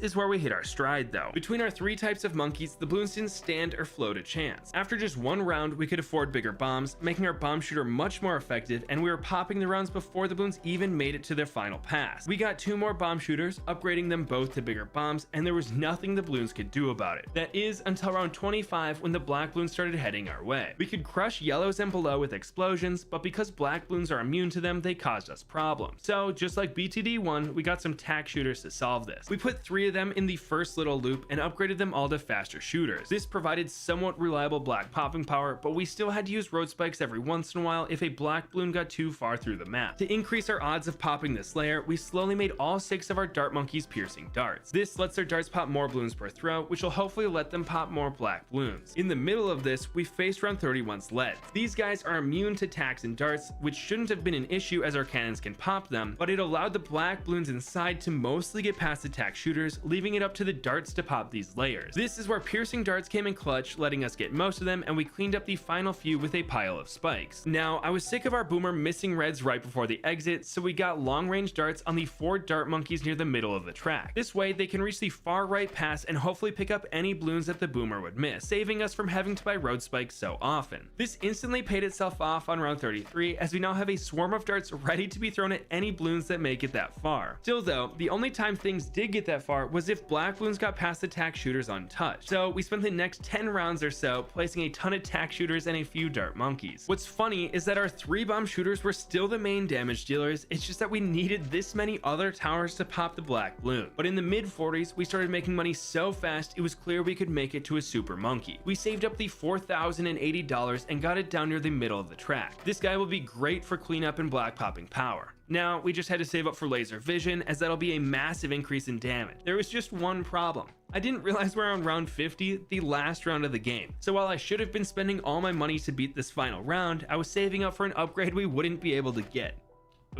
is where we hit our stride though. Between our 3 types of monkeys, the balloons didn't stand or float a chance. After just 1 round, we could afford bigger bombs, making our bomb shooter much more effective, and we were popping the rounds before the balloons even made it to their final pass. We got 2 more bomb shooters, upgrading them both to bigger bombs, and there was nothing the balloons could do about it. That is until round 25, when the black balloons started heading our way. We could crush yellows and below with explosions, but because black balloons are immune to them, they caused us problems. So just like BTD1, we got some tack shooters to solve this. We put 3 of them in the first little loop and upgraded them all to faster shooters. This provided somewhat reliable black popping power, but we still had to use road spikes every once in a while if a black balloon got too far through the map. To increase our odds of popping this layer, we slowly made all 6 of our dart monkeys piercing darts. This lets their darts pop more balloons per throw, which will hopefully let them pop more black balloons. In the middle of this, we faced round 31's leads. These guys are immune to tacks and darts, which shouldn't have been an issue as our cannons can pop them, but it allowed the black balloons inside to mostly get past the tack shooters, leaving it up to the darts to pop these layers. This is where piercing darts came in clutch, letting us get most of them, and we cleaned up the final few with a pile of spikes. Now, I was sick of our boomer missing reds right before the exit, so we got long range darts on the 4 dart monkeys near the middle of the track. This way, they can reach the far right pass and hopefully pick up any balloons that the boomer would miss, saving us from having to buy road spikes so often. This instantly paid itself off on round 33, as we now have a swarm of darts ready to be thrown at any balloons that make it that far. Still though, the only time things did get that far was if black balloons got past the tack shooters untouched. So we spent the next 10 rounds or so placing a ton of tack shooters and a few dart monkeys. What's funny is that our 3 bomb shooters were still the main damage dealers, it's just that we needed this many other towers to pop the black balloon. But in the mid 40s, we started making money so fast it was clear we could make it to a super monkey. We saved up the $4,080 and got it down near the middle of the track. This guy will be great for cleanup and black popping power. Now, we just had to save up for laser vision, as that'll be a massive increase in damage. There was just one problem. I didn't realize we're on round 50, the last round of the game. So while I should have been spending all my money to beat this final round, I was saving up for an upgrade we wouldn't be able to get.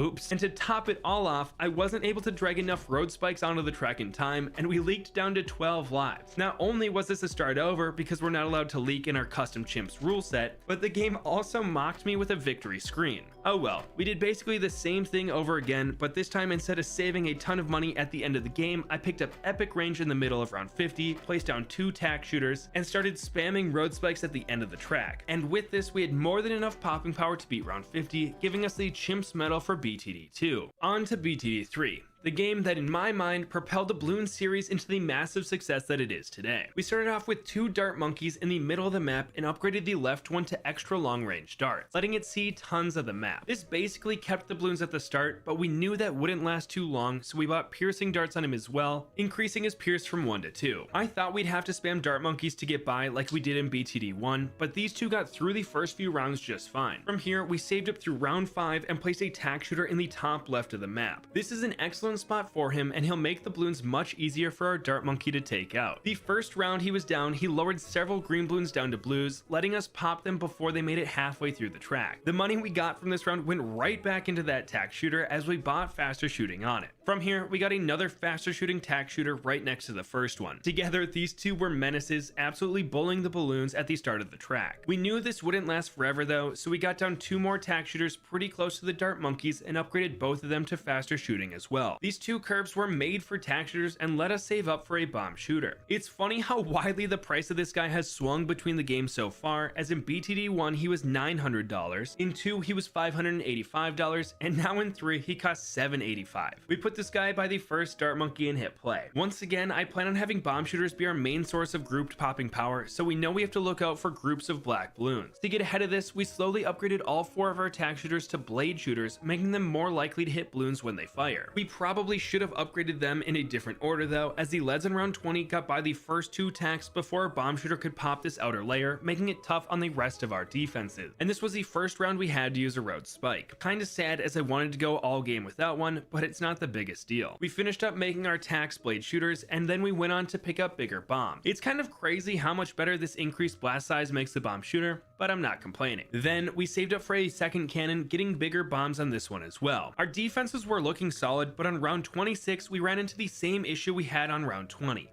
Oops. And to top it all off, I wasn't able to drag enough road spikes onto the track in time, and we leaked down to 12 lives. Not only was this a start over because we're not allowed to leak in our custom chimps rule set, but the game also mocked me with a victory screen. Oh well, we did basically the same thing over again, but this time instead of saving a ton of money at the end of the game, I picked up epic range in the middle of round 50, placed down 2 tack shooters, and started spamming road spikes at the end of the track. And with this, we had more than enough popping power to beat round 50, giving us the chimps medal for BTD2. On to BTD3. The game that in my mind propelled the Bloons series into the massive success that it is today. We started off with 2 dart monkeys in the middle of the map and upgraded the left one to extra long range darts, letting it see tons of the map. This basically kept the Bloons at the start, but we knew that wouldn't last too long, so we bought piercing darts on him as well, increasing his pierce from 1 to 2. I thought we'd have to spam dart monkeys to get by like we did in BTD1, but these two got through the first few rounds just fine. From here, we saved up through round 5 and placed a tack shooter in the top left of the map. This is an excellent spot for him, and he'll make the balloons much easier for our dart monkey to take out. The first round he was down, he lowered several green balloons down to blues, letting us pop them before they made it halfway through the track. The money we got from this round went right back into that tack shooter as we bought faster shooting on it. From here, we got another faster shooting tack shooter right next to the first one. Together, these two were menaces, absolutely bullying the balloons at the start of the track. We knew this wouldn't last forever though, so we got down 2 more tack shooters pretty close to the dart monkeys and upgraded both of them to faster shooting as well. These 2 curves were made for tack shooters and let us save up for a bomb shooter. It's funny how widely the price of this guy has swung between the games so far, as in BTD 1 he was $900, in 2 he was $585, and now in 3 he costs $785. We put this guy by the first dart monkey and hit play. Once again, I plan on having bomb shooters be our main source of grouped popping power, so we know we have to look out for groups of black balloons. To get ahead of this, we slowly upgraded all 4 of our tack shooters to blade shooters, making them more likely to hit balloons when they fire. We probably should have upgraded them in a different order though, as the leads in round 20 got by the first 2 tacks before a bomb shooter could pop this outer layer, making it tough on the rest of our defenses. And this was the first round we had to use a road spike. Kinda sad as I wanted to go all game without one, but it's not the biggest deal. We finished up making our tacks blade shooters, and then we went on to pick up bigger bombs. It's kind of crazy how much better this increased blast size makes the bomb shooter, but I'm not complaining. Then we saved up for a second cannon, getting bigger bombs on this one as well. Our defenses were looking solid, but on round 26 we ran into the same issue we had on round 20.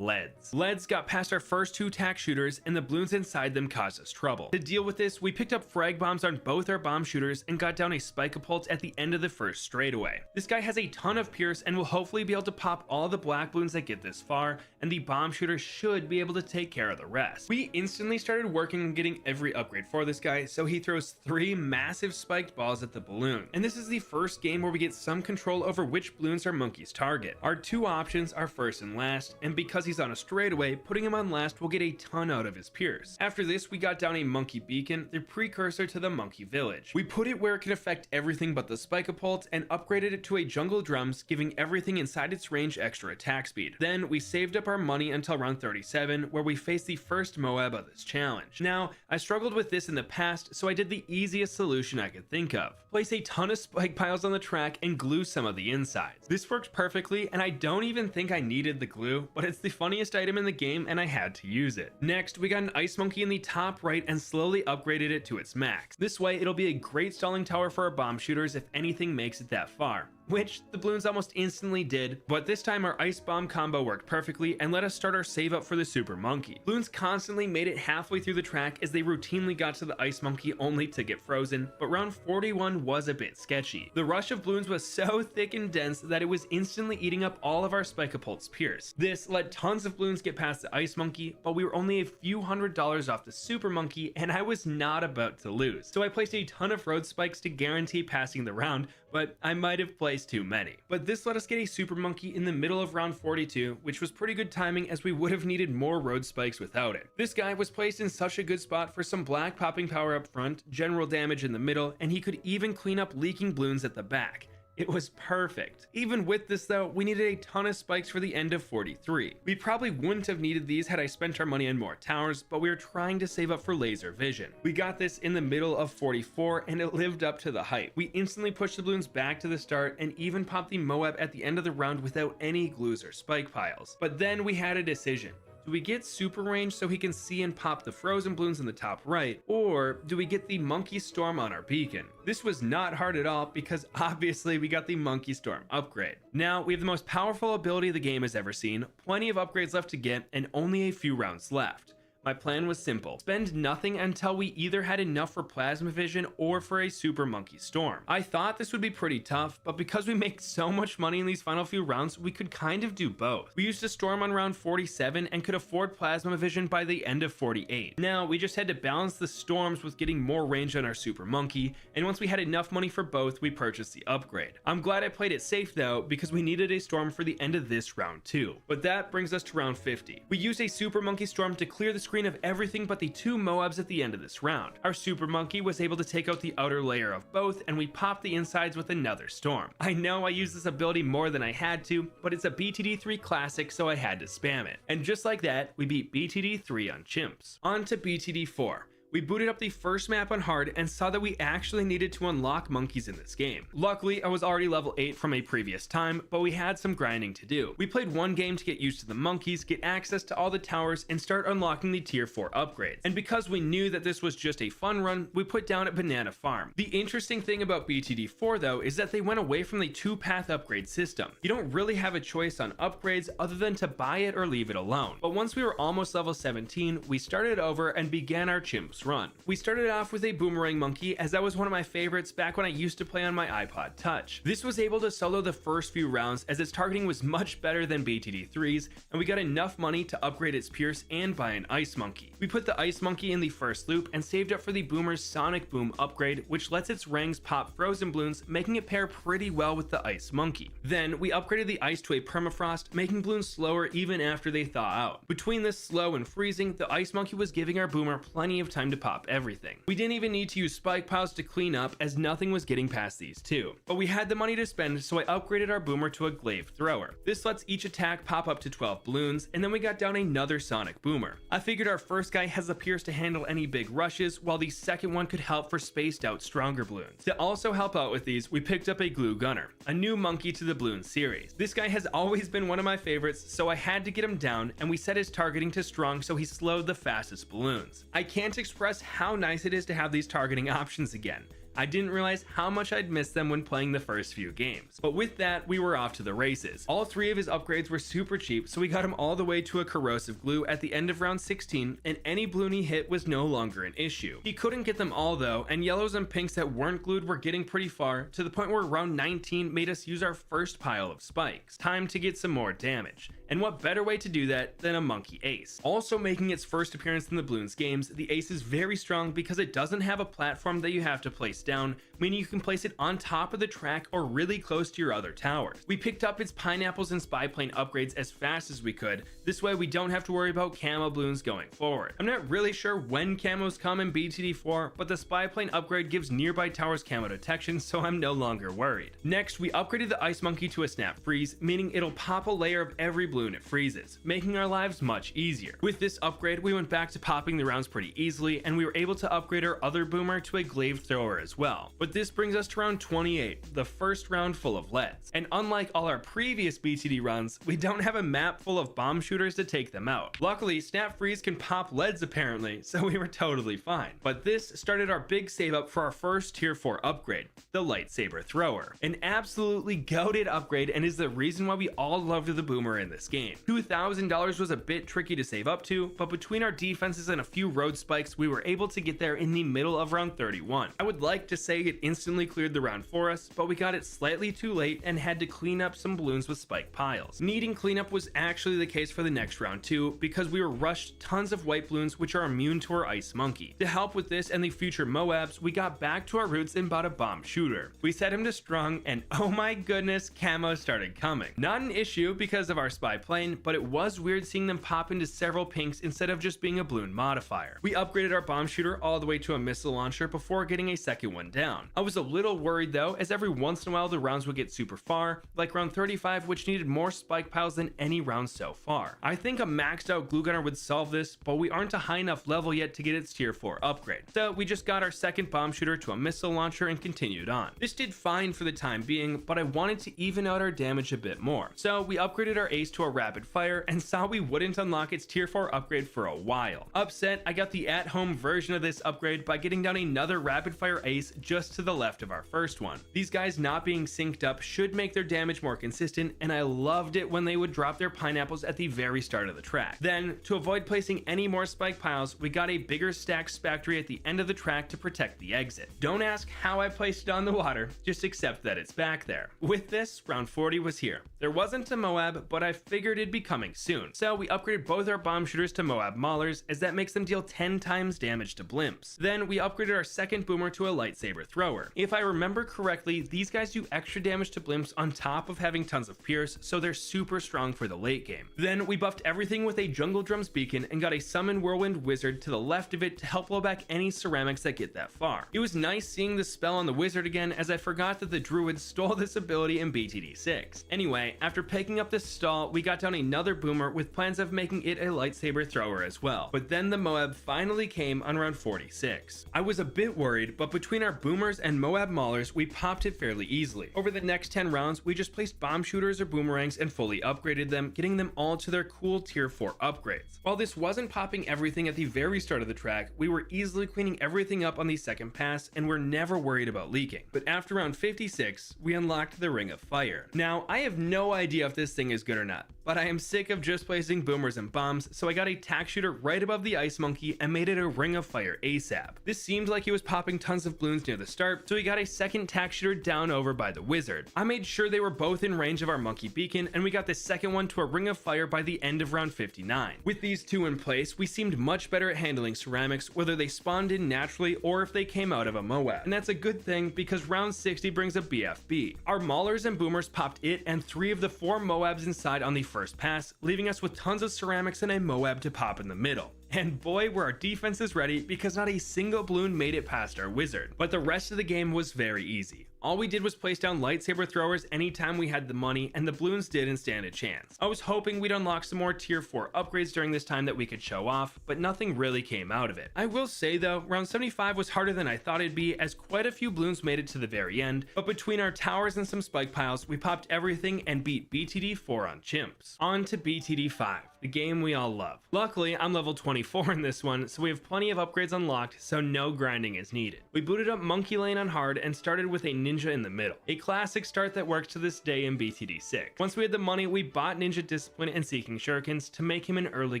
Leads got past our first 2 tack shooters, and the balloons inside them caused us trouble. To deal with this, we picked up frag bombs on both our bomb shooters and got down a spike-a-pulse at the end of the first straightaway. This guy has a ton of pierce and will hopefully be able to pop all the black balloons that get this far, and the bomb shooter should be able to take care of the rest. We instantly started working on getting every upgrade for this guy, so he throws 3 massive spiked balls at the balloon. And this is the first game where we get some control over which balloons our monkeys target. Our 2 options are first and last, and because he's on a straightaway, putting him on last will get a ton out of his pierce. After this, we got down a monkey beacon, the precursor to the monkey village. We put it where it could affect everything but the spike-a-pult and upgraded it to a jungle drums, giving everything inside its range extra attack speed. Then we saved up our money until round 37, where we faced the first Moab of this challenge. Now, I struggled with this in the past, so I did the easiest solution I could think of. Place a ton of spike piles on the track and glue some of the insides. This worked perfectly, and I don't even think I needed the glue, but it's the funniest item in the game and I had to use it. Next, we got an ice monkey in the top right and slowly upgraded it to its max. This way, it'll be a great stalling tower for our bomb shooters if anything makes it that far, which the Bloons almost instantly did, but this time our ice bomb combo worked perfectly and let us start our save up for the super monkey. Bloons constantly made it halfway through the track as they routinely got to the ice monkey only to get frozen, but round 41 was a bit sketchy. The rush of Bloons was so thick and dense that it was instantly eating up all of our Spike-a-Pulse Pierce. This let tons of Bloons get past the ice monkey, but we were only a few $100s off the super monkey and I was not about to lose. So I placed a ton of road spikes to guarantee passing the round, but I might have placed too many. But this let us get a super monkey in the middle of round 42, which was pretty good timing as we would have needed more road spikes without it. This guy was placed in such a good spot for some black popping power up front, general damage in the middle, and he could even clean up leaking Bloons at the back. It was perfect. Even with this though, we needed a ton of spikes for the end of 43. We probably wouldn't have needed these had I spent our money on more towers, but we were trying to save up for laser vision. We got this in the middle of 44 and it lived up to the hype. We instantly pushed the Bloons back to the start and even popped the Moab at the end of the round without any glues or spike piles. But then we had a decision. Do we get super range so he can see and pop the frozen Bloons in the top right, or do we get the monkey storm on our beacon? This was not hard at all because obviously we got the monkey storm upgrade. Now we have the most powerful ability the game has ever seen, plenty of upgrades left to get, and only a few rounds left. My plan was simple. Spend nothing until we either had enough for plasma vision or for a super monkey storm. I thought this would be pretty tough, but because we make so much money in these final few rounds, we could kind of do both. We used a storm on round 47 and could afford plasma vision by the end of 48. Now we just had to balance the storms with getting more range on our super monkey, and once we had enough money for both, we purchased the upgrade. I'm glad I played it safe though, because we needed a storm for the end of this round too. But that brings us to round 50. We used a super monkey storm to clear the screen of everything but the two Moabs at the end of this round. Our super monkey was able to take out the outer layer of both, and we popped the insides with another storm. I know I used this ability more than I had to, but it's a BTD3 classic, so I had to spam it. And just like that, we beat BTD3 on CHIMPS. On to BTD4. We booted up the first map on hard and saw that we actually needed to unlock monkeys in this game. Luckily, I was already level 8 from a previous time, but we had some grinding to do. We played one game to get used to the monkeys, get access to all the towers, and start unlocking the tier 4 upgrades. And because we knew that this was just a fun run, we put down at Banana Farm. The interesting thing about BTD4 though is that they went away from the 2-path upgrade system. You don't really have a choice on upgrades other than to buy it or leave it alone. But once we were almost level 17, we started over and began our CHIMPS run. We started off with a boomerang monkey, as that was one of my favorites back when I used to play on my iPod Touch. This was able to solo the first few rounds as its targeting was much better than BTD3's, and we got enough money to upgrade its Pierce and buy an ice monkey. We put the ice monkey in the first loop and saved up for the boomer's sonic boom upgrade, which lets its rangs pop frozen Bloons, making it pair pretty well with the ice monkey. Then we upgraded the ice to a permafrost, making Bloons slower even after they thaw out. Between this slow and freezing, the ice monkey was giving our boomer plenty of time to pop everything. We didn't even need to use spike piles to clean up, as nothing was getting past these two. But we had the money to spend, so I upgraded our boomer to a glaive thrower. This lets each attack pop up to 12 Bloons, and then we got down another sonic boomer. I figured our first guy has the Pierce to handle any big rushes, while the second one could help for spaced out stronger Bloons. To also help out with these, we picked up a glue gunner, a new monkey to the Bloons series. This guy has always been one of my favorites, so I had to get him down, and we set his targeting to strong so he slowed the fastest Bloons. I can't express how nice it is to have these targeting options again. I didn't realize how much I'd missed them when playing the first few games. But with that, we were off to the races. All three of his upgrades were super cheap, so we got him all the way to a corrosive glue at the end of round 16, and any Bloon he hit was no longer an issue. He couldn't get them all though, and yellows and pinks that weren't glued were getting pretty far, to the point where round 19 made us use our first pile of spikes. Time to get some more damage. And what better way to do that than a monkey ace? Also making its first appearance in the Bloons games, the ace is very strong because it doesn't have a platform that you have to place down, meaning you can place it on top of the track or really close to your other towers. We picked up its pineapples and spy plane upgrades as fast as we could. This way we don't have to worry about camo Bloons going forward. I'm not really sure when camos come in BTD4, but the spy plane upgrade gives nearby towers camo detection, so I'm no longer worried. Next, we upgraded the ice monkey to a snap freeze, meaning it'll pop a layer of every bloon it freezes, making our lives much easier. With this upgrade, we went back to popping the rounds pretty easily, and we were able to upgrade our other boomer to a glaive thrower as well. But this brings us to round 28, the first round full of leads. And unlike all our previous BTD runs, we don't have a map full of bomb shooters to take them out. Luckily, Snap Freeze can pop leads apparently, so we were totally fine. But this started our big save up for our first tier 4 upgrade, the lightsaber thrower. An absolutely goated upgrade, and is the reason why we all loved the boomer in this game. $2,000 was a bit tricky to save up to, but between our defenses and a few road spikes, we were able to get there in the middle of round 31. I would like to say it instantly cleared the round for us, but we got it slightly too late and had to clean up some balloons with spike piles. Needing cleanup was actually the case for the next round too, because we were rushed tons of white balloons which are immune to our ice monkey. To help with this and the future Moabs, we got back to our roots and bought a bomb shooter. We set him to strong, and oh my goodness, camo started coming. Not an issue because of our spy plane, but it was weird seeing them pop into several pinks instead of just being a balloon modifier. We upgraded our bomb shooter all the way to a missile launcher before getting a second one down. I was a little worried though, as every once in a while the rounds would get super far, like round 35, which needed more spike piles than any round so far. I think a maxed out glue gunner would solve this, but we aren't a high enough level yet to get its tier 4 upgrade. So we just got our second bomb shooter to a missile launcher and continued on. This did fine for the time being, but I wanted to even out our damage a bit more. So we upgraded our ace to a rapid fire and saw we wouldn't unlock its tier 4 upgrade for a while. Upset, I got the at-home version of this upgrade by getting down another rapid fire ace just to the left of our first one. These guys not being synced up should make their damage more consistent, and I loved it when they would drop their pineapples at the very start of the track. Then, to avoid placing any more spike piles, we got a bigger stack factory at the end of the track to protect the exit. Don't ask how I placed it on the water, just accept that it's back there. With this, round 40 was here. There wasn't a Moab, but I figured it'd be coming soon. So we upgraded both our bomb shooters to Moab Maulers, as that makes them deal 10 times damage to blimps. Then we upgraded our second boomer to a lightsaber thrower. If I remember correctly, these guys do extra damage to blimps on top of having tons of pierce, so they're super strong for the late game. Then we buffed everything with a jungle drums beacon and got a summon whirlwind wizard to the left of it to help blow back any ceramics that get that far. It was nice seeing the spell on the wizard again, as I forgot that the druid stole this ability in BTD 6. Anyway, after picking up this stall, we got down another boomer with plans of making it a lightsaber thrower as well. But then the Moab finally came on round 46. I was a bit worried, but between our boomers and Moab Maulers, we popped it fairly easily. Over the next 10 rounds, we just placed bomb shooters or boomerangs and fully upgraded them, getting them all to their cool tier 4 upgrades. While this wasn't popping everything at the very start of the track, we were easily cleaning everything up on the second pass and were never worried about leaking. But after round 56, we unlocked the Ring of Fire. Now, I have no idea if this thing is good or not, but I am sick of just placing boomers and bombs, so I got a tack shooter right above the ice monkey and made it a Ring of Fire ASAP. This seemed like he was popping tons of balloons near the start, so we got a second tack shooter down over by the wizard. I made sure they were both in range of our monkey beacon, and we got the second one to a Ring of Fire by the end of round 59. With these two in place, we seemed much better at handling ceramics, whether they spawned in naturally or if they came out of a Moab. And that's a good thing, because round 60 brings a BFB. Our Maulers and boomers popped it and 3 of the 4 Moabs inside on the first pass, leaving us with tons of ceramics and a Moab to pop in the middle. And boy, were our defenses ready, because not a single balloon made it past our wizard. But the rest of the game was very easy. All we did was place down lightsaber throwers anytime we had the money, and the balloons didn't stand a chance. I was hoping we'd unlock some more tier 4 upgrades during this time that we could show off, but nothing really came out of it. I will say though, round 75 was harder than I thought it'd be, as quite a few balloons made it to the very end, but between our towers and some spike piles, we popped everything and beat BTD 4 on CHIMPS. On to BTD 5, the game we all love. Luckily, I'm level 24 in this one, so we have plenty of upgrades unlocked, so no grinding is needed. We booted up Monkey Lane on hard and started with a ninja in the middle. A classic start that works to this day in BTD 6. Once we had the money, we bought Ninja Discipline and Seeking Shurikens to make him an early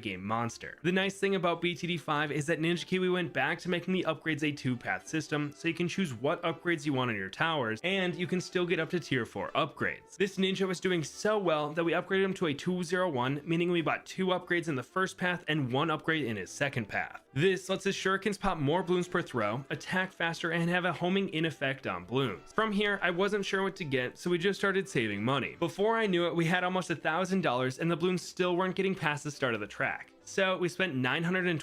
game monster. The nice thing about BTD 5 is that Ninja Kiwi went back to making the upgrades a 2-path system, so you can choose what upgrades you want on your towers, and you can still get up to tier 4 upgrades. This ninja was doing so well that we upgraded him to a 201, meaning we bought 2 upgrades in the first path and 1 upgrade in his second path. This lets his shurikens pop more balloons per throw, attack faster, and have a homing in effect on balloons. From here, I wasn't sure what to get, so we just started saving money. Before I knew it, we had almost $1,000 and the balloons still weren't getting past the start of the track. So we spent $920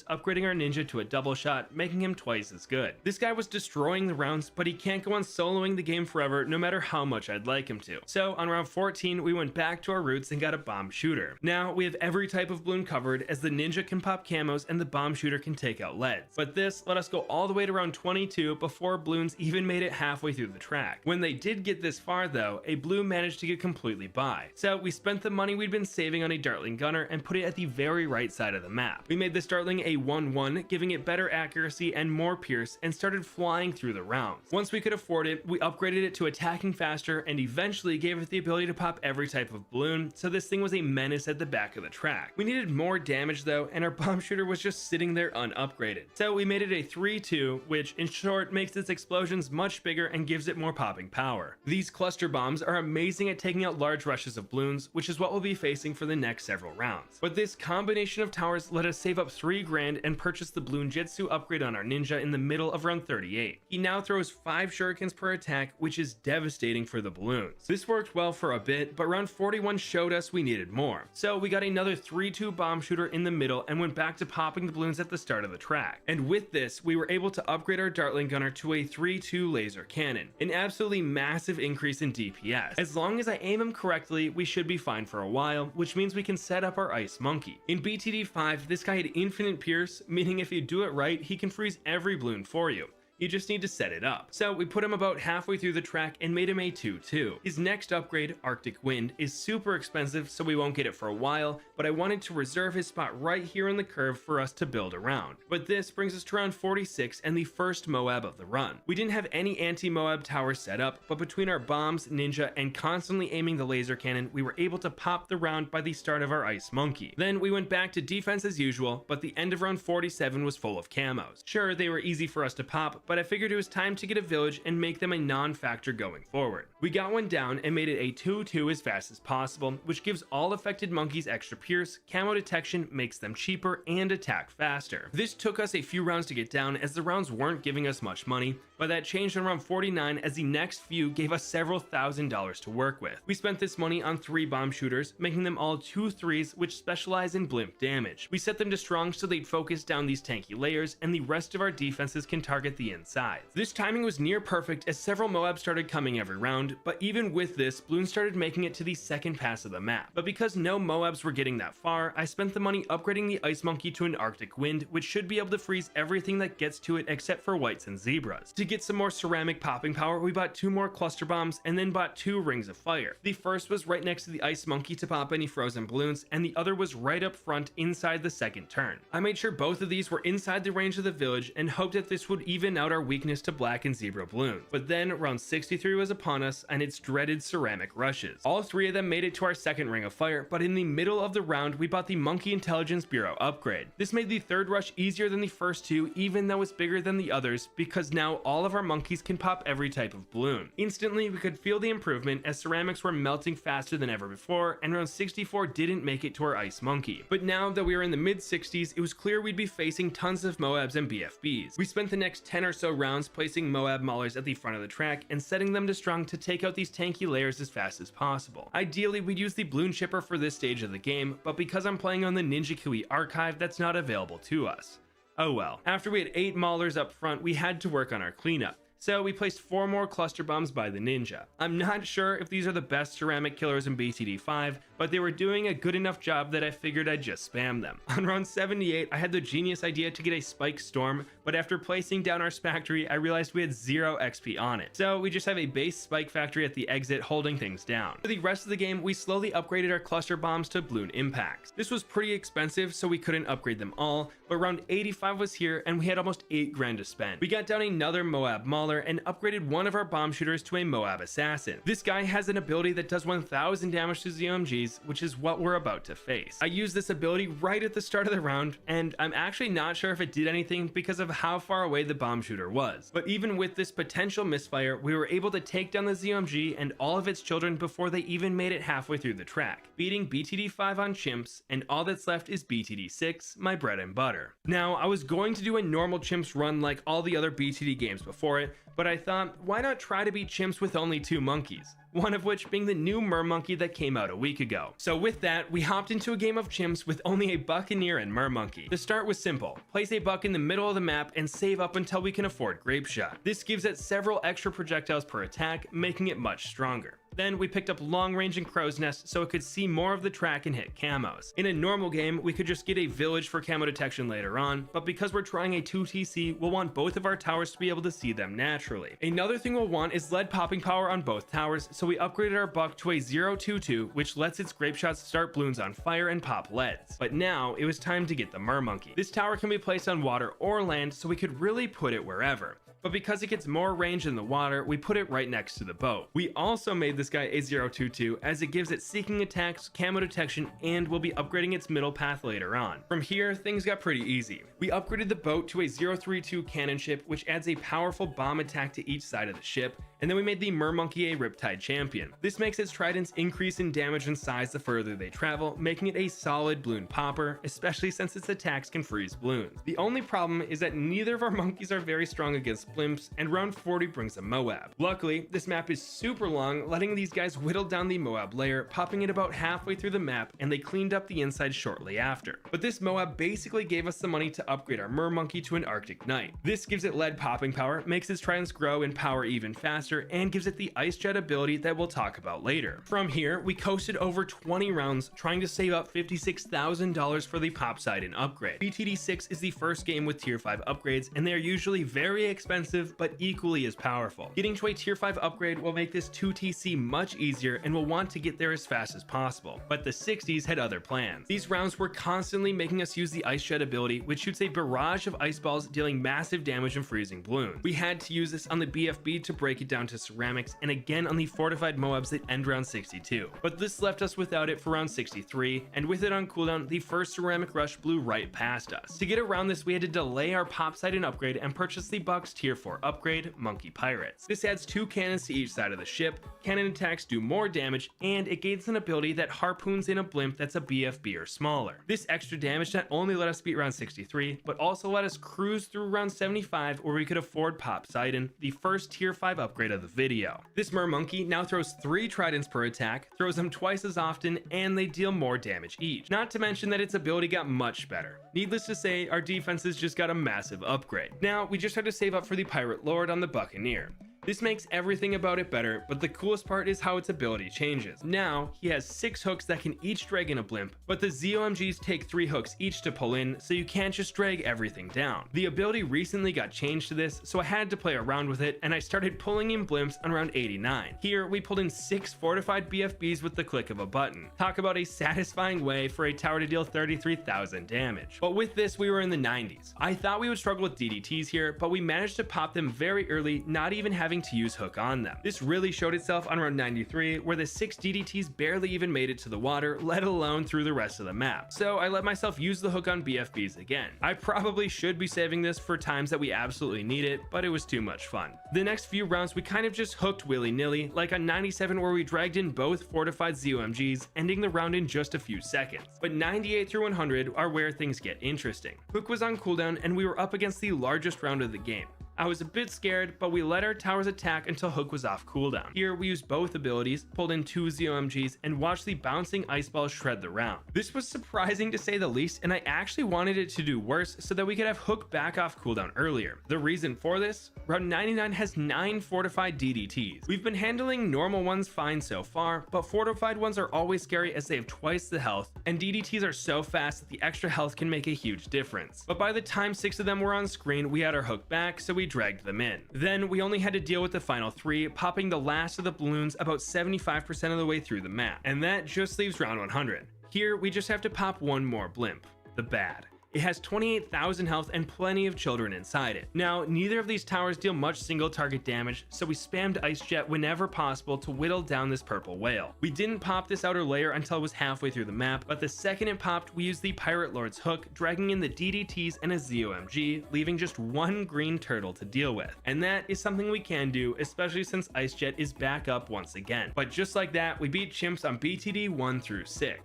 upgrading our ninja to a double shot, making him twice as good. This guy was destroying the rounds, but he can't go on soloing the game forever no matter how much I'd like him to. So on round 14, we went back to our roots and got a bomb shooter. Now we have every type of bloon covered, as the ninja can pop camos and the bomb shooter can take out leads. But this let us go all the way to round 22 before bloons even made it halfway through the track. When they did get this far though, a bloon managed to get completely by. So we spent the money we'd been saving on a dartling gunner and put it at the very right side of the map. We made this dartling a 1-1, giving it better accuracy and more pierce, and started flying through the rounds. Once we could afford it, we upgraded it to attacking faster and eventually gave it the ability to pop every type of bloon, so this thing was a menace at the back of the track. We needed more damage though, and our bomb shooter was just sitting there unupgraded. So we made it a 3-2, which in short makes its explosions much bigger and gives it more popping power. These cluster bombs are amazing at taking out large rushes of bloons, which is what we'll be facing for the next several rounds. But this combination of towers let us save up $3,000 and purchase the bloon jitsu upgrade on our ninja in the middle of round 38. He now throws 5 shurikens per attack, which is devastating for the bloons. This worked well for a bit, but round 41 showed us we needed more. So we got another 3-2 bomb shooter in the middle and went back to popping the bloons at the start of the track. And with this, we were able to upgrade our dartling gunner to a 3-2 laser cannon, an absolutely massive increase in DPS. As long as I aim him correctly, we should be fine for a while, which means we can set up our ice monkey. In BTD 5, this guy had infinite pierce, meaning if you do it right, he can freeze every bloon for you. You just need to set it up. So we put him about halfway through the track and made him a 2-2. His next upgrade, Arctic Wind, is super expensive, so we won't get it for a while, but I wanted to reserve his spot right here in the curve for us to build around. But this brings us to round 46 and the first Moab of the run. We didn't have any anti-Moab towers set up, but between our bombs, ninja, and constantly aiming the laser cannon, we were able to pop the round by the start of our ice monkey. Then we went back to defense as usual, but the end of round 47 was full of camos. Sure, they were easy for us to pop, but I figured it was time to get a village and make them a non-factor going forward. We got one down and made it a 2-2 as fast as possible, which gives all affected monkeys extra pierce, camo detection makes them cheaper, and attack faster. This took us a few rounds to get down as the rounds weren't giving us much money, but that changed on round 49 as the next few gave us several $1,000s to work with. We spent this money on 3 bomb shooters, making them all 2-3s which specialize in blimp damage. We set them to strong so they'd focus down these tanky layers, and the rest of our defenses can target the inside. This timing was near perfect as several Moabs started coming every round, but even with this, Bloons started making it to the second pass of the map. But because no Moabs were getting that far, I spent the money upgrading the Ice Monkey to an Arctic Wind, which should be able to freeze everything that gets to it except for whites and zebras. To get some more ceramic popping power, we bought 2 more cluster bombs and then bought 2 rings of fire. The first was right next to the Ice Monkey to pop any frozen balloons, and the other was right up front inside the second turn. I made sure both of these were inside the range of the village and hoped that this would even out our weakness to black and zebra balloons. But then round 63 was upon us and its dreaded ceramic rushes. All 3 of them made it to our second ring of fire, but in the middle of the round we bought the Monkey Intelligence Bureau upgrade. This made the third rush easier than the first 2, even though it's bigger than the others, because now all of our monkeys can pop every type of balloon. Instantly we could feel the improvement as ceramics were melting faster than ever before, and round 64 didn't make it to our Ice Monkey. But now that we were in the mid 60s, it was clear we'd be facing tons of Moabs and BFBs. We spent the next 10 or so rounds placing Moab Maulers at the front of the track and setting them to strong to take out these tanky layers as fast as possible. Ideally, we'd use the Bloon Chipper for this stage of the game, but because I'm playing on the Ninja Kiwi archive, that's not available to us. Oh well. After we had 8 Maulers up front, we had to work on our cleanup. So we placed 4 more cluster bombs by the ninja. I'm not sure if these are the best ceramic killers in BTD 5, but they were doing a good enough job that I figured I'd just spam them. On round 78, I had the genius idea to get a spike storm, but after placing down our factory, I realized we had 0 XP on it. So we just have a base spike factory at the exit holding things down. For the rest of the game, we slowly upgraded our cluster bombs to balloon impacts. This was pretty expensive, so we couldn't upgrade them all, but round 85 was here and we had almost $8,000 to spend. We got down another Moab Mauler and upgraded one of our bomb shooters to a Moab Assassin. This guy has an ability that does 1000 damage to ZOMGs, which is what we're about to face. I used this ability right at the start of the round, and I'm actually not sure if it did anything because of how far away the bomb shooter was. But even with this potential misfire, we were able to take down the ZOMG and all of its children before they even made it halfway through the track, beating BTD 5 on chimps, and all that's left is BTD 6, my bread and butter. Now, I was going to do a normal chimps run like all the other BTD games before it, but I thought, why not try to beat chimps with only 2 monkeys? one of which being the new mermonkey that came out a week ago. So with that, we hopped into a game of chimps with only a buccaneer and mermonkey. The start was simple: place a buck in the middle of the map and save up until we can afford grape shot. This gives it several extra projectiles per attack, making it much stronger. Then we picked up long range and crow's nest so it could see more of the track and hit camos. In a normal game, we could just get a village for camo detection later on, but because we're trying a 2TC, we'll want both of our towers to be able to see them naturally. Another thing we'll want is lead popping power on both towers, so we upgraded our buck to a 022, which lets its grape shots start balloons on fire and pop leads. But now it was time to get the mermonkey. This tower can be placed on water or land, so we could really put it wherever. But because it gets more range in the water, we put it right next to the boat. We also made this guy a 022 as it gives it seeking attacks, camo detection, and we'll be upgrading its middle path later on. From here, things got pretty easy. We upgraded the boat to a 032 cannon ship, which adds a powerful bomb attack to each side of the ship, and then we made the mermonkey a Riptide champion. This makes its tridents increase in damage and size the further they travel, making it a solid balloon popper, especially since its attacks can freeze balloons. The only problem is that neither of our monkeys are very strong against blimps, and round 40 brings a Moab. Luckily, this map is super long, letting these guys whittle down the Moab layer, popping it about halfway through the map, and they cleaned up the inside shortly after. But this Moab basically gave us the money to upgrade our mermonkey to an Arctic Knight. This gives it lead popping power, makes its tridents grow in power even faster, and gives it the ice jet ability that we'll talk about later. From here, we coasted over 20 rounds, trying to save up $56,000 for the pop side and upgrade. BTD 6 is the first game with tier 5 upgrades, and they are usually very expensive, but equally as powerful. Getting to a tier 5 upgrade will make this 2TC much easier, and we'll want to get there as fast as possible. But the 60s had other plans. These rounds were constantly making us use the ice jet ability, which shoots a barrage of ice balls, dealing massive damage and freezing balloons. We had to use this on the BFB to break it down to ceramics, and again on the fortified Moabs that end round 62. But this left us without it for round 63, and with it on cooldown, the first ceramic rush blew right past us. To get around this, we had to delay our pop side and upgrade and purchase the Bucks tier 4 upgrade, Monkey Pirates. This adds 2 cannons to each side of the ship, cannon attacks do more damage, and it gains an ability that harpoons in a blimp that's a BFB or smaller. This extra damage not only let us beat round 63, but also let us cruise through round 75 where we could afford Pop Sidon, the first tier 5 upgrade of the video. This mermonkey now throws 3 tridents per attack, throws them twice as often, and they deal more damage each. Not to mention that its ability got much better. Needless to say, our defenses just got a massive upgrade. Now, we just had to save up for the Pirate Lord on the Buccaneer. This makes everything about it better, but the coolest part is how its ability changes. Now, he has 6 hooks that can each drag in a blimp, but the ZOMGs take 3 hooks each to pull in, so you can't just drag everything down. The ability recently got changed to this, so I had to play around with it, and I started pulling in blimps on round 89. Here, we pulled in 6 fortified BFBs with the click of a button. Talk about a satisfying way for a tower to deal 33,000 damage. But with this, we were in the 90s. I thought we would struggle with DDTs here, but we managed to pop them very early, not even having to use hook on them. This really showed itself on round 93, where the 6 DDTs barely even made it to the water, let alone through the rest of the map. So I let myself use the hook on BFBs again. I probably should be saving this for times that we absolutely need it, but it was too much fun. The next few rounds we kind of just hooked willy-nilly, like on 97 where we dragged in both fortified ZOMGs, ending the round in just a few seconds. But 98 through 100 are where things get interesting. Hook was on cooldown and we were up against the largest round of the game. I was a bit scared, but we let our towers attack until Hook was off cooldown. Here, we used both abilities, pulled in 2 ZOMGs, and watched the bouncing ice balls shred the round. This was surprising to say the least, and I actually wanted it to do worse so that we could have Hook back off cooldown earlier. The reason for this? Round 99 has 9 fortified DDTs. We've been handling normal ones fine so far, but fortified ones are always scary as they have twice the health, and DDTs are so fast that the extra health can make a huge difference. But by the time 6 of them were on screen, we had our Hook back, so we dragged them in. Then we only had to deal with the final 3, popping the last of the balloons about 75% of the way through the map. And that just leaves round 100. Here, we just have to pop one more blimp, the Bad. It has 28,000 health and plenty of children inside it. Now, neither of these towers deal much single target damage, so we spammed Ice Jet whenever possible to whittle down this purple whale. We didn't pop this outer layer until it was halfway through the map, but the second it popped, we used the Pirate Lord's hook, dragging in the DDTs and a ZOMG, leaving just 1 green turtle to deal with. And that is something we can do, especially since Ice Jet is back up once again. But just like that, we beat Chimps on BTD 1 through 6.